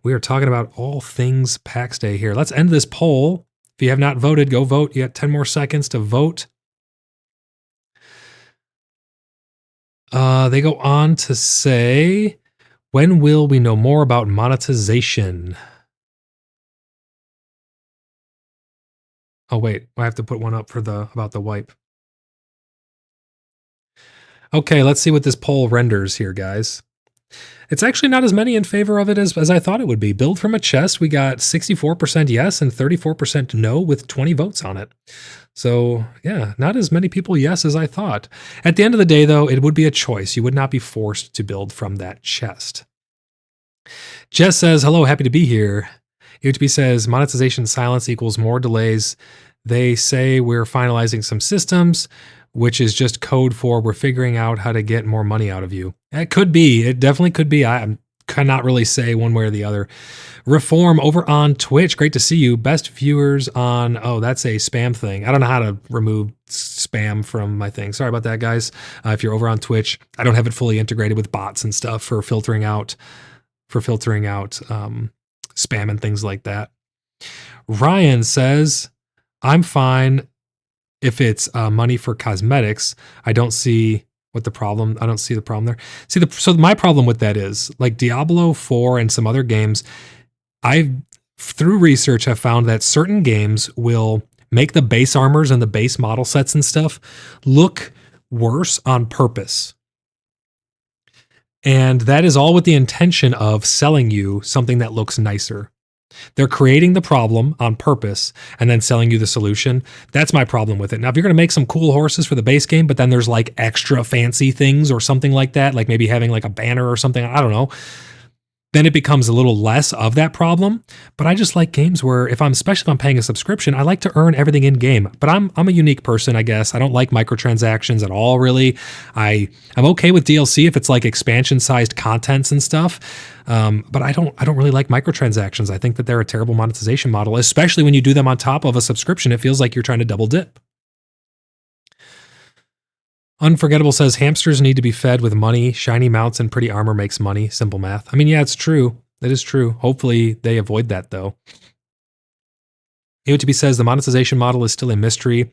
B: We are talking about all things PAX Day here. Let's end this poll. If you have not voted, go vote. You got 10 more seconds to vote. They go on to say, when will we know more about monetization? Oh, wait, I have to put one up for about the wipe. Okay, let's see what this poll renders here, guys. It's actually not as many in favor of it as I thought it would be. Build from a chest, we got 64% yes and 34% no with 20 votes on it. So yeah, not as many people yes as I thought. At the end of the day, though, it would be a choice. You would not be forced to build from that chest. Jess says, hello, happy to be here. UTB says, monetization silence equals more delays. They say we're finalizing some systems, which is just code for we're figuring out how to get more money out of you. It could be. It definitely could be. I cannot really say one way or the other. Reform over on Twitch. Great to see you. Best viewers on, oh, that's a spam thing. I don't know how to remove spam from my thing. Sorry about that, guys. If you're over on Twitch, I don't have it fully integrated with bots and stuff for filtering out spam and things like that. Ryan says, I'm fine if it's money for cosmetics. I don't see the problem there. So my problem with that is, like Diablo 4 and some other games, through research have found that certain games will make the base armors and the base model sets and stuff look worse on purpose. And that is all with the intention of selling you something that looks nicer. They're creating the problem on purpose and then selling you the solution. That's my problem with it. Now, if you're going to make some cool horses for the base game, but then there's like extra fancy things or something like that, like maybe having like a banner or something, I don't know, then it becomes a little less of that problem. But I just like games where especially if I'm paying a subscription, I like to earn everything in game. But I'm a unique person, I guess. I don't like microtransactions at all, really. I'm okay with DLC if it's like expansion sized contents and stuff. But I don't really like microtransactions. I think that they're a terrible monetization model, especially when you do them on top of a subscription. It feels like you're trying to double dip. Unforgettable says hamsters need to be fed with money. Shiny mounts and pretty armor makes money. Simple math. I mean, yeah, it's true. That is true. Hopefully they avoid that though. AOTB says the monetization model is still a mystery.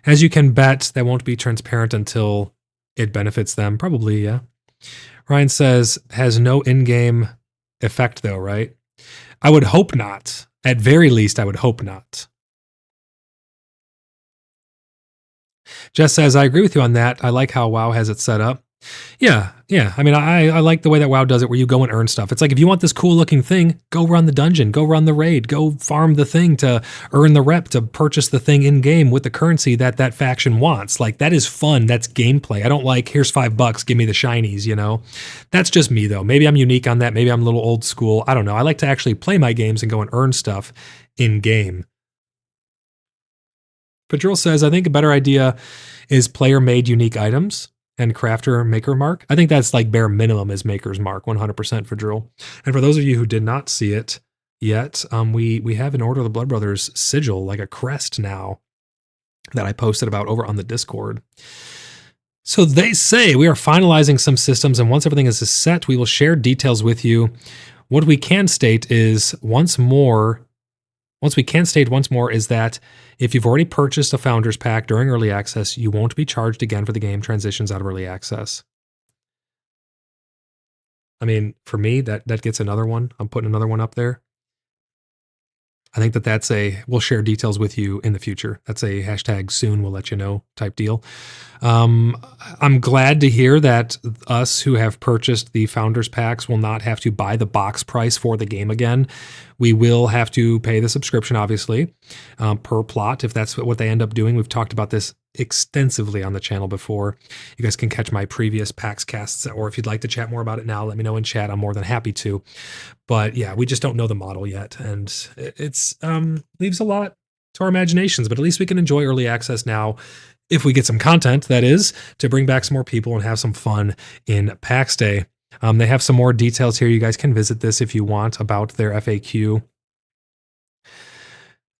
B: As you can bet, that won't be transparent until it benefits them. Probably, yeah. Ryan says, has no in-game effect though, right? I would hope not. At very least, I would hope not. Jess says, I agree with you on that. I like how WoW has it set up. Yeah. I mean, I like the way that WoW does it where you go and earn stuff. It's like, if you want this cool looking thing, go run the dungeon, go run the raid, go farm the thing to earn the rep to purchase the thing in game with the currency that faction wants. Like, that is fun. That's gameplay. I don't like, here's $5, give me the shinies, you know? That's just me though. Maybe I'm unique on that. Maybe I'm a little old school. I don't know. I like to actually play my games and go and earn stuff in game. Patrol says, I think a better idea is player-made unique items and crafter maker mark. I think that's like bare minimum is maker's mark, 100% for Drill. And for those of you who did not see it yet, we have an Order of the Blood Brothers sigil, like a crest now, that I posted about over on the Discord. So they say we are finalizing some systems, and once everything is set, we will share details with you. What we can state is once more is that if you've already purchased a Founders Pack during early access, you won't be charged again for the game transitions out of early access. I mean, for me, that gets another one. I'm putting another one up there. I think that's we'll share details with you in the future. That's a hashtag soon, we'll let you know type deal. I'm glad to hear that us who have purchased the Founders Packs will not have to buy the box price for the game again. We will have to pay the subscription, obviously, per plot, if that's what they end up doing. We've talked about this extensively on the channel before. You guys can catch my previous PaxCasts, or if you'd like to chat more about it now, let me know in chat. I'm more than happy to. But yeah, we just don't know the model yet, and it's leaves a lot to our imaginations, but at least we can enjoy early access now, if we get some content, that is, to bring back some more people and have some fun in PAX Day. They have some more details here. You guys can visit this if you want about their FAQ.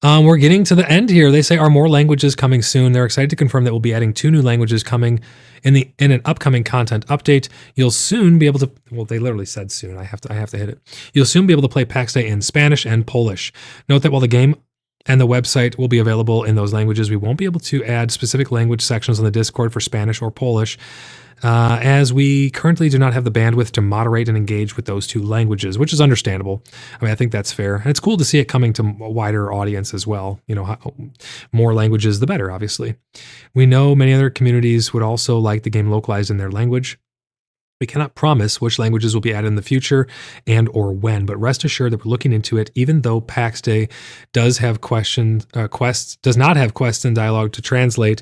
B: We're getting to the end here. They say, are more languages coming soon? They're excited to confirm that we'll be adding 2 new languages coming in an upcoming content update. You'll soon be able to, well, they literally said soon. I have to hit it. You'll soon be able to play PAX Day in Spanish and Polish. Note that while the game and the website will be available in those languages, we won't be able to add specific language sections on the Discord for Spanish or Polish, as we currently do not have the bandwidth to moderate and engage with those 2 languages, which is understandable. I mean, I think that's fair. And it's cool to see it coming to a wider audience as well. You know, more languages, the better, obviously. We know many other communities would also like the game localized in their language. We cannot promise which languages will be added in the future and or when, but rest assured that we're looking into it. Even though PAX Day does not have quests and dialogue to translate,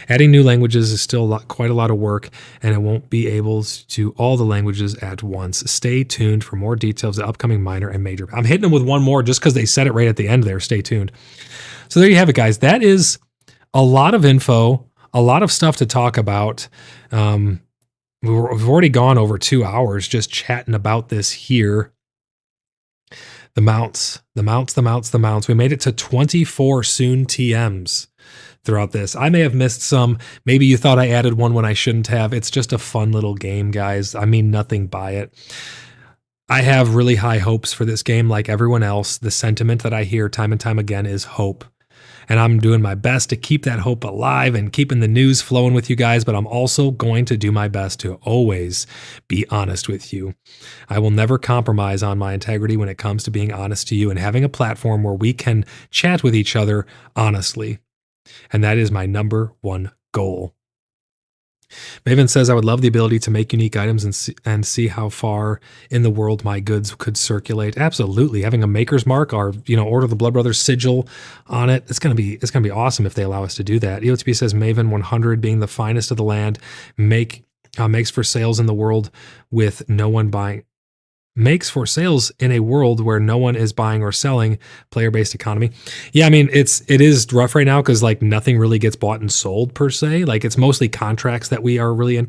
B: adding new languages is still quite a lot of work, and it won't be able to do all the languages at once. Stay tuned for more details of the upcoming minor and major. I'm hitting them with one more just because they said it right at the end there. Stay tuned. So there you have it, guys. That is a lot of info, a lot of stuff to talk about. We've already gone over 2 hours just chatting about this here. The mounts. We made it to 24 soon TMs throughout this. I may have missed some. Maybe you thought I added one when I shouldn't have. It's just a fun little game, guys. I mean nothing by it. I have really high hopes for this game like everyone else. The sentiment that I hear time and time again is hope. And I'm doing my best to keep that hope alive and keeping the news flowing with you guys, but I'm also going to do my best to always be honest with you. I will never compromise on my integrity when it comes to being honest to you and having a platform where we can chat with each other honestly. And that is my number one goal. Maven says, I would love the ability to make unique items and see how far in the world my goods could circulate. Absolutely. Having a maker's mark or, Order of the Blood Brothers sigil on it, it's going to be awesome if they allow us to do that. EOTP says, Maven 100 being the finest of the land makes for sales in the world with no one buying. Makes for sales in a world where no one is buying or selling, player-based economy. Yeah, I mean, it is rough right now because like nothing really gets bought and sold per se. Like it's mostly contracts that we are really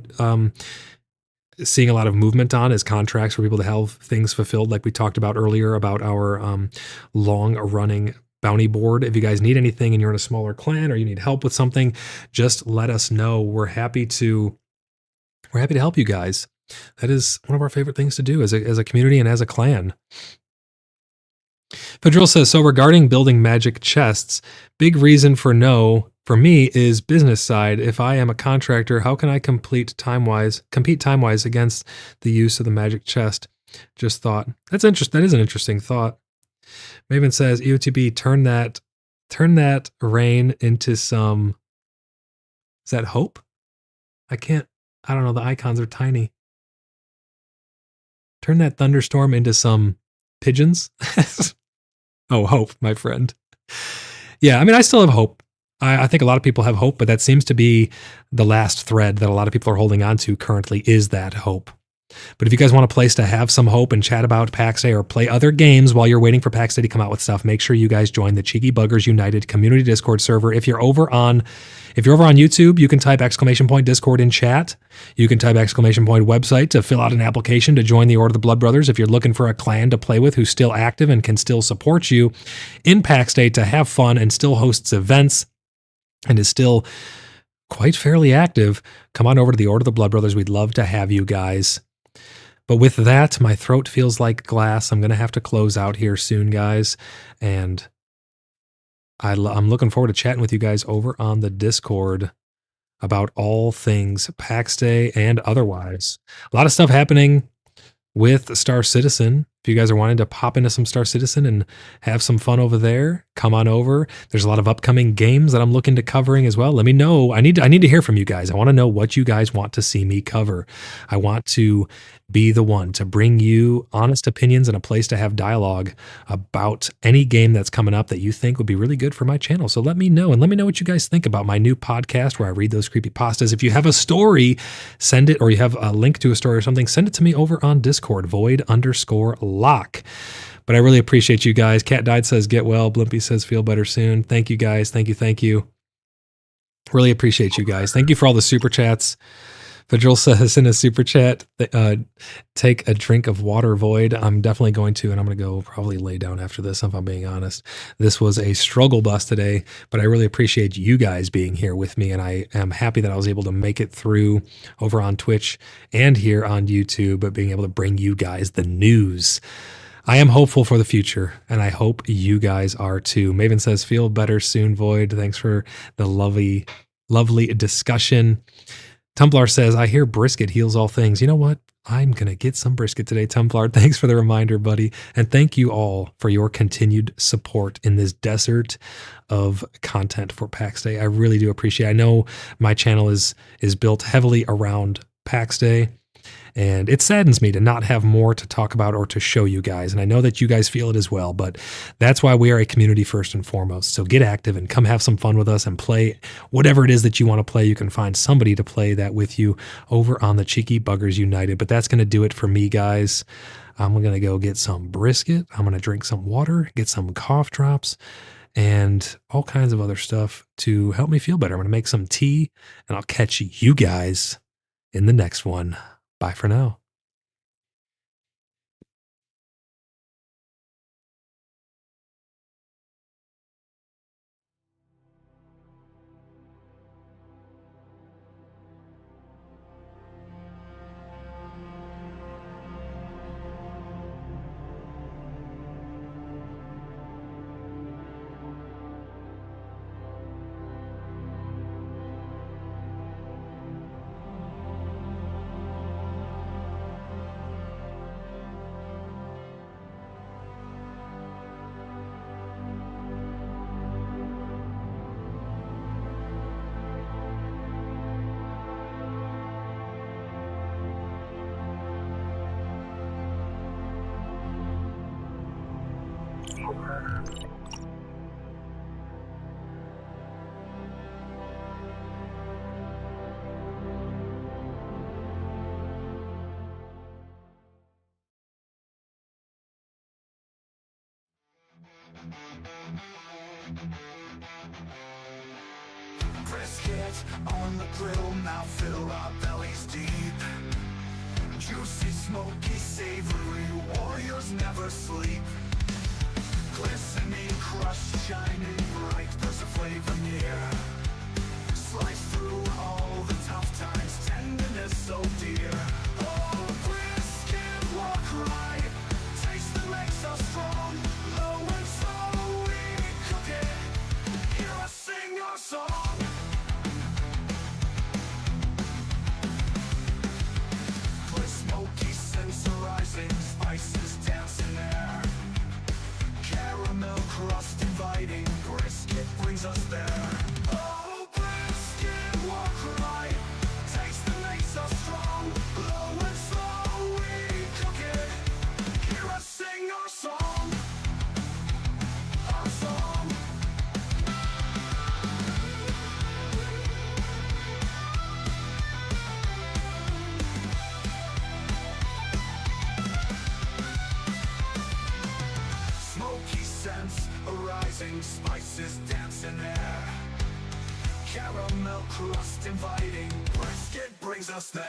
B: seeing a lot of movement on, as contracts for people to have things fulfilled, like we talked about earlier about our long-running bounty board. If you guys need anything and you're in a smaller clan or you need help with something, just let us know. We're happy to help you guys. That is one of our favorite things to do as a community and as a clan. Fedril says, so regarding building magic chests, big reason for me is business side. If I am a contractor, how can I compete time-wise against the use of the magic chest? Just thought. That is an interesting thought. Maven says, EOTB, turn that rain into some, is that hope? I don't know. The icons are tiny. Turn that thunderstorm into some pigeons. Oh, hope, my friend. Yeah, I mean, I still have hope. I think a lot of people have hope, but that seems to be the last thread that a lot of people are holding on to currently, is that hope. But if you guys want a place to have some hope and chat about PAX Day or play other games while you're waiting for PAX Day to come out with stuff, make sure you guys join the Cheeky Buggers United community Discord server. If you're over on YouTube, you can type !Discord in chat. You can type !website to fill out an application to join the Order of the Blood Brothers. If you're looking for a clan to play with who's still active and can still support you in PAX Day to have fun and still hosts events and is still quite fairly active, come on over to the Order of the Blood Brothers. We'd love to have you guys. But with that, my throat feels like glass. I'm going to have to close out here soon, guys. And I'm looking forward to chatting with you guys over on the Discord about all things PAX Day and otherwise. A lot of stuff happening with Star Citizen. If you guys are wanting to pop into some Star Citizen and have some fun over there, come on over. There's a lot of upcoming games that I'm looking to covering as well. Let me know. I need to hear from you guys. I want to know what you guys want to see me cover. I want to be the one to bring you honest opinions and a place to have dialogue about any game that's coming up that you think would be really good for my channel. So let me know, and let me know what you guys think about my new podcast where I read those creepypastas. If you have a story, send it, or you have a link to a story or something, send it to me over on Discord, void_lock. But I really appreciate you guys. Cat Died says, get well. Blimpy says, feel better soon. Thank you guys. Thank you. Really appreciate you guys. Thank you for all the super chats. Fedril says in a super chat, take a drink of water, Void. I'm definitely going to, and I'm going to go probably lay down after this, if I'm being honest. This was a struggle bus today, but I really appreciate you guys being here with me, and I am happy that I was able to make it through over on Twitch and here on YouTube, but being able to bring you guys the news. I am hopeful for the future, and I hope you guys are too. Maven says, feel better soon, Void. Thanks for the lovely discussion. Templar says, I hear brisket heals all things. You know what? I'm going to get some brisket today, Templar. Thanks for the reminder, buddy. And thank you all for your continued support in this desert of content for PAX Day. I really do appreciate it. I know my channel is built heavily around PAX Day, and it saddens me to not have more to talk about or to show you guys. And I know that you guys feel it as well, but that's why we are a community first and foremost. So get active and come have some fun with us and play whatever it is that you want to play. You can find somebody to play that with you over on the Cheeky Buggers United. But that's going to do it for me, guys. I'm going to go get some brisket. I'm going to drink some water, get some cough drops, and all kinds of other stuff to help me feel better. I'm going to make some tea, and I'll catch you guys in the next one. Bye for now.
A: Brisket on the grill, now fill our bellies deep. Juicy, smoky, savory, warriors never sleep. Glistening, crushed, shining bright, there's a flavor near. Slice through all the tough times, tenderness so dear. Oh, brisket, walk right, taste that makes us strong. Low and slow we cook it, hear us sing our song. Smoky, sensorizing, spices dance in air. Caramel crust inviting, brisket brings us there. Oh, brisket, walk right, taste that makes us strong. Low and slow we cook it, hear us sing our song. Our song. Smoky scents arising, spices dance in air. Caramel crust inviting, brisket brings us there.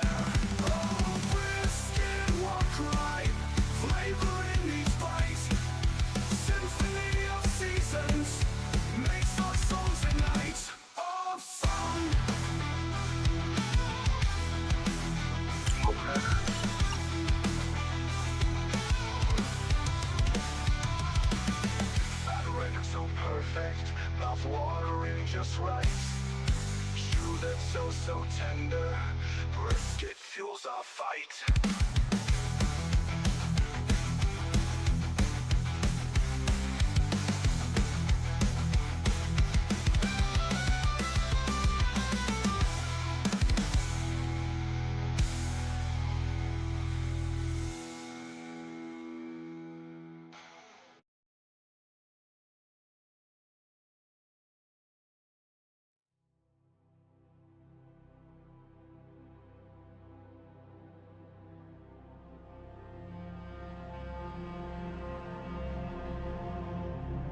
A: Oh, brisket, walk right, flavor in each bite. Symphony of seasons, makes our songs a night of fun. So perfect, mouth watering just right. Chew that's so tender, brisket fuels our fight.